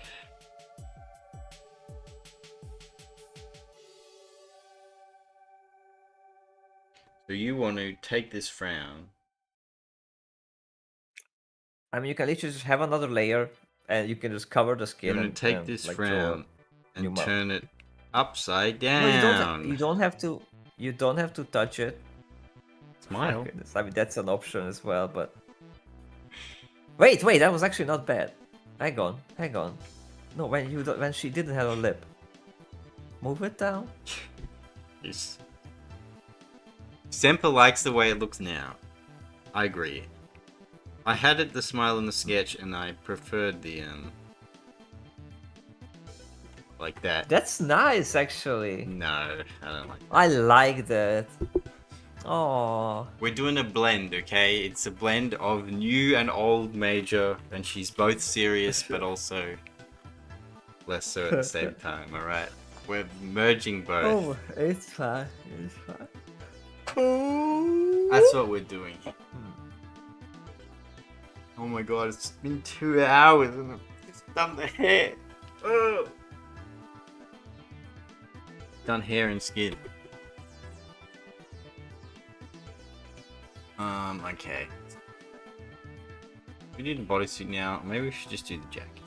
S1: So you want to take this frown?
S2: I mean, you can literally just have another layer, and you can just cover the skin.
S1: You want to take this
S2: like,
S1: frown and turn it upside down.
S2: No, you don't have to. You don't have to touch it.
S1: Smile.
S2: I mean, that's an option as well, but wait, that was actually not bad. Hang on. No, when she didn't have a lip. Move it down.
S1: Yes. Semper likes the way it looks now. I agree. I had the smile in the sketch, and I preferred the like that.
S2: That's nice, actually.
S1: No, I don't like that.
S2: I like that. Oh.
S1: We're doing a blend, okay? It's a blend of new and old Major, and she's both serious, but also less so at the same time, alright? We're merging both.
S2: Oh, it's fine.
S1: That's what we're doing. Oh my god, it's been 2 hours and I've just done the hair. Oh. Done hair and skin. Okay. We need a bodysuit now. Maybe we should just do the jacket.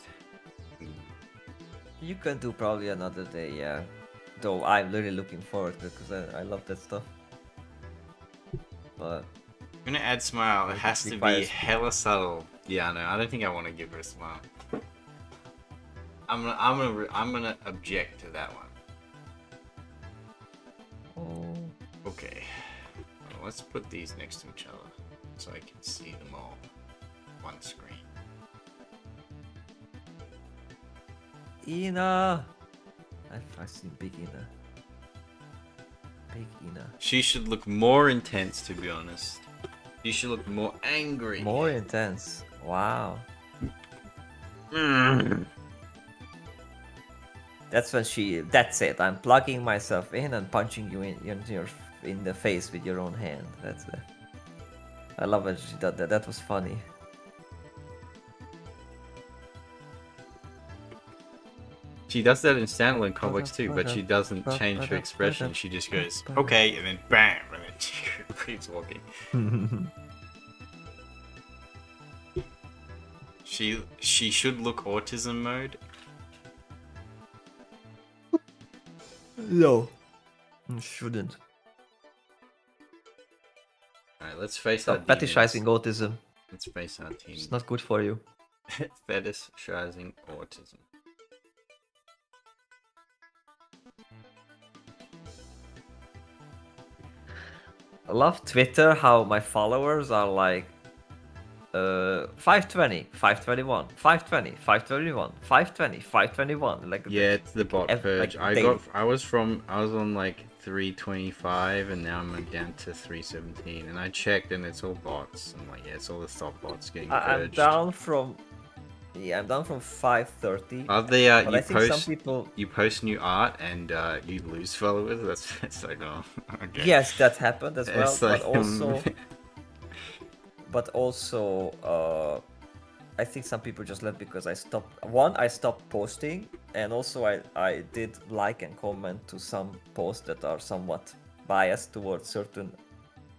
S2: You can do probably another day, yeah. Though I'm really looking forward to it because I love that stuff. But
S1: I'm gonna add smile. It has to be hella subtle. Yeah, no, I don't think I want to give her a smile. I'm gonna object to that one.
S2: oh,
S1: Okay. Well, let's put these next to each other so I can see them all on one screen.
S2: Ina. I've seen Big Ina. Big Ina.
S1: She should look more intense, to be honest. She should look more angry.
S2: More intense. Wow. That's when she. That's it. I'm plugging myself in and punching you in the face with your own hand. That's it. I love it. She did that. That was funny.
S1: She does that in standalone comics too, but she doesn't change her expression. She just goes, okay, and then bam, and then she keeps walking. She should look autism mode.
S2: No. Shouldn't.
S1: Alright, let's face our
S2: Stop fetishizing
S1: demons.
S2: autism.
S1: Let's face our team.
S2: It's not good for you.
S1: Fetishizing autism.
S2: I love Twitter, how my followers are like 520, 521, 520, 521, 520, 521. Like
S1: Yeah, it's the bot purge.
S2: like daily.
S1: I was on like 325 and now I'm down to 317 and I checked and it's all bots. I'm like, yeah, it's all the stock bots getting
S2: I'm
S1: purged.
S2: down from 530.
S1: Are they
S2: But I think some people.
S1: you post new art and you lose followers? That's like, oh, okay.
S2: Yes, that happened as well.
S1: It's like,
S2: But also, I think some people just left because I stopped posting, and also I did like and comment to some posts that are somewhat biased towards certain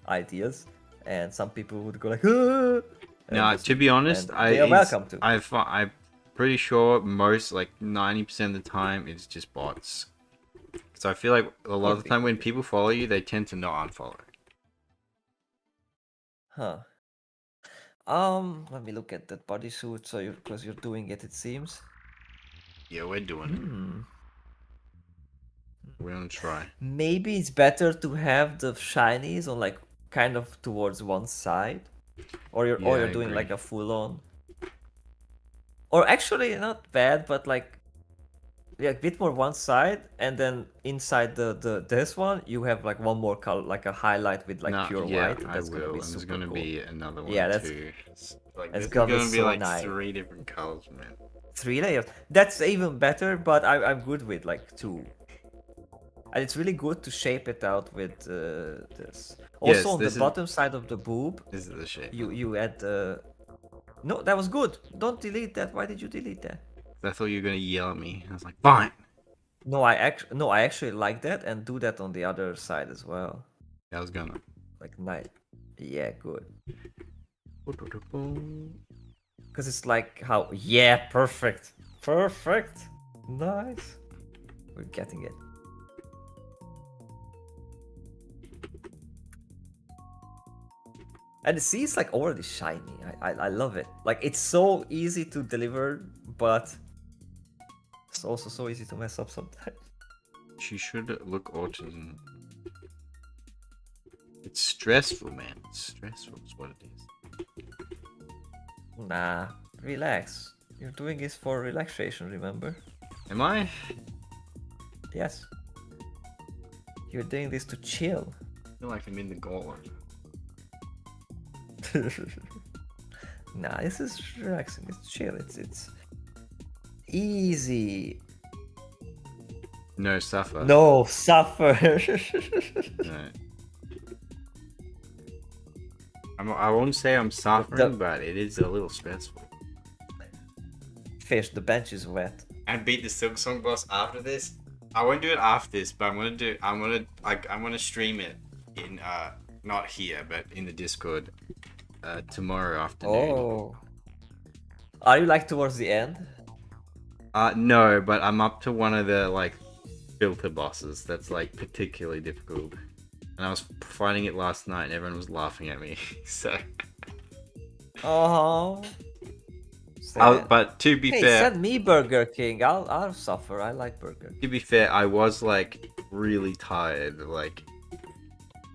S2: ideas, and some people would go like, "Ah!"
S1: no, to be honest,
S2: they are welcome to.
S1: I'm pretty sure most, like 90% of the time, it's just bots. So I feel like a lot of the time when people follow you, they tend to not unfollow.
S2: Huh. Let me look at that bodysuit. So because you're doing it, it seems.
S1: Yeah, we're doing it. We're gonna try.
S2: Maybe it's better to have the shinies on like kind of towards one side, or you're doing like a full on. Or actually not bad, but like a bit more one side, and then inside the this one you have like one more color, like a highlight with like pure white.
S1: That's
S2: gonna be
S1: and there's
S2: super
S1: gonna
S2: cool.
S1: be another one too. Like
S2: that's
S1: this is
S2: gonna be
S1: gonna be
S2: so
S1: like
S2: nice.
S1: 3 different colors, man.
S2: 3 layers. That's even better, but I'm good with like 2. And it's really good to shape it out with this. Also, on the bottom side of the boob,
S1: this is the shape.
S2: You add. No, that was good. Don't delete that. Why did you delete that?
S1: I thought you were gonna yell at me. I was like, fine.
S2: No, I actually like that, and do that on the other side as well.
S1: I was gonna.
S2: Like nice. Yeah, good. Because it's like how. Yeah, perfect. Perfect. Nice. We're getting it. And see, it's like already shiny. I love it. Like it's so easy to deliver, but it's also so easy to mess up sometimes.
S1: She should look autism. It's stressful, man. It's stressful is what it is.
S2: Nah, relax. You're doing this for relaxation, remember?
S1: Am I?
S2: Yes. You're doing this to chill.
S1: I feel like I'm in the gauntlet.
S2: Nah, this is relaxing. It's chill. It's easy.
S1: No, suffer.
S2: No, suffer.
S1: No. I won't say I'm suffering, but it is a little stressful.
S2: Fish, the bench is wet.
S1: And beat the Silk Song boss after this. I won't do it after this, but I'm gonna stream it in not here, but in the Discord tomorrow afternoon.
S2: Oh. Are you like towards the end?
S1: No, but I'm up to one of the like filter bosses that's like particularly difficult. And I was fighting it last night and everyone was laughing at me. So
S2: Oh.
S1: But to be fair,
S2: send me Burger King. I'll suffer. I like Burger King.
S1: To be fair, I was like really tired. Like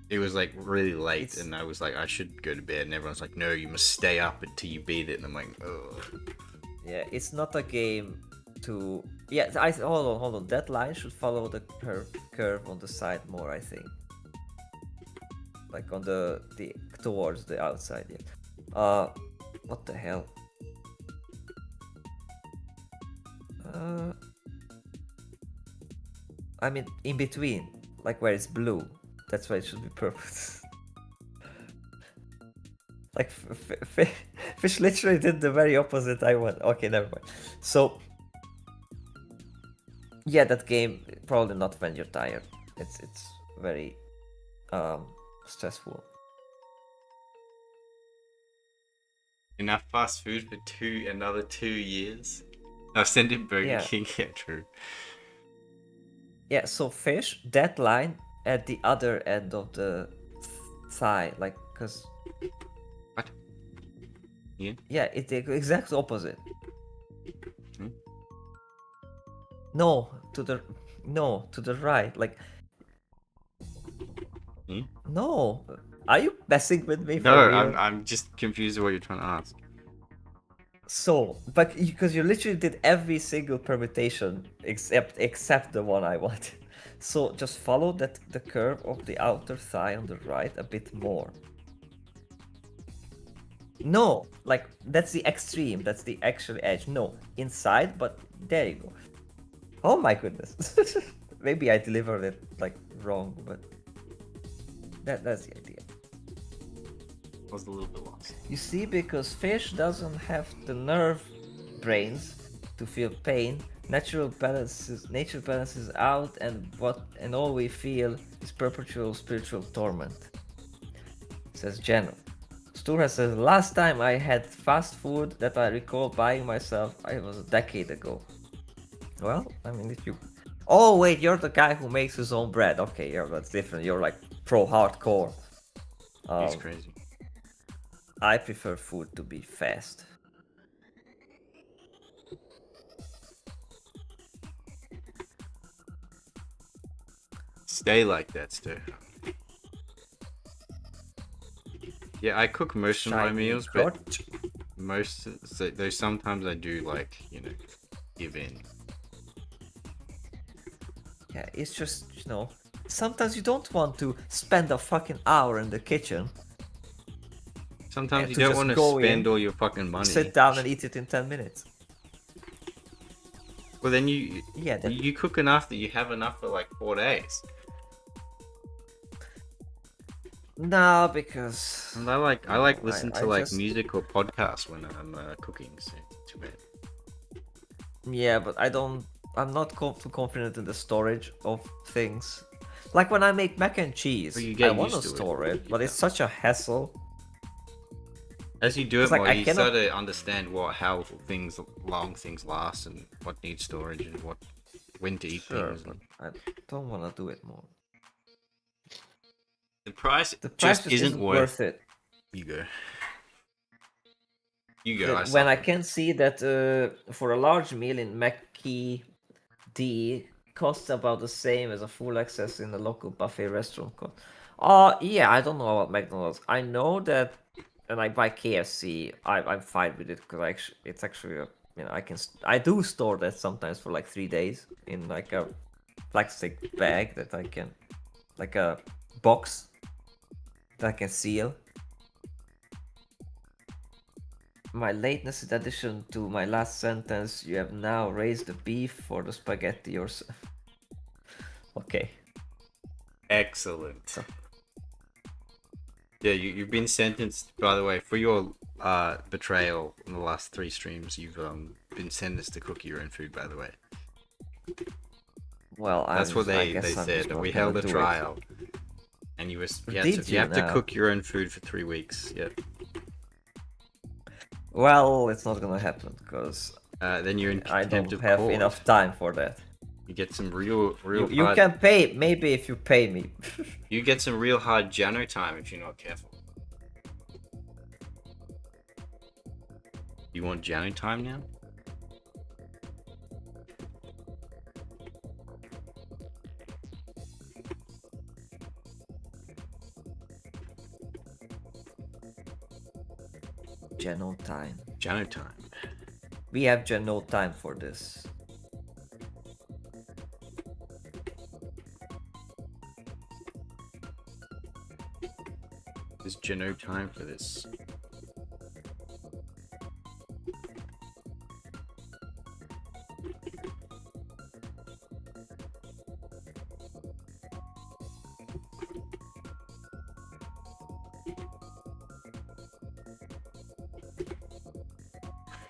S1: it was like really late, and I was like, I should go to bed. And everyone's like, no, you must stay up until you beat it. And I'm like, oh.
S2: Yeah, it's not a game to. Yeah, hold on. That line should follow the curve on the side more, I think. Like on the towards the outside. Yeah. What the hell? I mean, in between, like where it's blue. That's why it should be purple. Like fish literally did the very opposite I want. Okay, never mind. So yeah, that game probably not when you're tired. It's very stressful.
S1: Enough fast food for another 2 years. I've sent him Burger King. Yeah, true.
S2: Yeah, so fish, that line at the other end of the thigh, like, cause.
S1: What? Yeah.
S2: Yeah, it's the exact opposite. No, to the right, like. No. Are you messing with me
S1: No,
S2: for real?
S1: I'm just confused with what you're trying to ask.
S2: So, but because you literally did every single permutation except the one I wanted. So just follow the curve of the outer thigh on the right a bit more. No, like that's the extreme. That's the actual edge. No, inside, but there you go. Oh my goodness. Maybe I delivered it like wrong, but that's the idea.
S1: I was a little bit lost.
S2: You see, because fish doesn't have the nerve brains to feel pain, nature balances out, and all we feel is perpetual spiritual torment. Says General. Stura says, last time I had fast food that I recall buying myself, it was a decade ago. Well, I mean, if you... Oh, wait, you're the guy who makes his own bread. Okay, yeah, that's different. You're like pro hardcore.
S1: He's crazy.
S2: I prefer food to be fast.
S1: Stay like that, Stu. Yeah, I cook most of my
S2: Shiny
S1: meals,
S2: crotch.
S1: but there's sometimes I do like, give in.
S2: Yeah, it's just, sometimes you don't want to spend a fucking hour in the kitchen.
S1: Sometimes
S2: And
S1: you
S2: to
S1: don't
S2: just
S1: want to
S2: go
S1: spend
S2: in,
S1: all your fucking money.
S2: sit down and eat it in 10 minutes.
S1: Well, then you cook enough that you have enough for like 4 days.
S2: No, because...
S1: And I like listen to
S2: just...
S1: music or podcasts when I'm cooking, so it's too bad.
S2: Yeah, but I'm not too confident in the storage of things. Like when I make mac and cheese,
S1: Well,
S2: I want to store it, but it's such a hassle.
S1: As you do it
S2: It's like
S1: more,
S2: I
S1: you
S2: cannot-
S1: start to understand how long things last and what needs storage and when to eat
S2: Sure,
S1: things.
S2: but I don't want to do it more.
S1: The price
S2: The price
S1: just isn't
S2: worth it.
S1: You go. You go.
S2: When I can see that for a large meal in Mackie D costs about the same as a full access in a local buffet restaurant cost. Yeah, I don't know about McDonald's. I know that, and I buy KFC. I'm fine with it because it's actually I do store that sometimes for like 3 days in like a plastic bag that I can, like a box that I can seal. My lateness in addition to my last sentence, you have now raised the beef for the spaghetti yourself. Okay.
S1: Excellent. Yeah, you've been sentenced, by the way, for your betrayal in the last 3 streams. You've been sentenced to cook your own food, by the way.
S2: Well,
S1: that's what they said. We held a trial, and you have to cook your own food for 3 weeks. Yep.
S2: Well, it's not gonna happen because
S1: then you're in contempt of
S2: I don't have
S1: court.
S2: enough time for that.
S1: You get some real
S2: You
S1: hard...
S2: can pay, maybe if you pay me.
S1: You get some real hard Jano time if you're not careful. You want Jano time now?
S2: Jano time.
S1: Jano time.
S2: We have Jano time for this.
S1: There's Jano time for this.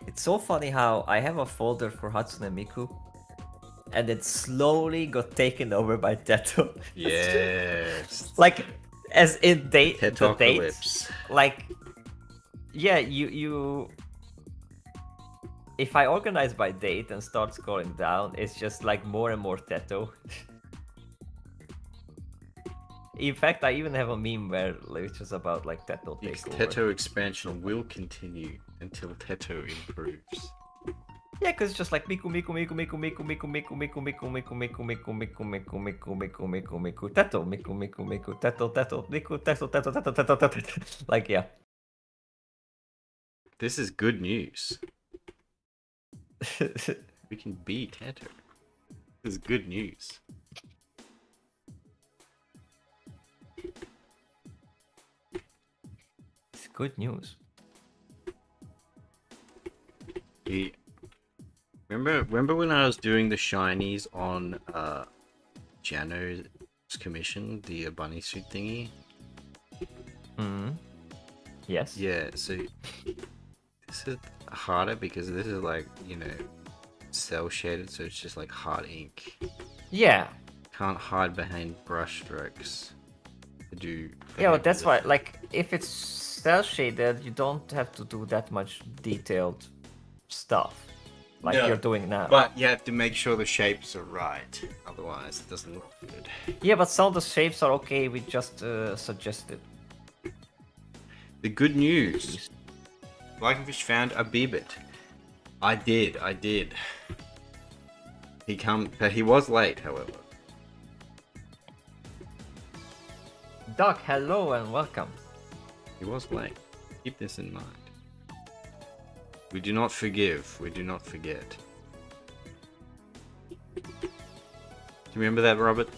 S2: It's so funny how I have a folder for Hatsune Miku, and it slowly got taken over by Teto.
S1: Yes.
S2: Like, as in the
S1: Tetocalypse.
S2: dates. Like, yeah, you. If I organize by date and start scrolling down, it's just like more and more Teto. In fact, I even have a meme which is about like Teto takeover.
S1: Teto expansion will continue until Teto improves.
S2: Yeah, because it's just like Miku, Miku, Miku, Miku, Miku, Miku, Miku, Miku, Miku, Miku, Miku, Miku, Miku, Miku, Miku, Miku, Miku, Miku, Teto, Miku, Miku, Miku, Teto, Teto, Miku, Teto, Teto, Teto, Teto, Teto. Like, yeah.
S1: This is good news. We can beat Teto. This is good news.
S2: It's good news.
S1: He... Remember when I was doing the shinies on Jano's commission, the bunny suit thingy?
S2: Yes.
S1: Yeah, so this is harder because this is like, you know, cell shaded, so it's just like hard ink.
S2: Yeah.
S1: Can't hide behind brush strokes to do.
S2: Yeah, but that's why, like, if it's cell shaded, you don't have to do that much detailed stuff like
S1: No,
S2: you're doing now.
S1: But you have to make sure the shapes are right, otherwise it doesn't look good.
S2: Yeah, but some of the shapes are okay. We just suggested.
S1: The good news. Lycanfish found a Bebit. I did. But he was late, however.
S2: Doc, hello and welcome.
S1: He was late. Keep this in mind. We do not forgive. We do not forget. Do you remember that, Robert?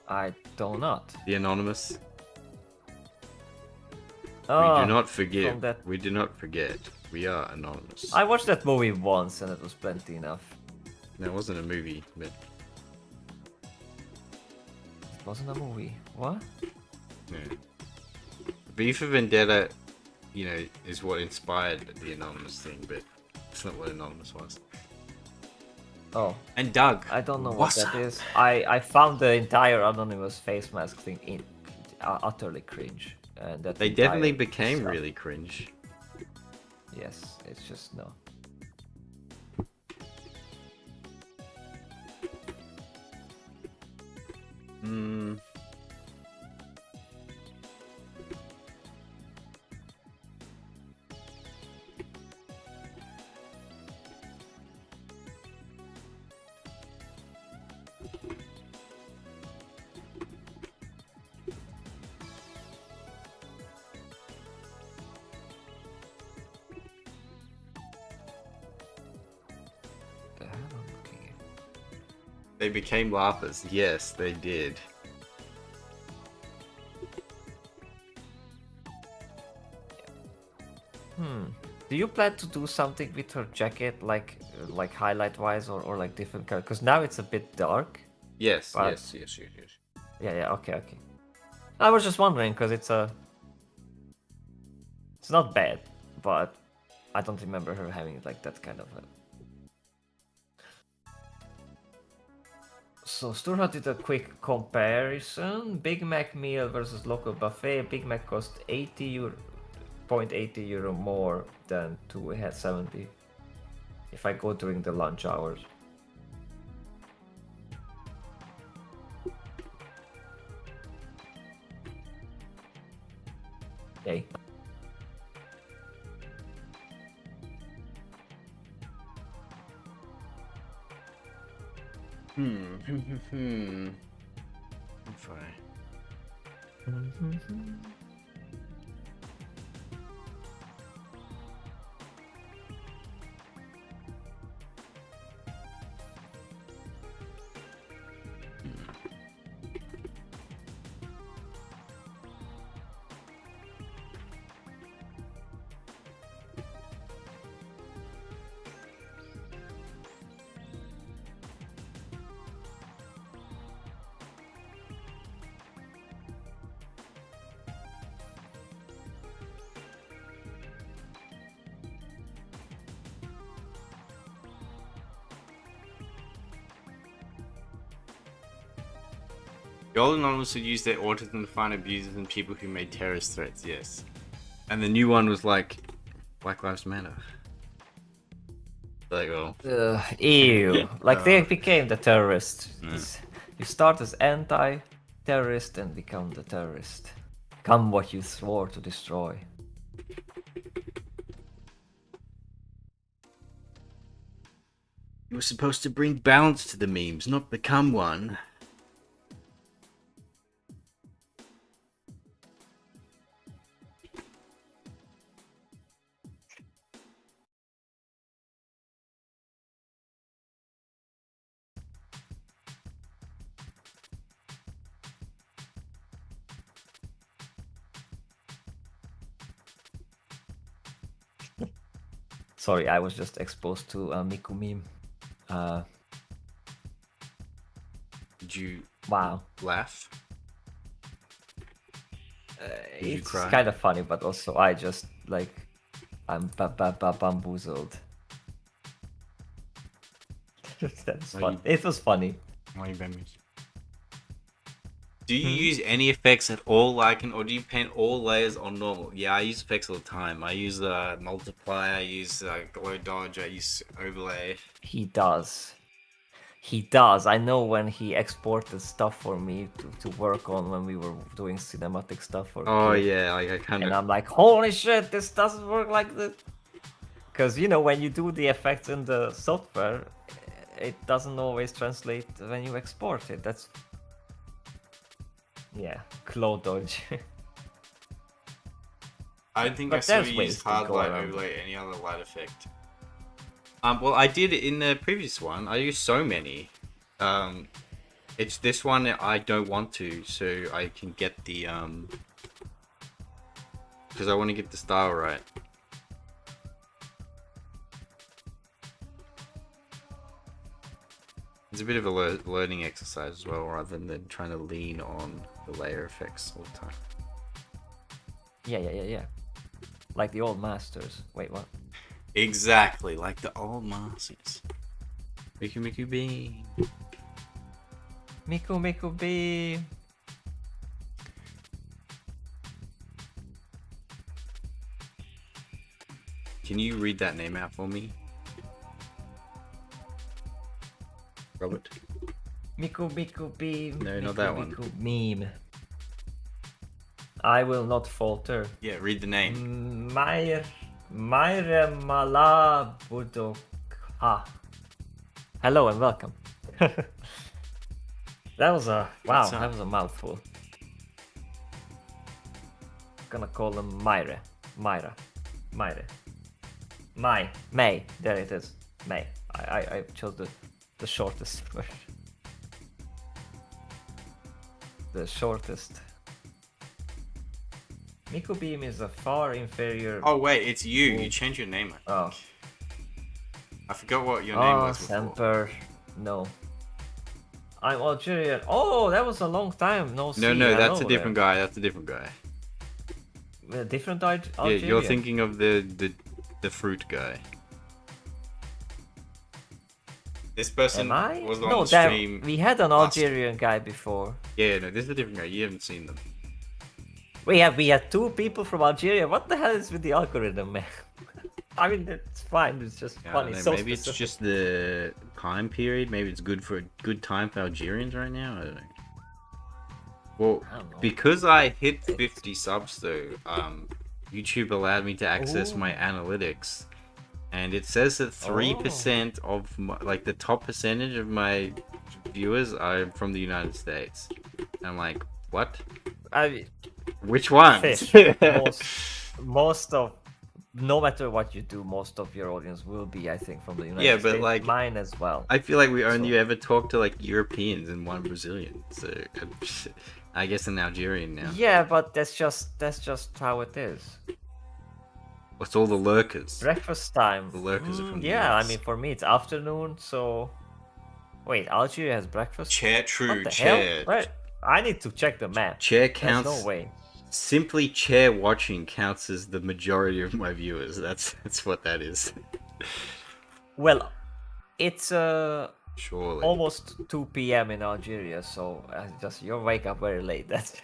S2: I do not.
S1: The Anonymous?
S2: Oh,
S1: We do not forgive.
S2: that-
S1: We do not forget. We are anonymous.
S2: I watched that movie once and it was plenty enough.
S1: That wasn't a movie, but
S2: It wasn't a movie. What?
S1: yeah. V for Vendetta, you know, is what inspired the Anonymous thing, but it's not what Anonymous was.
S2: Oh,
S1: And Doug.
S2: I don't know what
S1: What's
S2: that
S1: up?
S2: is. I found the entire Anonymous face mask thing utterly cringe. And that
S1: They definitely
S2: entire
S1: became
S2: stuff.
S1: really cringe.
S2: Yes, it's just no.
S1: Hmm.
S2: The hell I'm looking at?
S1: They became laughers. Yes, they did.
S2: Do you plan to do something with her jacket, like highlight wise, or like different color? Because now it's a bit dark.
S1: Yes,
S2: But-
S1: yes.
S2: Yeah, okay. I was just wondering because it's not bad, but I don't remember her having like that kind of a. So Sturha did a quick comparison. Big Mac meal versus local buffet. Big Mac cost 80 euro, 0.80 euro more than 2 had 70. If I go during the lunch hours. Okay.
S1: I'm fine. The old Anonymous would use their autism to find abusers and people who made terrorist threats, yes. And the new one was like, Black Lives Matter. Like, well,
S2: Ew. Like they became the terrorist. You start as anti-terrorist and become the terrorist. Come what you swore to destroy.
S1: You were supposed to bring balance to the memes, not become one.
S2: Sorry, I was just exposed to a Miku meme.
S1: Did you
S2: Wow.
S1: laugh? Did you
S2: It's
S1: cry?
S2: kind of funny, but also I just like I'm bamboozled. That's
S1: Are
S2: fun.
S1: you-
S2: It was funny.
S1: Why are you bemused? Do you use any effects at all, Lycan, or do you paint all layers on normal? Yeah, I use effects all the time. I use multiply, I use glow dodge, I use overlay.
S2: He does. He does. I know when he exported stuff for me to work on when we were doing cinematic stuff for
S1: Oh
S2: Kid.
S1: yeah, I kind
S2: And
S1: of.
S2: I'm like, holy shit, this doesn't work like this. Because, you know, when you do the effects in the software, it doesn't always translate when you export it. That's... Yeah, glow dodge.
S1: I don't think
S2: But
S1: I saw
S2: there's
S1: you
S2: ways
S1: use
S2: to
S1: hard
S2: go
S1: light
S2: around
S1: overlay any other light effect. Well, I did it in the previous one. I used so many. It's this one that I don't want to, so I can get the because I want to get the style right. It's a bit of a learning exercise as well, rather than trying to lean on the layer effects all the time.
S2: Yeah. Like the old masters. Wait, what?
S1: Exactly, like the old masters. Miku Bean.
S2: Miku B.
S1: Can you read that name out for me? Robert?
S2: Miku B.
S1: No, not that one.
S2: Miku meme. I will not falter.
S1: Yeah, read the name.
S2: Maire Malabudoka. Hello and welcome. That was a wow. That was a mouthful. Gonna call him Myra. May. There it is. May. I chose the shortest version. The shortest. Miku Beam is a far inferior.
S1: Oh wait, it's you. You changed your name.
S2: Oh.
S1: I forgot what your name was before.
S2: Semper. No. I'm Algerian. Oh, that was a long time. No,
S1: No, that's a different guy. That's a different guy.
S2: A different Algerian?
S1: Yeah, you're thinking of the fruit guy. This person was on the stream.
S2: We had an Algerian guy before.
S1: Yeah, no, this is a different guy. You haven't seen them.
S2: We had two people from Algeria. What the hell is with the algorithm, man? I mean, it's fine. It's just funny.
S1: Know,
S2: so
S1: maybe
S2: specific.
S1: it's just the time period. Maybe it's good for a good time for Algerians right now. I don't know. Well, because I hit 50 subs though, YouTube allowed me to access my analytics, and it says that 3% of my, like the top percentage of my viewers are from the United States. And I'm like, what? Which one?
S2: most of, no matter what you do, most of your audience will be, I think, from the United States.
S1: Yeah, but like
S2: mine as well.
S1: I feel like we only ever talk to like Europeans and one Brazilian. So I guess an Algerian now.
S2: Yeah, but that's just how it is.
S1: What's all the lurkers?
S2: Breakfast time.
S1: The lurkers are from the
S2: yeah,
S1: US.
S2: I mean, for me it's afternoon, so wait, Algeria has breakfast?
S1: True,
S2: what the
S1: chair.
S2: Hell? Right. I need to check the map.
S1: Chair counts.
S2: There's no way.
S1: Simply chair watching counts as the majority of my viewers. That's what that is.
S2: Well, it's
S1: surely
S2: almost 2 p.m. in Algeria, so you wake up very late. That's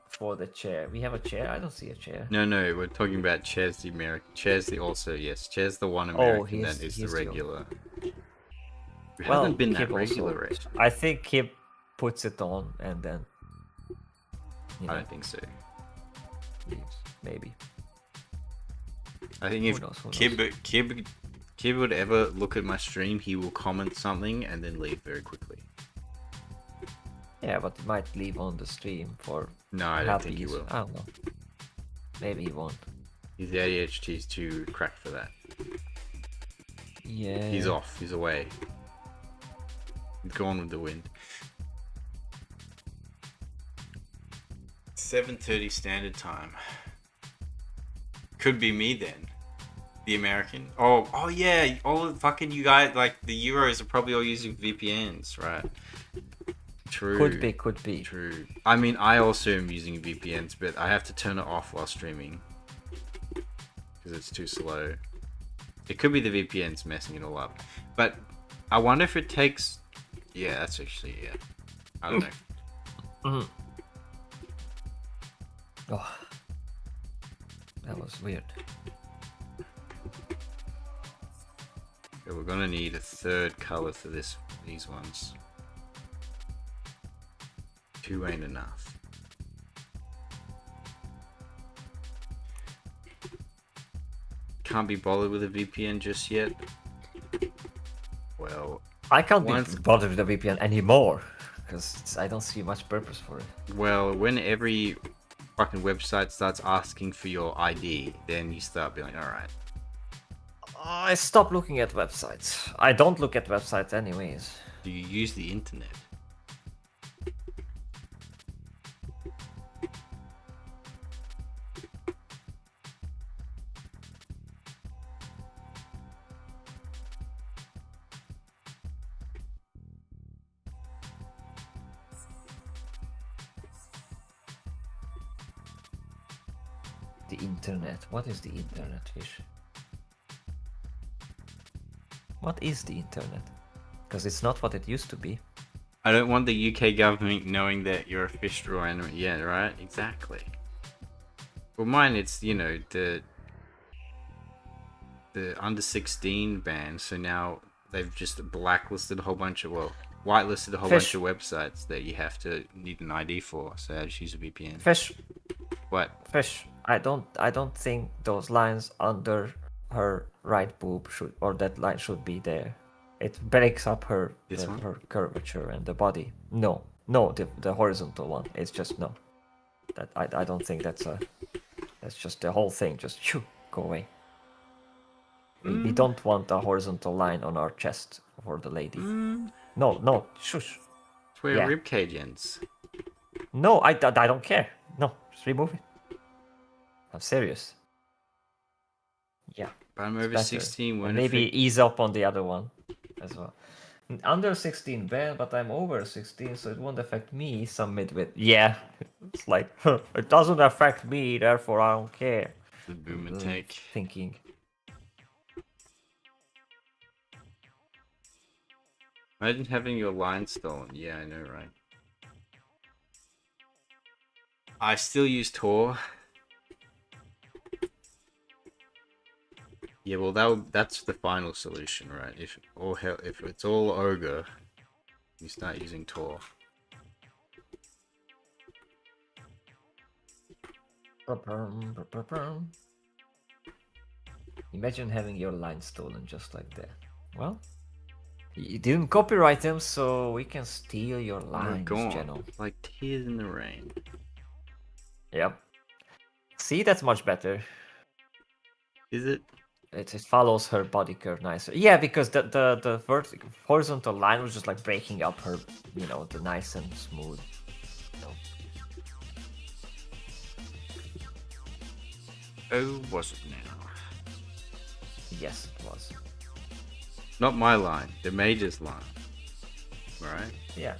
S2: for the chair. We have a chair? I don't see a chair.
S1: No, we're talking about Chair's the American. Chair's the also, yes. Chair's the one American that is the regular. It hasn't been that regular, right?
S2: I think he puts it on and then...
S1: I don't think so.
S2: Leaves, maybe.
S1: I think
S2: Who
S1: if
S2: knows, who
S1: Kib would ever look at my stream, he will comment something and then leave very quickly.
S2: Yeah, but he might leave on the stream for
S1: No, I don't think he will.
S2: I don't know. Maybe he won't.
S1: His ADHD is too cracked for that.
S2: Yeah.
S1: He's off. He's away. Gone with the wind. 7:30 standard time. Could be me then. The American. Oh yeah. All the fucking you guys, like the Euros are probably all using VPNs, right? True.
S2: Could be.
S1: True. I mean, I also am using VPNs, but I have to turn it off while streaming because it's too slow. It could be the VPNs messing it all up, but I wonder if it takes. Yeah, that's actually I don't know.
S2: Mm-hmm. Oh, that was weird.
S1: Okay, we're gonna need a third color for these ones. 2 ain't enough. Can't be bothered with a VPN just yet. Well,
S2: I can't be bothered with the VPN anymore because I don't see much purpose for it.
S1: Well, when every fucking website starts asking for your ID, then you start being like, alright.
S2: I stopped looking at websites. I don't look at websites anyways.
S1: Do you use the internet?
S2: The internet. What is the internet, Fish? What is the internet? Because it's not what it used to be.
S1: I don't want the UK government knowing that you're a fish drawer animal. Yeah, right? Exactly. Well, mine, it's, you know, the under 16 ban, so now they've just blacklisted a whole bunch of, well, whitelisted a whole bunch of websites that you have to need an ID for, so I just use a VPN.
S2: Fish.
S1: What?
S2: Fish. I don't think those lines under her right boob should, or that line should be there. It breaks up her her curvature and the body. No, the horizontal one. It's just no. That I don't think that's just the whole thing. Just go away. We don't want a horizontal line on our chest for the lady. No, shush.
S1: It's where rib cage ends.
S2: No, I don't care. No, just remove it. I'm serious. Yeah.
S1: But I'm over 16.
S2: And maybe ease up on the other one as well. Under 16 ban, but I'm over 16, so it won't affect me. Some midwit. Yeah. It's like, it doesn't affect me, therefore I don't care.
S1: The boomer take.
S2: Thinking.
S1: Imagine having your line stolen. Yeah, I know, right? I still use Tor. Yeah, well, that's the final solution, right? If it's all ogre, you start using Tor.
S2: Imagine having your line stolen just like that. Well, you didn't copyright them, so we can steal your lines, Geno.
S1: Like tears in the rain.
S2: Yep. See, that's much better.
S1: Is it?
S2: It follows her body curve nicer. Yeah, because the horizontal line was just like breaking up her, you know, the nice and smooth.
S1: Oh, was it now?
S2: Yes, it was.
S1: Not my line, the major's line. Right?
S2: Yeah.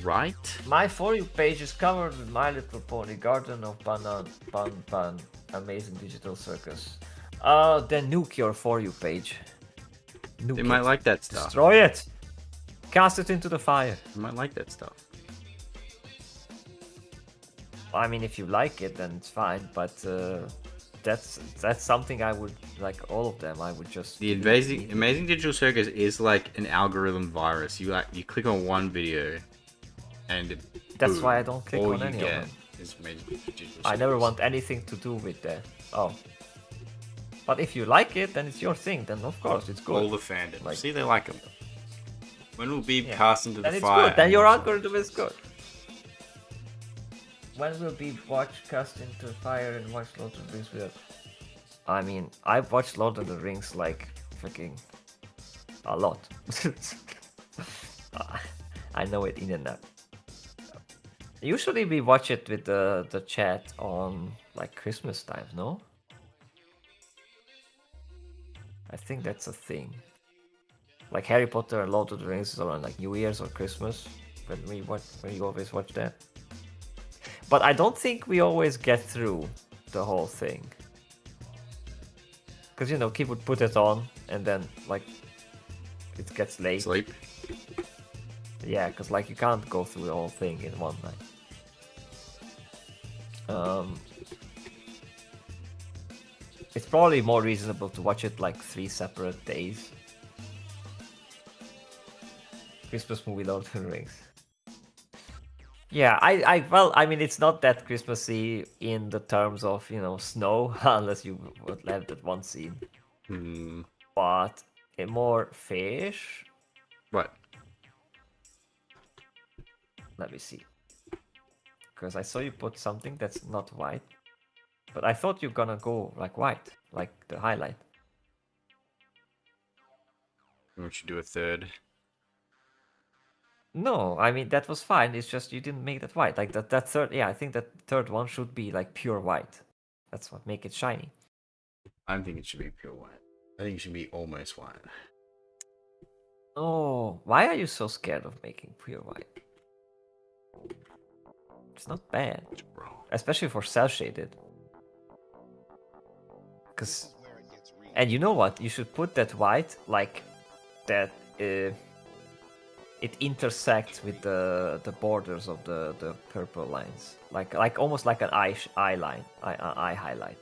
S1: Right?
S2: My For You page is covered with My Little Pony, Garden of Pan, Amazing Digital Circus. Then nuke your For You page.
S1: They might like that stuff.
S2: Destroy it! Cast it into the fire.
S1: They might like that stuff.
S2: I mean, if you like it, then it's fine, but that's something I would, like all of them, I would just...
S1: The Amazing Digital Circus is like an algorithm virus. You click on one video, and
S2: that's why I don't click on any of them.
S1: His magic digital
S2: I never
S1: swords.
S2: want anything to do with that. Oh. But if you like it, then it's your thing. Then of course it's good.
S1: All the fandom.
S2: Like-
S1: See, they like him. When will be
S2: Yeah.
S1: cast into the
S2: Then it's
S1: fire?
S2: good. Then
S1: and
S2: your
S1: watch
S2: algorithm
S1: it?
S2: is good. When will be watched cast into fire and watch Lord of the Rings with? I mean, I've watched Lord of the Rings like freaking a lot. I know it in and out. Usually we watch it with the chat on like Christmas time, no? I think that's a thing. Like Harry Potter and Lord of the Rings is around like New Year's or Christmas when we always watch that. But I don't think we always get through the whole thing. Because you know, Keith would put it on and then like it gets late.
S1: Sleep.
S2: Yeah, because like you can't go through the whole thing in one night. It's probably more reasonable to watch it like 3 separate days. Christmas movie, Lord of the Rings. Yeah, well, I mean, it's not that Christmassy in the terms of, you know, snow, unless you would have that one scene.
S1: Hmm.
S2: But more fish.
S1: Right.
S2: Let me see. Because I saw you put something that's not white. But I thought you're gonna go like white, like the highlight.
S1: Why don't you do a third?
S2: No, I mean that was fine. It's just you didn't make that white. Like that third, yeah, I think that third one should be like pure white. That's what make it shiny.
S1: I don't think it should be pure white. I think it should be almost white.
S2: Oh, why are you so scared of making pure white? It's not bad,
S1: It's wrong.
S2: especially for cell shaded. Cause, and you know what? You should put that white like that. It intersects with the borders of the purple lines, like almost like an eye line, eye highlight,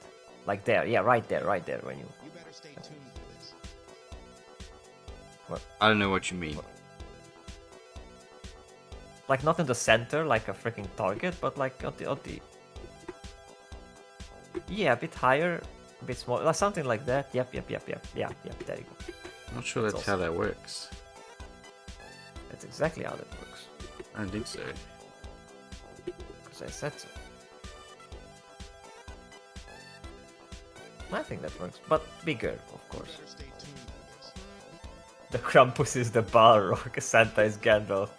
S2: like there, yeah, right there when you.
S3: You better stay tuned for this.
S1: I don't know what you mean.
S2: Like not in the center, like a freaking target, but like on the. Yeah, a bit higher, a bit smaller, something like that. Yep. There you go.
S1: I'm not sure
S2: That's
S1: that's how that works.
S2: That's exactly how that works.
S1: I don't think so.
S2: Because I said so. I think that works, but bigger, of
S3: You
S2: course.
S3: better stay tuned for this.
S2: The Krampus is the Balrog, Santa is Gandalf.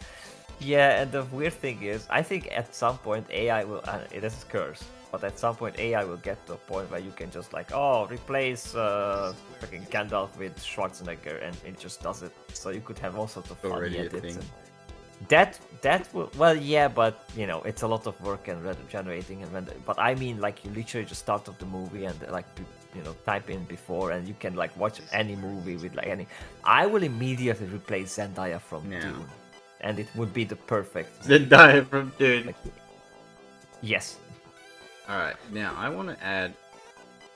S2: Yeah, and the weird thing is, I think at some point AI will, it is a curse, but at some point AI will get to a point where you can just like, oh, replace freaking Gandalf with Schwarzenegger, and it just does it. So you could have all sorts of funny
S1: Already a
S2: edits.
S1: thing.
S2: And that will, well, yeah, but you know, it's a lot of work and generating and render. But I mean, like you literally just start off the movie and like you know type in before, and you can like watch any movie with like any. I will immediately replace Zendaya from
S1: Yeah.
S2: Dune, and it would be the perfect.
S1: Zendaya from Dune.
S2: Like, yes.
S1: Alright, now I want to add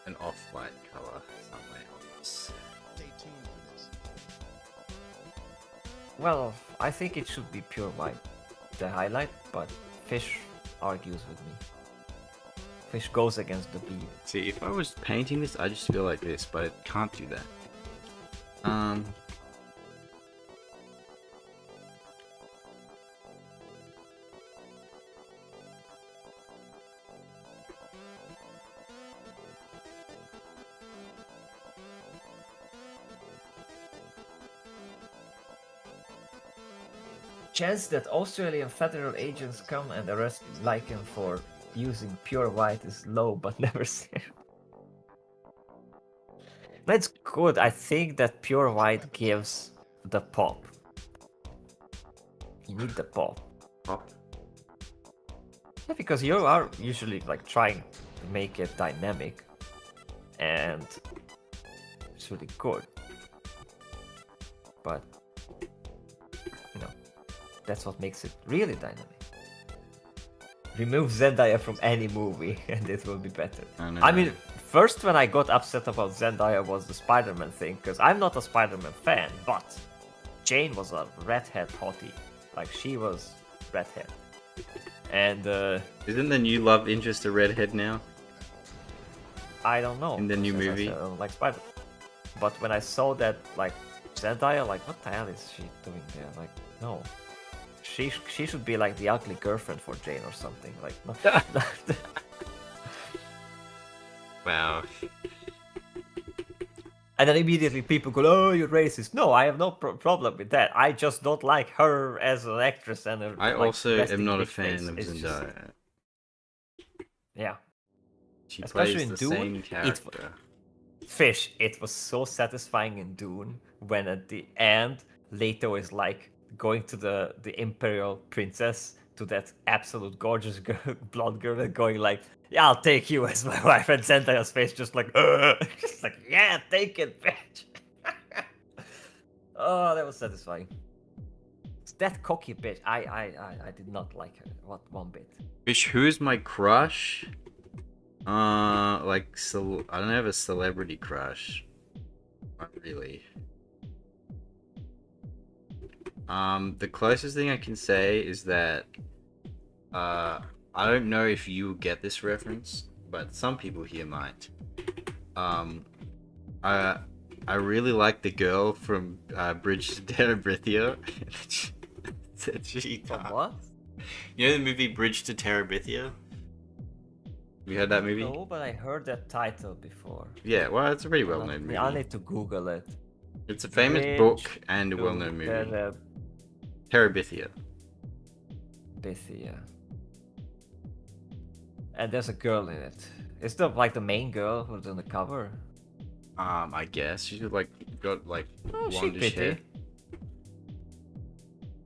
S1: an off-white color somewhere on this.
S3: Stay tuned for this.
S2: Well, I think it should be pure white, the highlight, but Fish argues with me. Fish goes against the beam.
S1: See, if I was painting this, I just feel like this, but it can't do that.
S2: Chance that Australian federal agents come and arrest Lycan for using pure white is low, but never zero. That's good. I think that pure white gives the pop. You need the pop.
S1: Pop.
S2: Yeah, because you are usually like trying to make it dynamic, and it's really good. But you know, that's what makes it really dynamic. Remove Zendaya from any movie, and it will be better. I mean, first when I got upset about Zendaya was the Spider-Man thing, because I'm not a Spider-Man fan, but Jane was a redhead hottie. Like, she was redhead. And
S1: Isn't the new love interest a redhead now?
S2: I don't know.
S1: In the new
S2: as I
S1: movie?
S2: said, I don't like Spider. But when I saw that like Zendaya, like what the hell is she doing there? Like no, she should be like the ugly girlfriend for Jane or something. Like no.
S1: Wow.
S2: And then immediately people go, "Oh, you're racist." No, I have no problem with that. I just don't like her as an actress and her.
S1: I
S2: like,
S1: also am
S2: resting
S1: not a
S2: bitch
S1: fan
S2: face
S1: of
S2: is just-
S1: Zendaya.
S2: Yeah,
S1: She
S2: especially
S1: plays
S2: in
S1: the
S2: Dune,
S1: same
S2: it-
S1: character.
S2: Fish. It was so satisfying in Dune when at the end Leto is like going to the Imperial Princess, to that absolute gorgeous girl, blonde girl, and going like, "Yeah, I'll take you as my wife," and Zendaya's face just like, just like, "Yeah, take it, bitch." Oh, that was satisfying. That cocky bitch, I did not like her. What one bit?
S1: Fish, who's my crush? Like, I don't have a celebrity crush. Not really. The closest thing I can say is that, I don't know if you get this reference, but some people here might. I really like the girl from Bridge to Terabithia.
S2: From what?
S1: You know the movie Bridge to Terabithia? You heard that movie?
S2: No, but I heard that title before.
S1: Yeah, well, it's a pretty well-known movie.
S2: I need to Google it.
S1: It's a famous
S2: Bridge
S1: book and a
S2: to
S1: well-known movie. Terabithia.
S2: Terabithia. And there's a girl in it. Is the like the main girl who's on the cover?
S1: I guess she's like got like
S2: Oh, she
S1: blondish hair.
S2: pretty.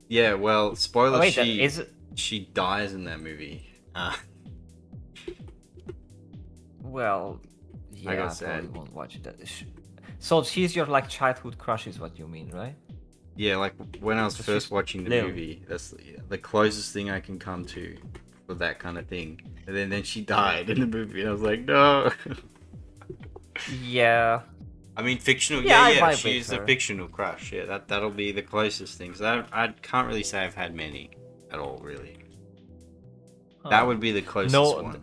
S1: Yeah, well, spoiler:
S2: Oh, wait, is it?
S1: she dies in that movie.
S2: Well, yeah,
S1: got
S2: I
S1: sad.
S2: probably won't watch that. So she's your like childhood crush, is what you mean, right?
S1: Yeah, like when I was
S2: So
S1: first
S2: she's
S1: watching the
S2: little.
S1: movie, that's the closest thing I can come to for that kind of thing. And then she died in the movie, and I was like, no.
S2: Yeah.
S1: I mean, fictional.
S2: Yeah, I
S1: Yeah,
S2: vibe with
S1: she's a
S2: her.
S1: fictional crush. Yeah, that'll be the closest thing. 'Cause I can't really say I've had many at all, really. That
S2: Huh.
S1: would be the closest
S2: No,
S1: one.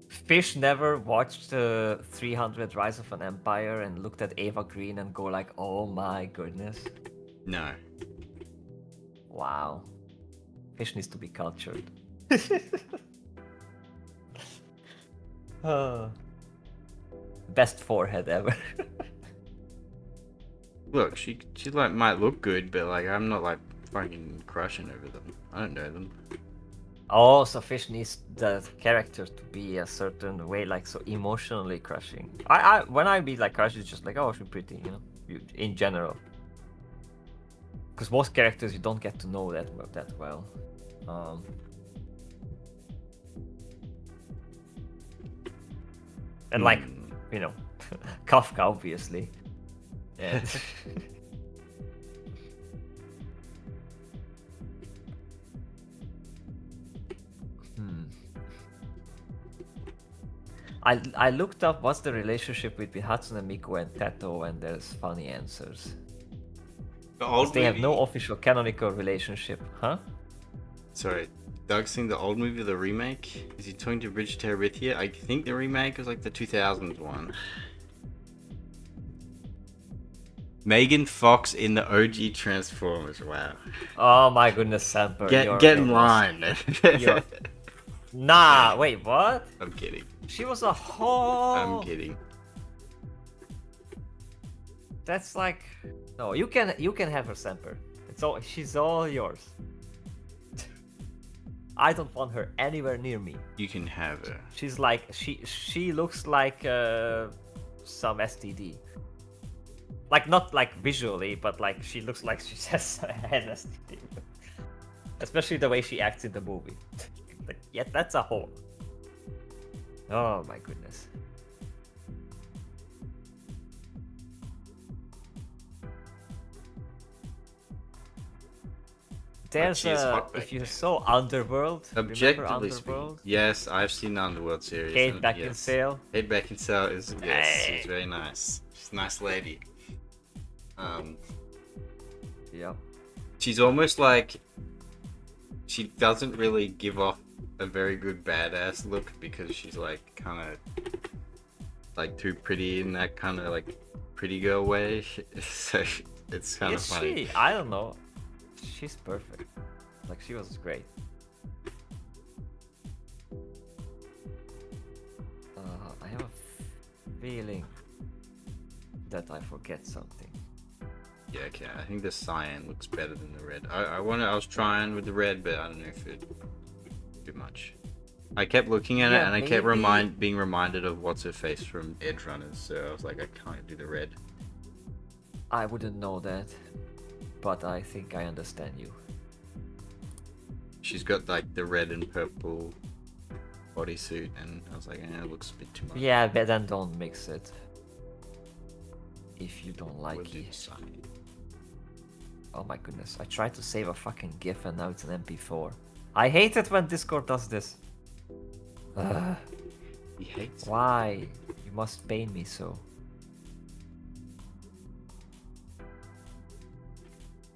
S2: Fish never watched 300 Rise of an Empire and looked at Ava Green and go like, "Oh my goodness,
S1: No.
S2: wow." Fish needs to be cultured. Oh. Best forehead ever.
S1: Look, she like might look good, but like I'm not like fucking crushing over them. I don't know them.
S2: Oh, so Fish needs the character to be a certain way, like so emotionally crushing. When I be like crush, it's just like, oh, she's pretty, you know, in general. Because most characters you don't get to know that well. And like, you know, Kafka obviously. And I looked up what's the relationship between Hatsune Miku and Teto, and there's funny answers.
S1: The old
S2: They have no
S1: movie-
S2: official canonical relationship, huh?
S1: Sorry, Doug's saying the old movie or the remake? Is he talking to Bridge to Terabithia? I think the remake was like the 2000s one. Megan Fox in the OG Transformers. Wow.
S2: Oh my goodness, Samper.
S1: Get in line.
S2: you're- Nah, wait, what?
S1: I'm kidding.
S2: She was a whole.
S1: I'm kidding.
S2: That's like, no, you can have her, Samper. She's all yours. I don't want her anywhere near me.
S1: You can have her.
S2: She's like she looks like some STD. Like not like visually, but like she looks like she has an STD. Especially the way she acts in the movie. Like, yeah, that's a whore. Oh my goodness. There's
S1: she is hot
S2: if
S1: back
S2: you
S1: there.
S2: saw Underworld,
S1: Objectively
S2: remember
S1: speaking,
S2: Underworld?
S1: yes, I've seen the Underworld series.
S2: Kate
S1: and
S2: Beckinsale.
S1: Kate Beckinsale is yes,
S2: Hey.
S1: she's very nice. She's a nice lady.
S2: Yep.
S1: She's almost like she doesn't really give off a very good badass look because she's like kind of like too pretty in that kind of like pretty girl way. So it's kind of
S2: Is
S1: funny.
S2: she? I don't know. She's perfect. Like she was great. I have a feeling that I forget something.
S1: Yeah, okay. I think the cyan looks better than the red. I was trying with the red, but I don't know if it too much. I kept looking at it
S2: Yeah,
S1: and I kept
S2: maybe-
S1: being reminded of what's her face from Edge Runners. So I was like, I can't do the red.
S2: I wouldn't know that, but I think I understand you.
S1: She's got like the red and purple bodysuit, and I was like, it looks a bit too much.
S2: Yeah, but then don't mix it. If you don't
S1: We'll
S2: like
S1: do
S2: it.
S1: cyan.
S2: Oh my goodness, I tried to save a fucking GIF and now it's an MP4. I hate it when Discord does this. Ugh,
S1: He hates it.
S2: why? You must pain me so.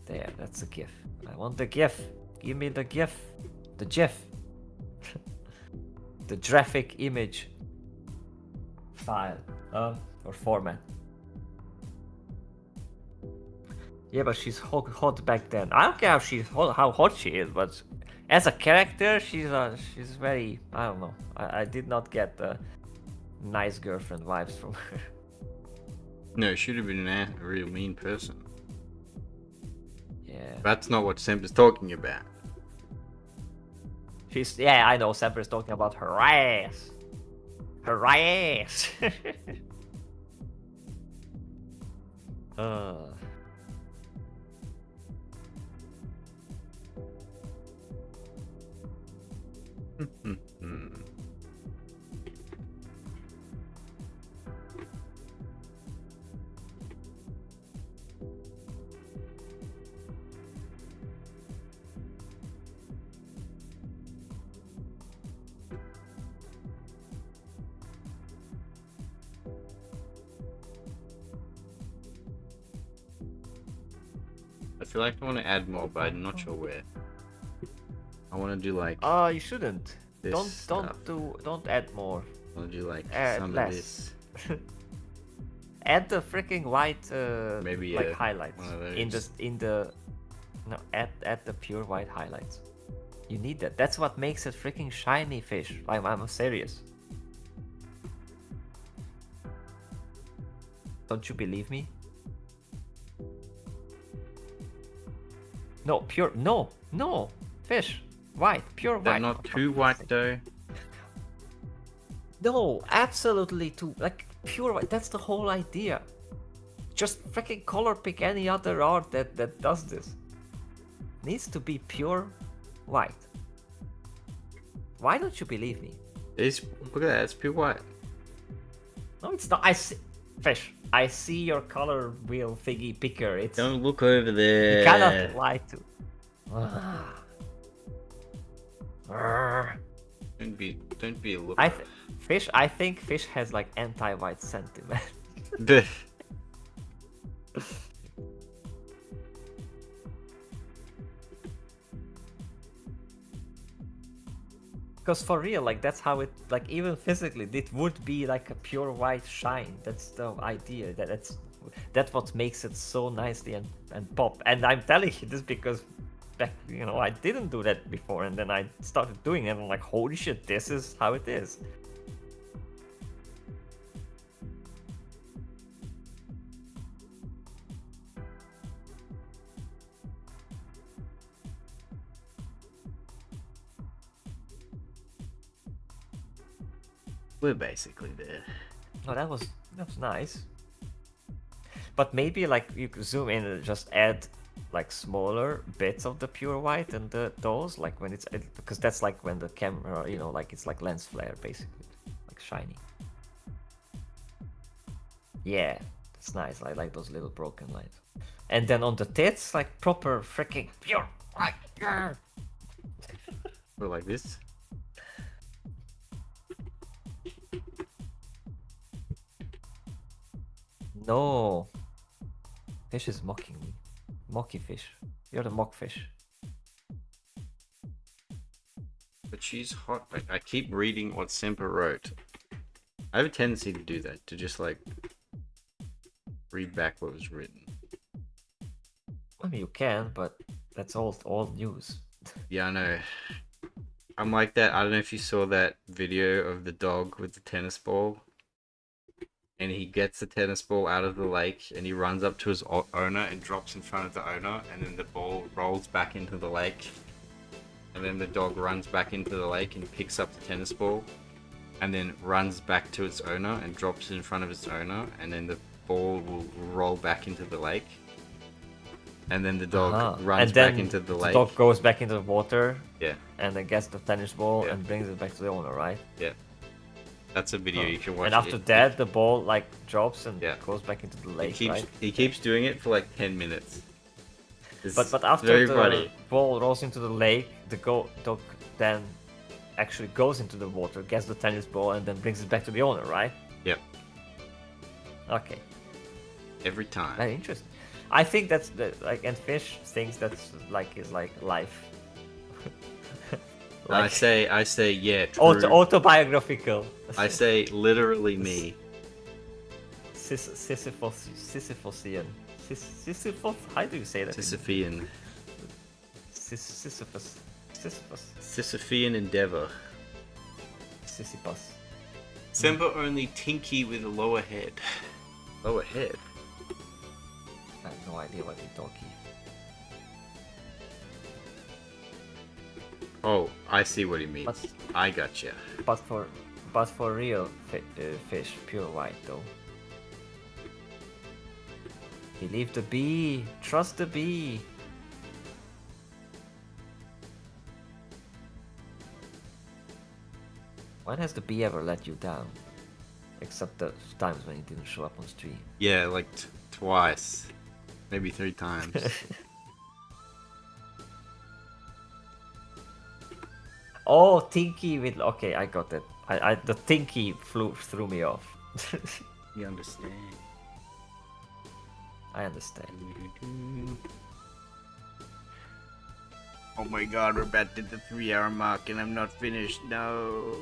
S2: There, that's a GIF. I want the GIF. Give me the GIF. The GIF. The graphic image file. Or format. Yeah, but she's hot back then. I don't care how hot she is, but as a character, she's very. I don't know. I did not get the nice girlfriend vibes from her.
S1: No, should have been a real mean person.
S2: Yeah.
S1: That's not what Semper's talking about.
S2: Yeah, I know. Semper is talking about her ass. Her ass. uh.
S1: I feel like I want to add more, but I'm not sure where. I want to do like
S2: You shouldn't.
S1: this stuff.
S2: Don't add more.
S1: I want to do like
S2: Add
S1: some
S2: less.
S1: of this.
S2: Add the freaking white
S1: Maybe,
S2: like highlights
S1: one of
S2: in
S1: those.
S2: the no add the pure white highlights. You need that. That's what makes it freaking shiny, fish. I'm serious. Don't you believe me? No, pure. No, fish. White, pure
S1: They're
S2: white.
S1: not
S2: Oh, for
S1: too
S2: fuck's
S1: white
S2: sake.
S1: though.
S2: No, absolutely too. Like pure white. That's the whole idea. Just freaking color pick any other art that does this. Needs to be pure white. Why don't you believe me?
S1: Look at that, it's pure white.
S2: No, it's not. I see, fish. I see your color wheel thingy picker. It's
S1: Don't look over there.
S2: you cannot lie to.
S1: Don't be a looker.
S2: Fish. I think fish has like anti-white sentiment. Because for real, like that's how it, like even physically, it would be like a pure white shine. That's the idea. That's what makes it so nicely and pop. And I'm telling you this because back, I didn't do that before, and then I started doing it. And I'm like, holy shit, this is how it is.
S1: We're basically there.
S2: Oh, that was nice. But maybe like you could zoom in and just add like smaller bits of the pure white and those like when it's because that's like when the camera like it's like lens flare basically, like shiny. Yeah, that's nice. I like those little broken lines. And then on the tits, like proper freaking pure white.
S1: We're like this.
S2: No. Fish is mocking me. Mocky fish. You're the mock fish.
S1: But she's hot. I keep reading what Semper wrote. I have a tendency to do that, to just like read back what was written.
S2: I mean, you can, but that's all news.
S1: Yeah, I know. I'm like that. I don't know if you saw that video of the dog with the tennis ball. And he gets the tennis ball out of the lake and he runs up to his owner and drops in front of the owner. And then the ball rolls back into the lake. And then the dog runs back into the lake and picks up the tennis ball. And then runs back to its owner and drops it in front of its owner. And then the ball will roll back into the lake. And then the dog runs
S2: and then
S1: back into the lake.
S2: The dog goes back into the water.
S1: Yeah.
S2: And then gets the tennis ball
S1: Yeah.
S2: and brings it back to the owner, right?
S1: Yeah. That's a video you can watch.
S2: And after that, the ball like drops and
S1: Yeah.
S2: goes back into the lake,
S1: he
S2: right?
S1: keeps doing it for like 10 minutes. It's
S2: But after
S1: very
S2: the
S1: funny.
S2: ball rolls into the lake, the dog then actually goes into the water, gets the tennis ball, and then brings it back to the owner, right?
S1: Yep.
S2: Okay,
S1: Every time.
S2: very interesting. I think that's like, and fish thinks that's like is like life.
S1: I say, yeah, true.
S2: Autobiographical.
S1: I say literally me.
S2: Sisyphusian. Sisyphus? How do you say that?
S1: Sisyphean.
S2: Sisyphus.
S1: Sisyphean endeavor.
S2: Sisyphus.
S1: Semper only Tinky with a lower head. Lower head?
S2: I have no idea what you're talking.
S1: Oh, I see what he means.
S2: But-
S1: I gotcha.
S2: But for real fish, pure white though. Believe the bee. Trust the bee. When has the bee ever let you down? Except the times when it didn't show up on stream.
S1: Yeah, like twice. Maybe 3 times.
S2: Oh, Tinky with... Okay, I got that. The Tinky threw me off.
S1: You understand?
S2: I understand.
S1: Oh my god, we're about to the 3-hour mark and I'm not finished. No.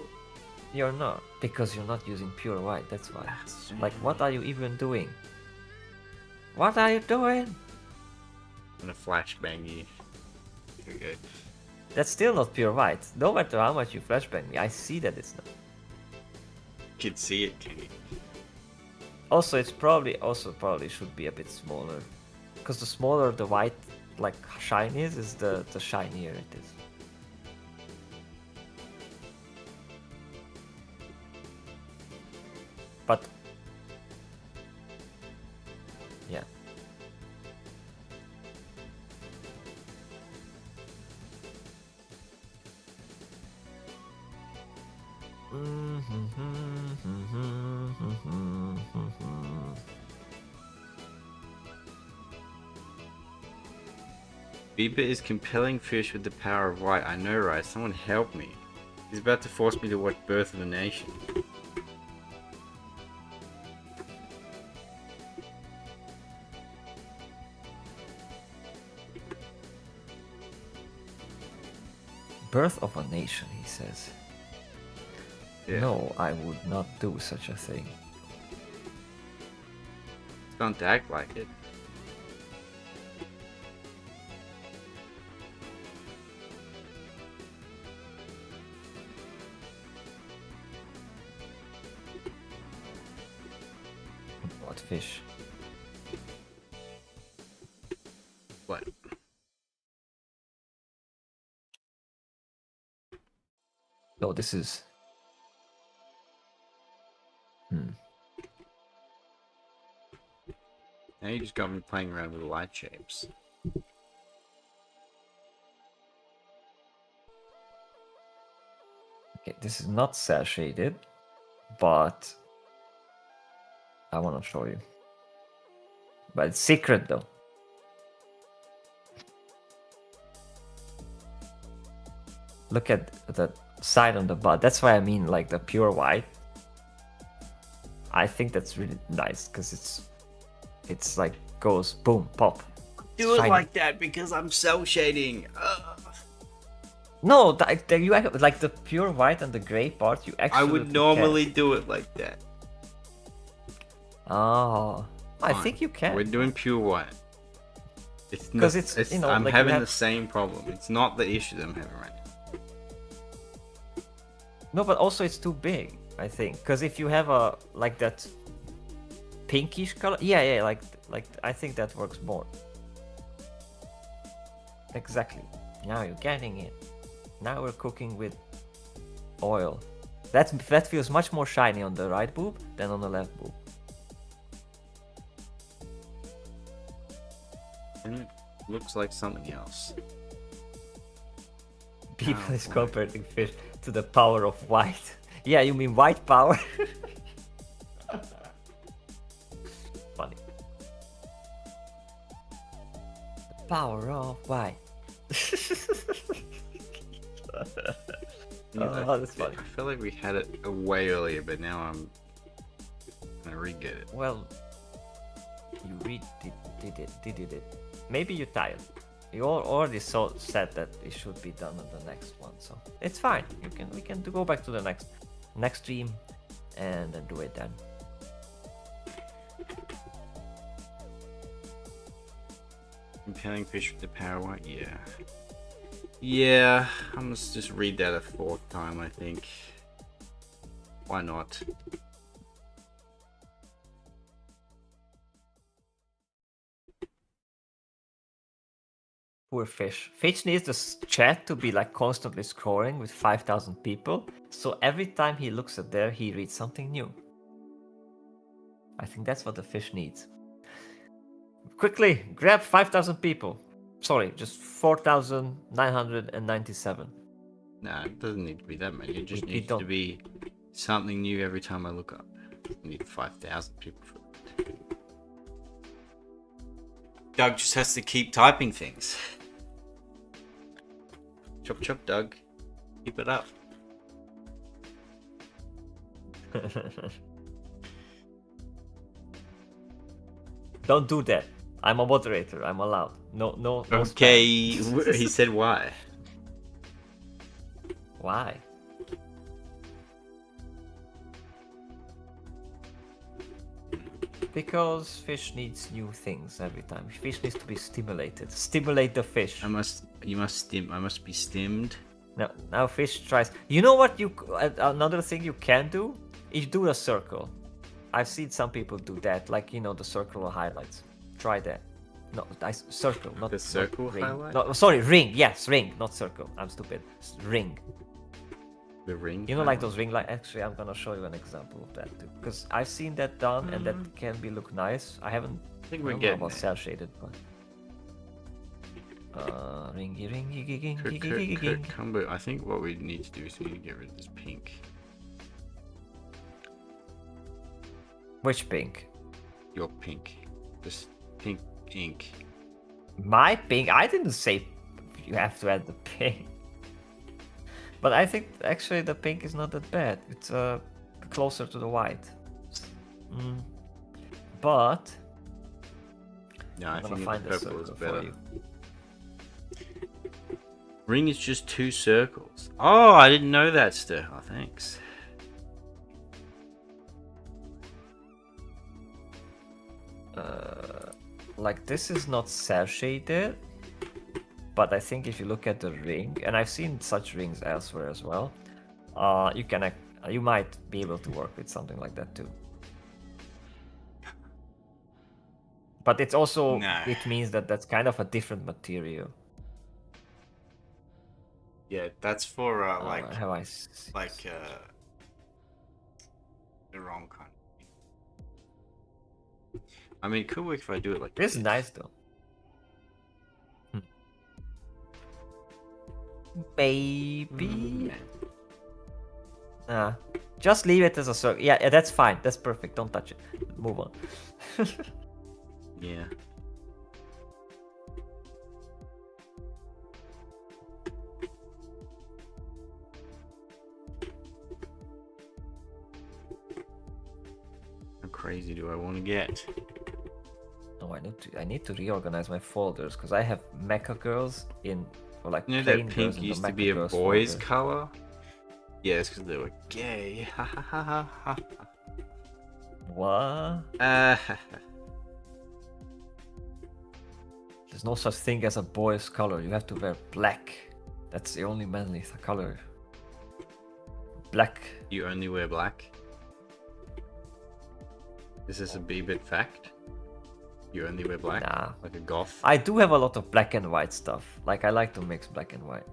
S2: You're not. Because you're not using pure white, that's why. Like, what are you even doing? What are you doing?
S1: I'm gonna flashbang you. Here we go.
S2: That's still not pure white. No matter how much you flashbang me, I see that it's not.
S1: You can see it, can you?
S2: Also, it's probably should be a bit smaller. Because the smaller the white like shine is the shinier it is. But yeah.
S1: Beeper is compelling fish with the power of white. I know, right? Someone help me. He's about to force me to watch Birth of a Nation.
S2: Birth of a Nation, he says.
S1: Yeah.
S2: No, I would not do such a thing.
S1: Don't act like it.
S2: What fish?
S1: What?
S2: No, this is...
S1: Now you just got me playing around with light shapes.
S2: Okay, this is not cell shaded, but I want to show you. But it's secret though. Look at the side on the butt. That's why I mean like the pure white. I think that's really nice because it's like goes boom pop.
S1: Do it
S2: Shiny.
S1: like that because I'm cell shading. Ugh.
S2: No, you like the pure white and the gray part. You actually.
S1: I would normally do it like that.
S2: Oh, I
S1: Fine.
S2: think you can.
S1: We're doing pure white. It's
S2: 'Cause
S1: not,
S2: it's, you know,
S1: I'm
S2: like you
S1: having
S2: have-
S1: the same problem. It's not the issue that I'm having right now.
S2: No, but also it's too big. I think because if you have a like that pinkish color, yeah, like I think that works more. Exactly. Now you're getting it. Now we're cooking with oil. That feels much more shiny on the right boob than on the left boob.
S1: And it looks like something else.
S2: People
S1: Oh,
S2: is
S1: boy.
S2: comparing fish to the power of white. Yeah, you mean white power? Funny. The power of white.
S1: Yeah,
S2: Oh, that's funny.
S1: I feel like we had it way earlier, but now I'm gonna re-get it.
S2: Well, you did it. Maybe you're tired. You already said that it should be done on the next one, so it's fine. We can go back to the next stream and then do it then.
S1: Comparing fish with the power white, yeah. Yeah, I must just read that a fourth time, I think. Why not?
S2: Poor Fish. Fish needs the chat to be like constantly scoring with 5,000 people, so every time he looks at there, he reads something new. I think that's what the fish needs. Quickly, grab 5,000 people. Sorry, just 4,997.
S1: Nah, it doesn't need to be that many. It just
S2: We
S1: needs
S2: don't-
S1: to be something new every time I look up. I need 5,000 people for that. Doug just has to keep typing things. Chop chop, Doug. Keep it up.
S2: Don't do that. I'm a moderator. I'm allowed. No
S1: Okay,
S2: spam.
S1: he said why.
S2: Why? Because fish needs new things every time. Fish needs to be stimulated. Stimulate the fish.
S1: I must be stimmed.
S2: Now fish tries. You know what? Another thing you can do is do a circle. I've seen some people do that, like the circle of highlights. Try that. No, circle, not
S1: The circle
S2: not ring.
S1: highlight?
S2: No, sorry, ring. Yes, ring, not circle. I'm stupid. Ring.
S1: The ring.
S2: You know, like those ring light. Actually, I'm gonna show you an example of that too, because I've seen that done, and that can look nice. I haven't.
S1: I think
S2: I
S1: we're
S2: don't know
S1: getting
S2: about
S1: there.
S2: cell shaded, but. Ringy, ringy, ging, ging, ging,
S1: Kurt
S2: ging.
S1: Cumber, I think what we need to do is we need to get rid of this pink.
S2: Which pink?
S1: Your pink. This pink ink.
S2: My pink? I didn't say you have to add the pink. But I think actually the pink is not that bad. It's closer to the white. But
S1: No, I
S2: I'm gonna
S1: think
S2: find
S1: the
S2: the
S1: purple is
S2: circle for
S1: better.
S2: you.
S1: Ring is just 2 circles. Oh, I didn't know that, Ster. Oh, thanks.
S2: Like this is not cell shaded, but I think if you look at the ring, and I've seen such rings elsewhere as well, you might be able to work with something like that too. But it's also
S1: No.
S2: it means that that's kind of a different material.
S1: Yeah, that's for
S2: Have I?
S1: the wrong kind. I mean, it could work if I do it like
S2: This is
S1: this.
S2: nice though. Maybe. Just leave it as a circle. Yeah, that's fine. That's perfect. Don't touch it. Move on.
S1: Yeah. How crazy do I want to get?
S2: Oh, I need to reorganize my folders because I have Mecha Girls in for like
S1: You know
S2: plain
S1: that
S2: girls
S1: pink
S2: in the
S1: used to
S2: Mecha
S1: be a
S2: Girls
S1: boy's
S2: folder.
S1: color? Yeah, it's because they were gay. Ha ha ha ha ha.
S2: What?
S1: Uh,
S2: There's no such thing as a boy's color. You have to wear black. That's the only manly color. Black.
S1: you only wear black? Is this a B-bit fact? You only wear black?
S2: Nah.
S1: Like a goth?
S2: I do have a lot of black and white stuff. Like I like to mix black and white.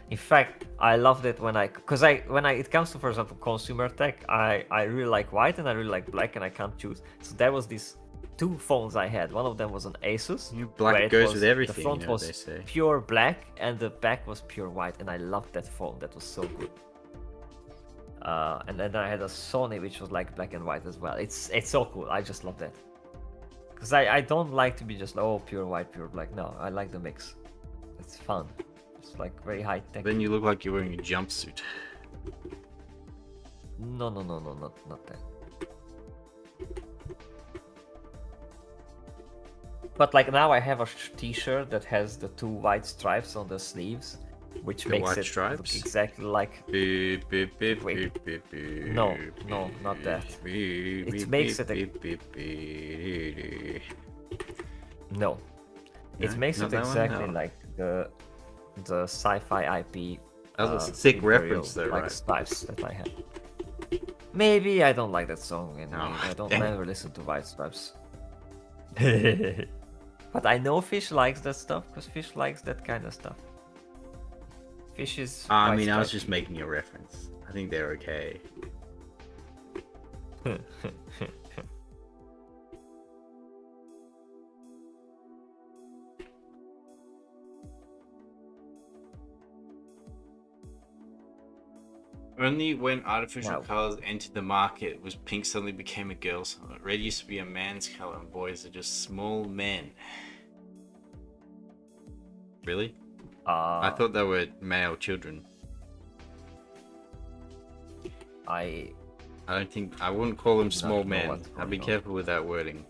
S2: In fact, I loved it when it comes to, for example, consumer tech, I really like white and I really like black and I can't choose. So there was these two phones I had. One of them was an Asus.
S1: Black
S2: where it
S1: goes
S2: was,
S1: with everything,
S2: the front
S1: you know what
S2: was
S1: they say.
S2: pure black and the back was pure white, and I loved that phone. That was so good. And then I had a Sony which was like black and white as well. It's so cool. I just love that. Because I don't like to be just pure white, pure black. No, I like the mix. It's fun. It's like very high tech.
S1: Then you look like you're wearing a jumpsuit.
S2: No, not that. But like now I have a t-shirt that has the two white stripes on the sleeves, which
S1: The
S2: makes
S1: white
S2: it
S1: stripes?
S2: look exactly like.
S1: Beep, beep, beep,
S2: Wait.
S1: beep, beep, beep,
S2: No,
S1: beep,
S2: no, not that.
S1: beep,
S2: It
S1: beep,
S2: makes
S1: beep,
S2: it a-
S1: beep, beep, beep.
S2: No, it
S1: No?
S2: makes
S1: Not
S2: it
S1: that one?
S2: exactly
S1: No.
S2: like the sci-fi IP.
S1: That was a sick
S2: Imperial,
S1: reference though,
S2: like
S1: right?
S2: stripes that I had. Maybe I don't like that song anyway.
S1: Oh,
S2: I don't
S1: damn.
S2: never listen to White Stripes. But I know Fish likes that stuff because Fish likes that kind of stuff. Fish is.
S1: I
S2: White
S1: mean, I was
S2: Stripes.
S1: just making a reference. I think they're okay. Only when artificial
S2: Now-
S1: colors entered the market was pink suddenly became a girl's color. Red used to be a man's color, and boys are just small men. Really? I thought they were male children.
S2: I
S1: I wouldn't call them
S2: do not
S1: small
S2: know
S1: men.
S2: what's
S1: I'd be
S2: going on.
S1: careful with that wording.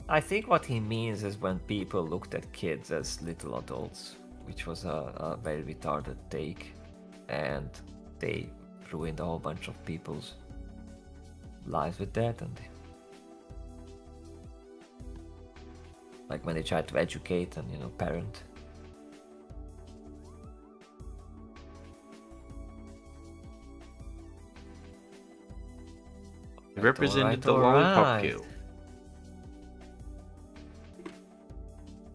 S2: I think what he means is when people looked at kids as little adults, which was a very retarded take, and they ruined a whole bunch of people's lives with that, and like when they tried to educate and parent.
S1: They represented the
S2: alright.
S1: Lollipop Guild.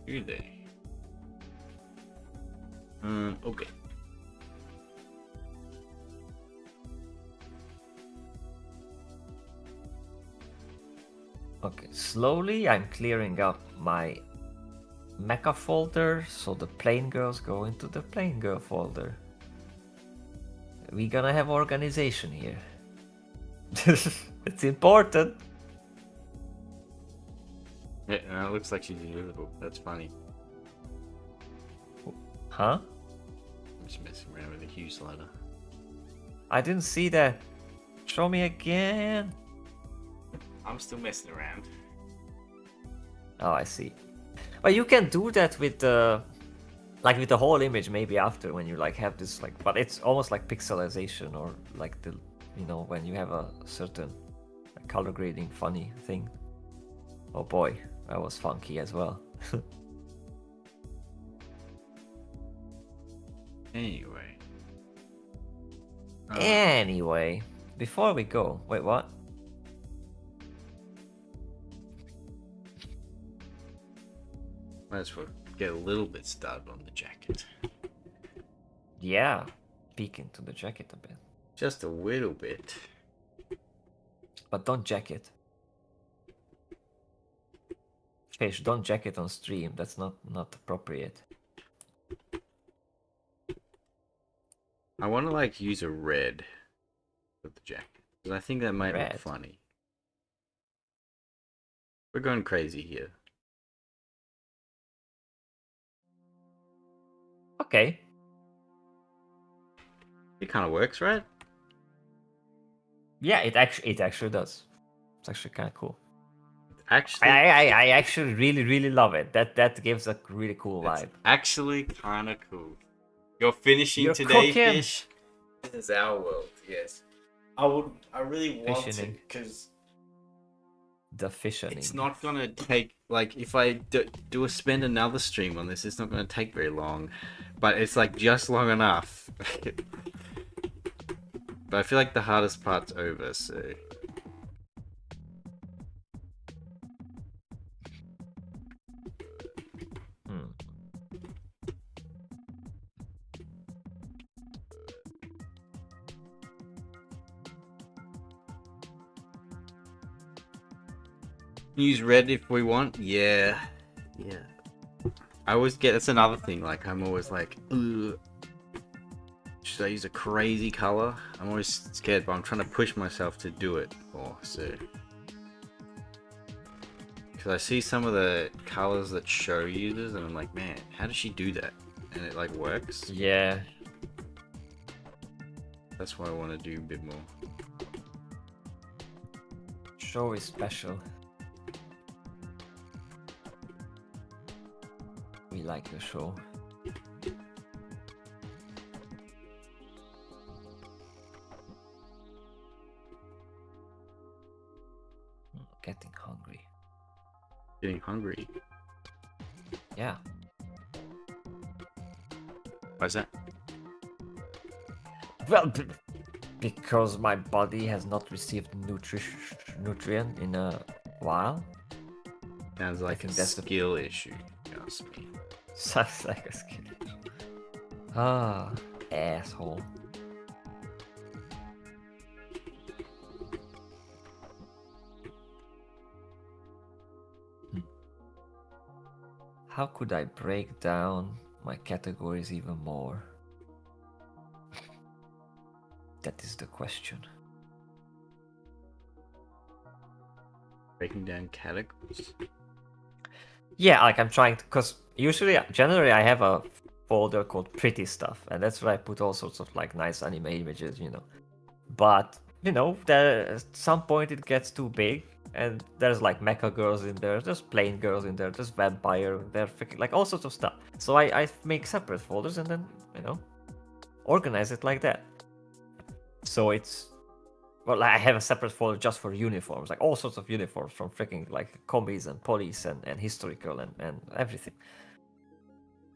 S1: Who they? Okay.
S2: Okay, slowly I'm clearing up my mecha folder, so the plain girls go into the plain girl folder. We gonna have organization here. It's important.
S1: Yeah, it looks like she's invisible. That's funny.
S2: Huh?
S1: I'm just messing around with a huge slider.
S2: I didn't see that. Show me again.
S1: I'm still messing around.
S2: Oh, I see. But you can do that with the, like with the whole image maybe after when you like have this like, but it's almost like pixelization or like the, when you have a certain color grading funny thing. Oh boy, that was funky as well.
S1: Anyway.
S2: Anyway, before we go, wait, what?
S1: Might as well get a little bit started on the jacket.
S2: Yeah, peek into the jacket a bit,
S1: Just a little bit.
S2: but don't jack it. Fish, don't jack it on stream. That's not appropriate.
S1: I want to like use a red for the jacket because I think that might
S2: Red?
S1: look funny. We're going crazy here.
S2: Okay.
S1: It kind of works, right?
S2: Yeah, it actually does. It's actually kind of cool.
S1: Actually,
S2: I actually really love it. That gives a really cool
S1: it's
S2: vibe.
S1: actually kind of cool. You're finishing
S2: You're
S1: today,
S2: cooking.
S1: fish. This is our world. Yes. I really want to,
S2: Fishing.
S1: because
S2: The fishing.
S1: it's not gonna take, like, if I spend another stream on this, it's not gonna take very long, but it's like just long enough. But I feel like the hardest part's over, so
S2: Hmm.
S1: use red if we want. Yeah. I always get, that's another thing. Like, I'm always like, ugh. Should I use a crazy color? I'm always scared, but I'm trying to push myself to do it more. So, because I see some of the colors that Show uses, and I'm like, man, how does she do that? And it like works.
S2: Yeah.
S1: That's why I want to do a bit more.
S2: Show is special. We like the show. Getting hungry.
S1: Getting hungry.
S2: Yeah.
S1: Why's that?
S2: Well, because my body has not received nutrient in a while.
S1: Sounds like a
S2: think that's the-
S1: skill issue. You ask me.
S2: Sounds like a skill. Ah, asshole. How could I break down my categories even more? That is the question.
S1: Breaking down categories.
S2: Yeah, like I'm trying to, because generally I have a folder called pretty stuff, and that's where I put all sorts of like nice anime images, But, there at some point it gets too big, and there's like mecha girls in there, there's plain girls in there, there's vampire, there's like all sorts of stuff. So I make separate folders and then, organize it like that. So it's, well, I have a separate folder just for uniforms, like all sorts of uniforms from freaking like combies and police and historical and everything.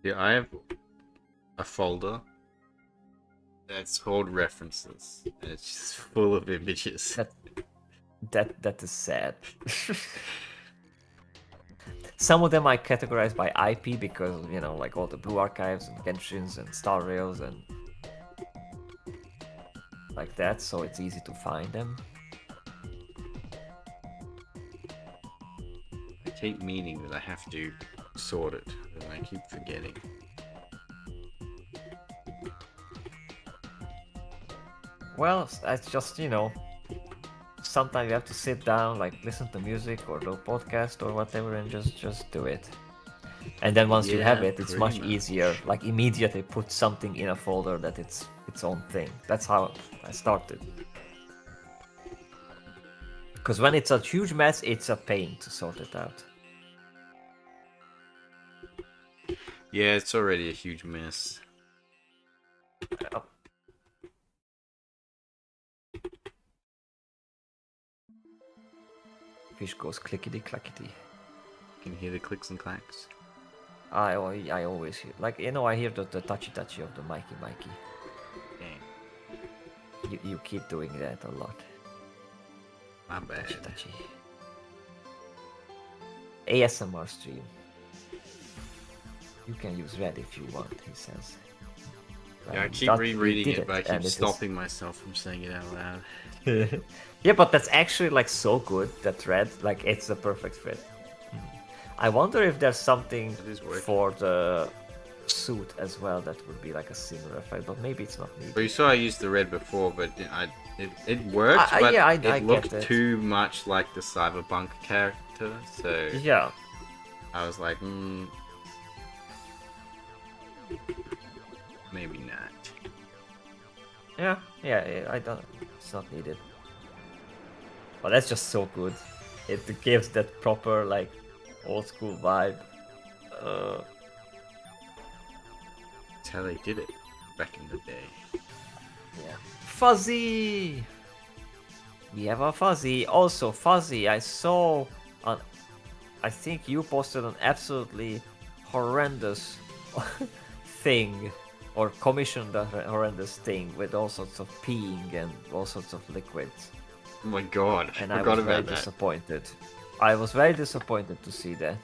S1: Yeah, I have a folder that's called references, and it's just full of images.
S2: That is sad. Some of them I categorize by IP because, like all the Blue Archives and Genshins and Star Rails and like that, so it's easy to find them.
S1: I keep meaning that I have to sort it, and I keep forgetting.
S2: Well, it's just, sometimes you have to sit down, like listen to music or do a podcast or whatever and just do it. And then once you have
S1: Yeah,
S2: it, it's
S1: pretty
S2: much
S1: much.
S2: easier, like immediately put something in a folder that it's its own thing. That's how I started. Because when it's a huge mess, it's a pain to sort it out.
S1: Yeah, it's already a huge mess.
S2: Fish goes clickety clackety.
S1: You can hear the clicks and clacks.
S2: I always hear, like, I hear the touchy of the Mikey.
S1: Dang,
S2: You keep doing that a lot.
S1: my bad.
S2: Touchy. ASMR stream. You can use red if you want, he says.
S1: Yeah, I
S2: And
S1: keep
S2: that-
S1: rereading
S2: we did
S1: it, but I keep
S2: and it is-
S1: stopping myself from saying it out loud.
S2: Yeah, but that's actually like so good, that red, like it's the perfect fit. I wonder if there's something
S1: It is working.
S2: for the suit as well that would be like a similar effect, but maybe it's not needed.
S1: Well, you saw I used the red before, but it works, but
S2: yeah, I
S1: it
S2: get
S1: looked
S2: it.
S1: too much like the cyberpunk character, so
S2: Yeah,
S1: I was like, maybe not.
S2: yeah, I don't. It's not needed. But that's just so good. It gives that proper like old school vibe. Uh,
S1: That's how they did it back in the day.
S2: yeah. Fuzzy. We have a Fuzzy. Also, Fuzzy. I saw on. I think you posted an absolutely horrendous thing, or commissioned a horrendous thing with all sorts of peeing and all sorts of liquids.
S1: Oh my god,
S2: And
S1: I
S2: I
S1: forgot
S2: was very
S1: about that.
S2: disappointed. I was very disappointed to see that.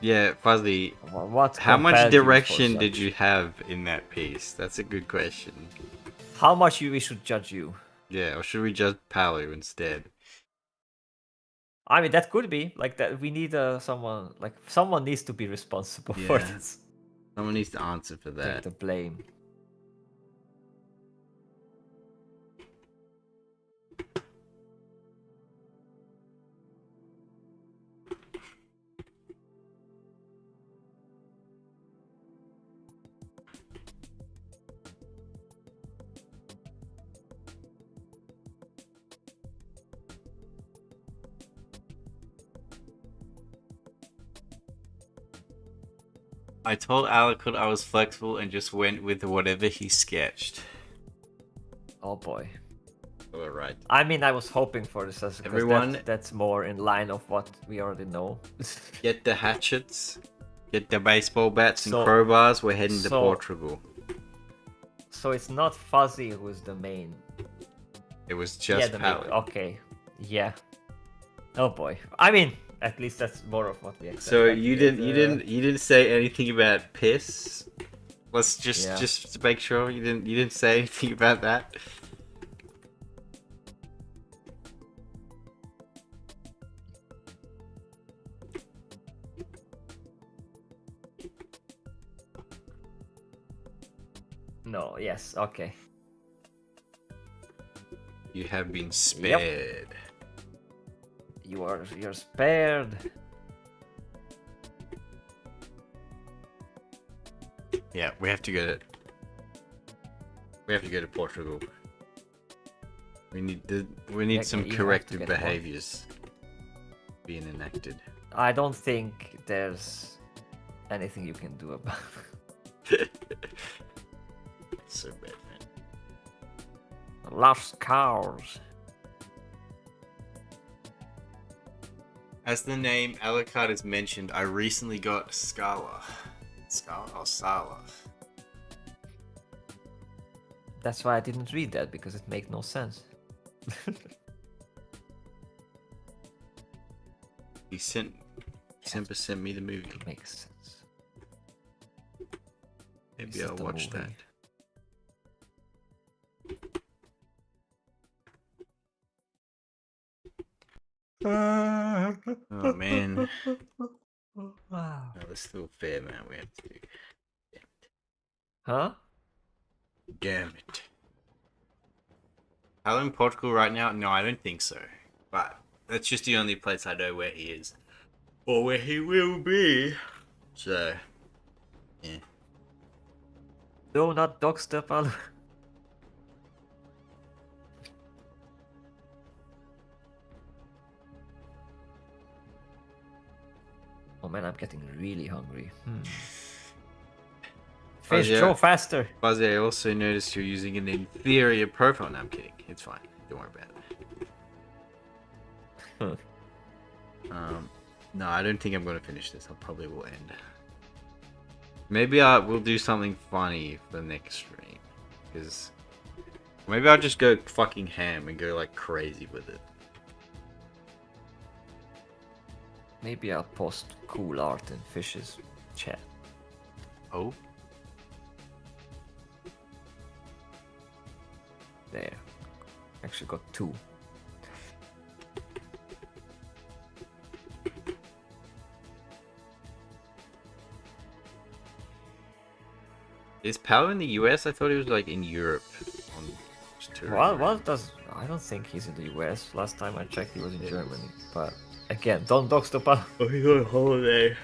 S1: Yeah, Fuzzy,
S2: What?
S1: how much
S2: compelled you for
S1: direction
S2: such?
S1: did you have in that piece? That's a good question.
S2: How much we should judge you?
S1: Yeah, or should we judge Palu instead?
S2: I mean, that could be like that. We need someone like someone needs to be responsible for
S1: Yeah.
S2: this.
S1: Someone needs to answer for
S2: Take
S1: that.
S2: the blame.
S1: I told Alakut I was flexible and just went with whatever he sketched.
S2: Oh boy.
S1: Alright.
S2: I mean, I was hoping for this because
S1: Everyone-
S2: that's more in line of what we already know.
S1: Get the hatchets, get the baseball bats and
S2: So-
S1: crowbars, we're heading to
S2: so-
S1: Portugal.
S2: So it's not Fuzzy who's the main.
S1: It was just
S2: the
S1: Palu.
S2: main. Okay. Yeah. Oh boy. I mean, at least that's more of what we expected.
S1: So you didn't say anything about piss? Let's
S2: Yeah.
S1: just make sure you didn't say anything about that.
S2: No. Yes. Okay.
S1: You have been spared.
S2: You're spared.
S1: Yeah, we have to go to Portugal. We need
S2: Yeah,
S1: some
S2: you have to
S1: corrective
S2: get one.
S1: behaviors being enacted.
S2: I don't think there's anything you can do about it.
S1: So bad, man.
S2: Lost cows.
S1: As the name Alucard is mentioned, I recently got Scala. Scala or Sala?
S2: That's why I didn't read that because it made no sense.
S1: He sent me the movie.
S2: It makes sense.
S1: Maybe
S2: Is it
S1: I'll
S2: the
S1: watch
S2: movie?
S1: that. Oh man.
S2: Wow.
S1: No, that's still fair, man. We have to do.
S2: Huh?
S1: Damn it. Are in Portugal right now? No, I don't think so. But that's just the only place I know where he is. Or where he will be. So, yeah.
S2: No, not dog step, Alu. Oh man, I'm getting really hungry. Fish,
S1: yeah.
S2: throw faster.
S1: Fuzzy, I also noticed you're using an inferior profile. No, I'm kidding. It's fine. Don't worry about it. No, I don't think I'm going to finish this. I probably will end. Maybe we'll do something funny for the next stream. Because maybe I'll just go fucking ham and go like crazy with it.
S2: Maybe I'll post cool art in Fish's chat.
S1: Oh?
S2: There. Actually got 2.
S1: Is Power in the US? I thought he was like in Europe. On tour.
S2: What does... I don't think he's in the US. Last time I checked he was in Germany. But again, don't dog step Alu.
S1: Oh, he's on holiday.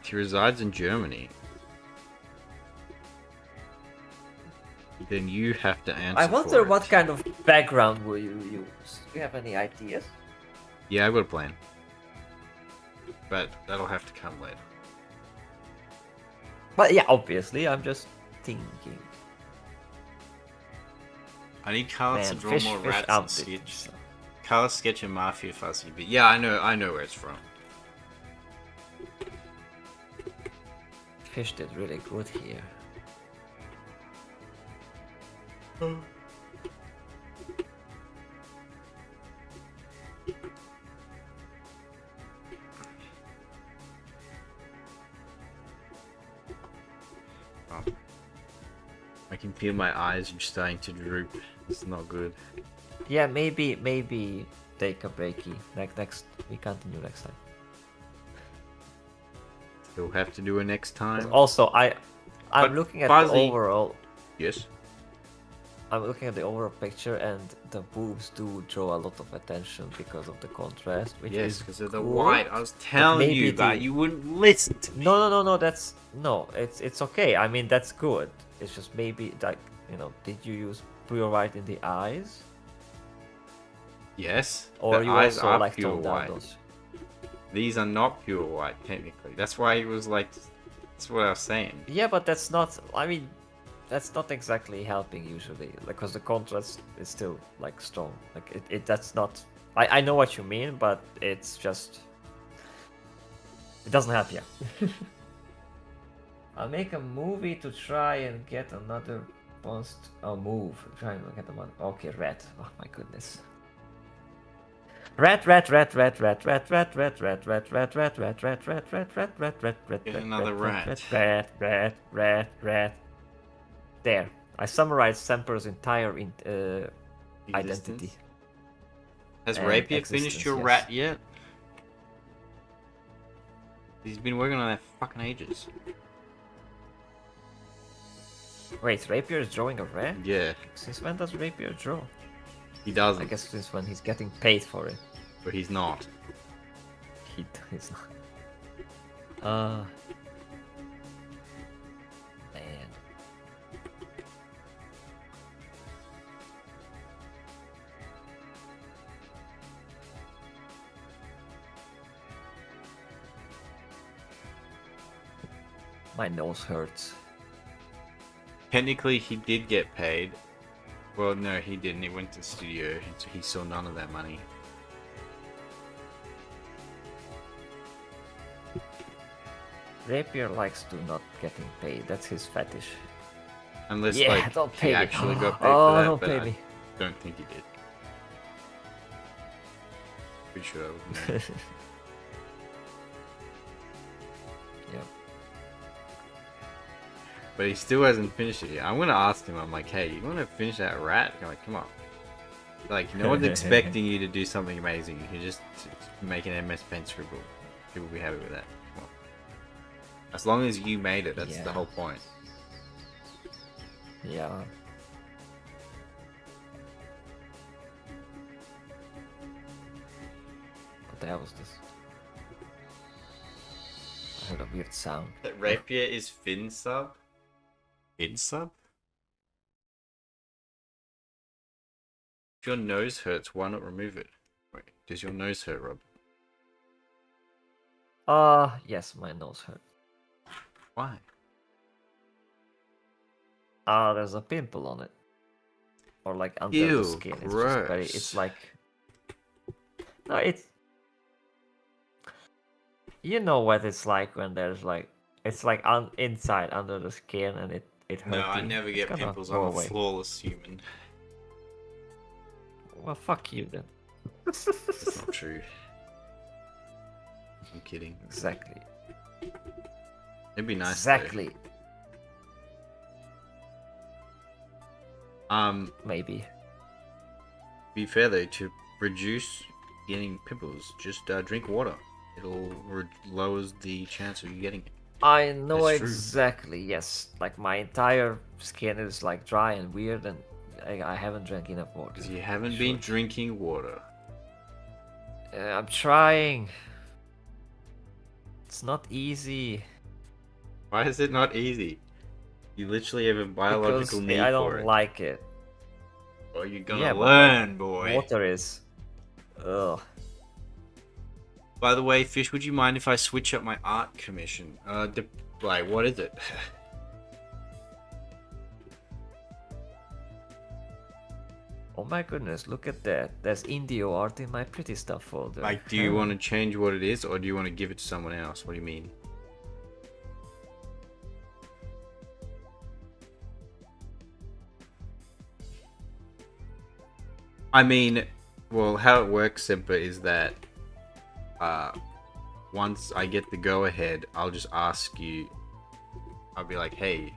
S1: He resides in Germany. then you have to answer.
S2: I wonder
S1: for
S2: what
S1: it.
S2: kind of background will you use. Do you have any ideas?
S1: Yeah, I've got a plan. But that'll have to come later.
S2: But yeah, obviously, I'm just thinking.
S1: I need Carlos to
S2: Man,
S1: draw
S2: fish,
S1: more
S2: fish
S1: rats
S2: out
S1: and
S2: did
S1: sketch.
S2: so.
S1: Carlos sketch a mafia fuzzy, but yeah, I know where it's from.
S2: Fish did really good here.
S1: Oh. I can feel my eyes are starting to droop. It's not good.
S2: Yeah, maybe take a breaky. Next, we continue next time.
S1: We'll have to do it next time.
S2: Also, I'm
S1: But
S2: looking at
S1: Fuzzy-
S2: the overall.
S1: Yes.
S2: I'm looking at the overall picture, and the boobs do draw a lot of attention because of the contrast. Which
S1: Yes,
S2: is
S1: because of the
S2: good.
S1: white. I was telling
S2: maybe
S1: you that
S2: the-
S1: you wouldn't listen to me.
S2: No. That's it's okay. I mean, that's good. It's just maybe like did you use pure white in the eyes,
S1: Yes.
S2: or
S1: the
S2: you
S1: eyes
S2: also
S1: are
S2: like
S1: pure
S2: toned down
S1: white.
S2: those?
S1: These are not pure white technically. That's why he was like. That's what I was saying.
S2: Yeah, but that's not. I mean, that's not exactly helping usually, because the contrast is still like strong. Like it that's not. I know what you mean, but it's just it doesn't help you. I'll make a movie to try and get another post. I'll move. Try and get another. Okay, red. Oh my goodness. Red.
S1: Get another rat.
S2: Red. There. I summarized Semper's entire identity.
S1: Existence. Has
S2: And
S1: Rapier finished your
S2: existence,
S1: rat
S2: yes.
S1: yet? He's been working on that fucking ages.
S2: Wait, Rapier is drawing a rat?
S1: Yeah,
S2: Since when does Rapier draw?
S1: he doesn't.
S2: I guess since when he's getting paid for it.
S1: But he's not.
S2: He's not. Man. My nose hurts.
S1: Technically, he did get paid. Well, no, he didn't. He went to the studio, so he saw none of that money.
S2: Rapier likes to not getting paid. That's his fetish.
S1: Unless,
S2: Yeah,
S1: like,
S2: don't
S1: he
S2: pay me.
S1: actually got paid
S2: Oh,
S1: for that,
S2: don't
S1: but
S2: pay
S1: I
S2: me.
S1: don't think he did. Pretty sure I would know.
S2: Yeah.
S1: But he still hasn't finished it yet. I'm gonna ask him. I'm like, hey, you wanna finish that rat? I'm like, come on. Like, no one's expecting you to do something amazing. You just make an MS Paint scribble. People will be happy with that. Come on. As long as you made it, that's the
S2: Yeah.
S1: whole point.
S2: Yeah. What the hell was this? I heard a weird sound.
S1: That Rapier is Fin sub? Fin sub? If your nose hurts, why not remove it? Wait, does your nose hurt, Rob?
S2: Yes, my nose hurt.
S1: Why?
S2: There's a pimple on it. Or like under
S1: Ew,
S2: the skin. It's just very, it's
S1: gross.
S2: like... No, it's... You know what it's like when there's like... It's like inside, under the skin, and it hurts.
S1: No, I never get pimples. I'm a flawless human.
S2: Well, fuck you then.
S1: That's not true. I'm kidding.
S2: Exactly.
S1: It'd be nice. Though.
S2: Exactly. Maybe.
S1: Be fair though, to reduce getting pimples, just drink water. It'll lowers the chance of you getting it.
S2: I know
S1: That's true.
S2: exactly. Yes, like my entire skin is like dry and weird, and I haven't drank enough water.
S1: Because you haven't been drinking water.
S2: I'm trying. It's not easy.
S1: Why is it not easy? You literally have a
S2: because
S1: biological need
S2: I
S1: for
S2: don't
S1: it.
S2: like it.
S1: Well, you're gonna
S2: Yeah, but, like,
S1: learn, boy.
S2: Water is. Ugh.
S1: By the way, Fish, would you mind if I switch up my art commission? Like, what is it?
S2: Oh my goodness, look at that. There's Indio art in my pretty stuff folder.
S1: Like, do you want to change what it is, or do you want to give it to someone else? What do you mean? I mean, well, how it works, Simpa, is that once I get the go-ahead, I'll just ask you. I'll be like, hey,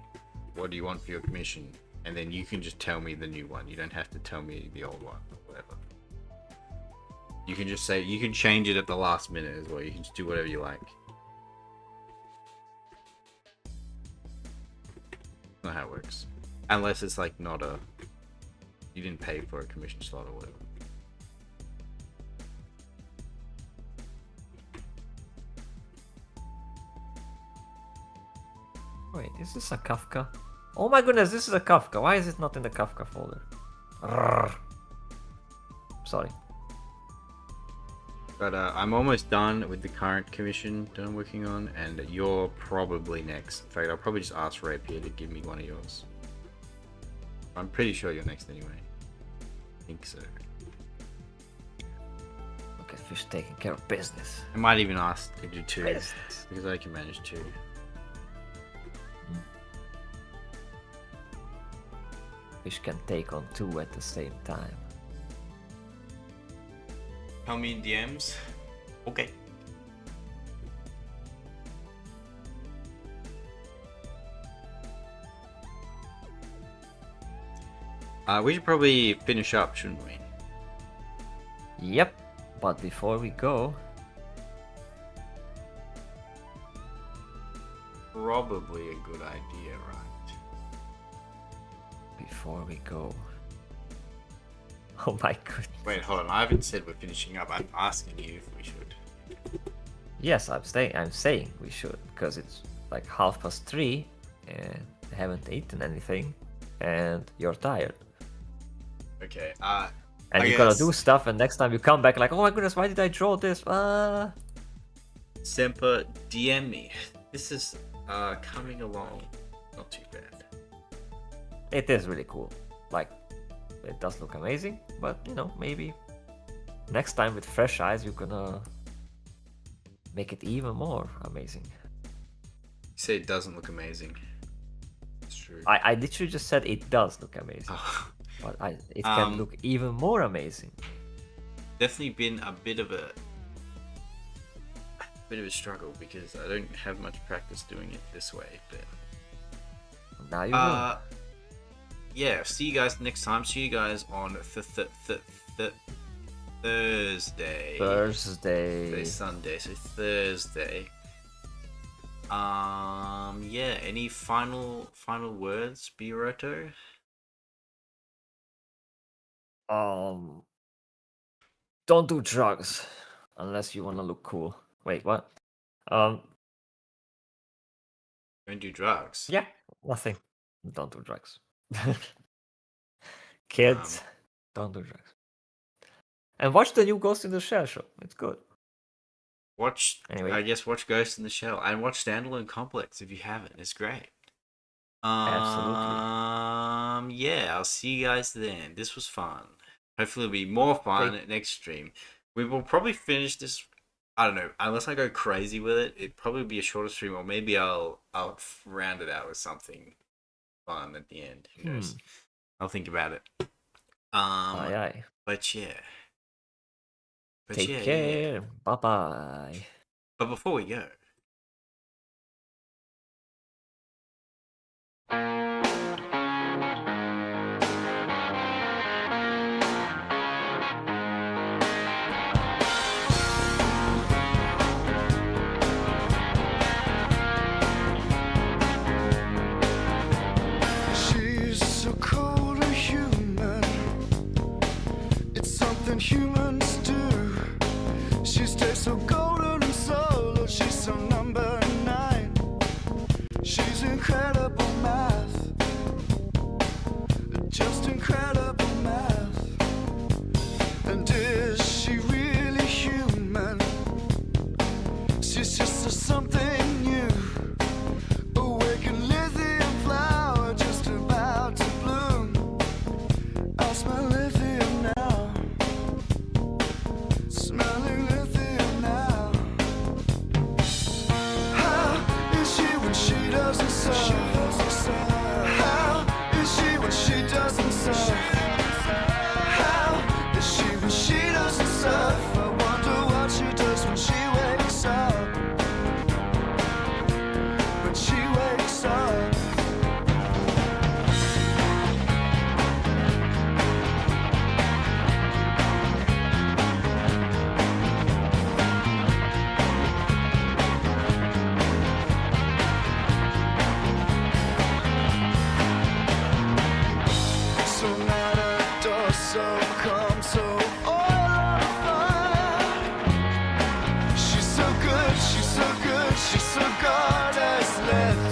S1: what do you want for your commission? And then you can just tell me the new one. You don't have to tell me the old one or whatever. You can just say, you can change it at the last minute as well. You can just do whatever you like. That's not how it works. Unless it's like not a... You didn't pay for a commission slot or whatever.
S2: Wait, is this a Kafka? Oh my goodness, this is a Kafka. Why is it not in the Kafka folder? Rrrr. Sorry.
S1: But I'm almost done with the current commission that I'm working on, and you're probably next. In fact, I'll probably just ask Rapier to give me one of yours. I'm pretty sure you're next anyway. I think so.
S2: Look at Fish taking care of business.
S1: I might even ask to do two,
S2: Business.
S1: because I can manage two.
S2: Fish can take on two at the same time.
S1: Tell me in DMs. Okay. We should probably finish up, shouldn't we?
S2: Yep. But before we go,
S1: Probably a good idea, right?
S2: before we go. Oh my goodness.
S1: Wait, hold on. I haven't said we're finishing up. I'm asking you if we should.
S2: Yes, I'm saying we should, because it's like 3:30 and I haven't eaten anything and you're tired.
S1: Okay.
S2: And
S1: I
S2: you gotta
S1: guess-
S2: do stuff, and next time you come back like, oh my goodness, why did I draw this?
S1: Semper, DM me. This is coming along not too bad.
S2: It is really cool. Like, it does look amazing, but you know, maybe next time with fresh eyes you're gonna make it even more amazing.
S1: You say it doesn't look amazing. It's true.
S2: I literally just said it does look amazing,
S1: Oh,
S2: but it can look even more amazing.
S1: definitely been a bit of a struggle because I don't have much practice doing it this way. But
S2: Now you will.
S1: yeah. See you guys next time. See you guys on Thursday.
S2: Thursday.
S1: Sunday, so Thursday. Yeah. Any final words, Biroto?
S2: Don't do drugs unless you wanna look cool. Wait, what?
S1: Don't do drugs.
S2: Yeah, nothing. Don't do drugs. Kids, don't do drugs. And watch the new Ghost in the Shell show. It's good.
S1: Watch.
S2: Anyway.
S1: I guess watch Ghost in the Shell and watch Standalone Complex if you haven't. It's great.
S2: Absolutely.
S1: Yeah. I'll see you guys then. This was fun. Hopefully, it'll be more fun next stream. We will probably finish this. I don't know. Unless I go crazy with it, it'd probably be a shorter stream, or maybe I'll round it out with something fun at the end. Who knows? I'll think about it.
S2: Aye, aye.
S1: But yeah.
S2: Take
S1: yeah.
S2: care. Bye bye.
S1: But before we go.
S3: She's so cold and human. It's something humans do. She stays so golden and solo. She's so number 9. She's incredible math. surf? How is she when she doesn't surf? How is she when she doesn't surf? I wonder what she does when she wakes up. When she wakes up. So matador, so calm, so all on fire. She's so good, she's so good, she's so goddess. Let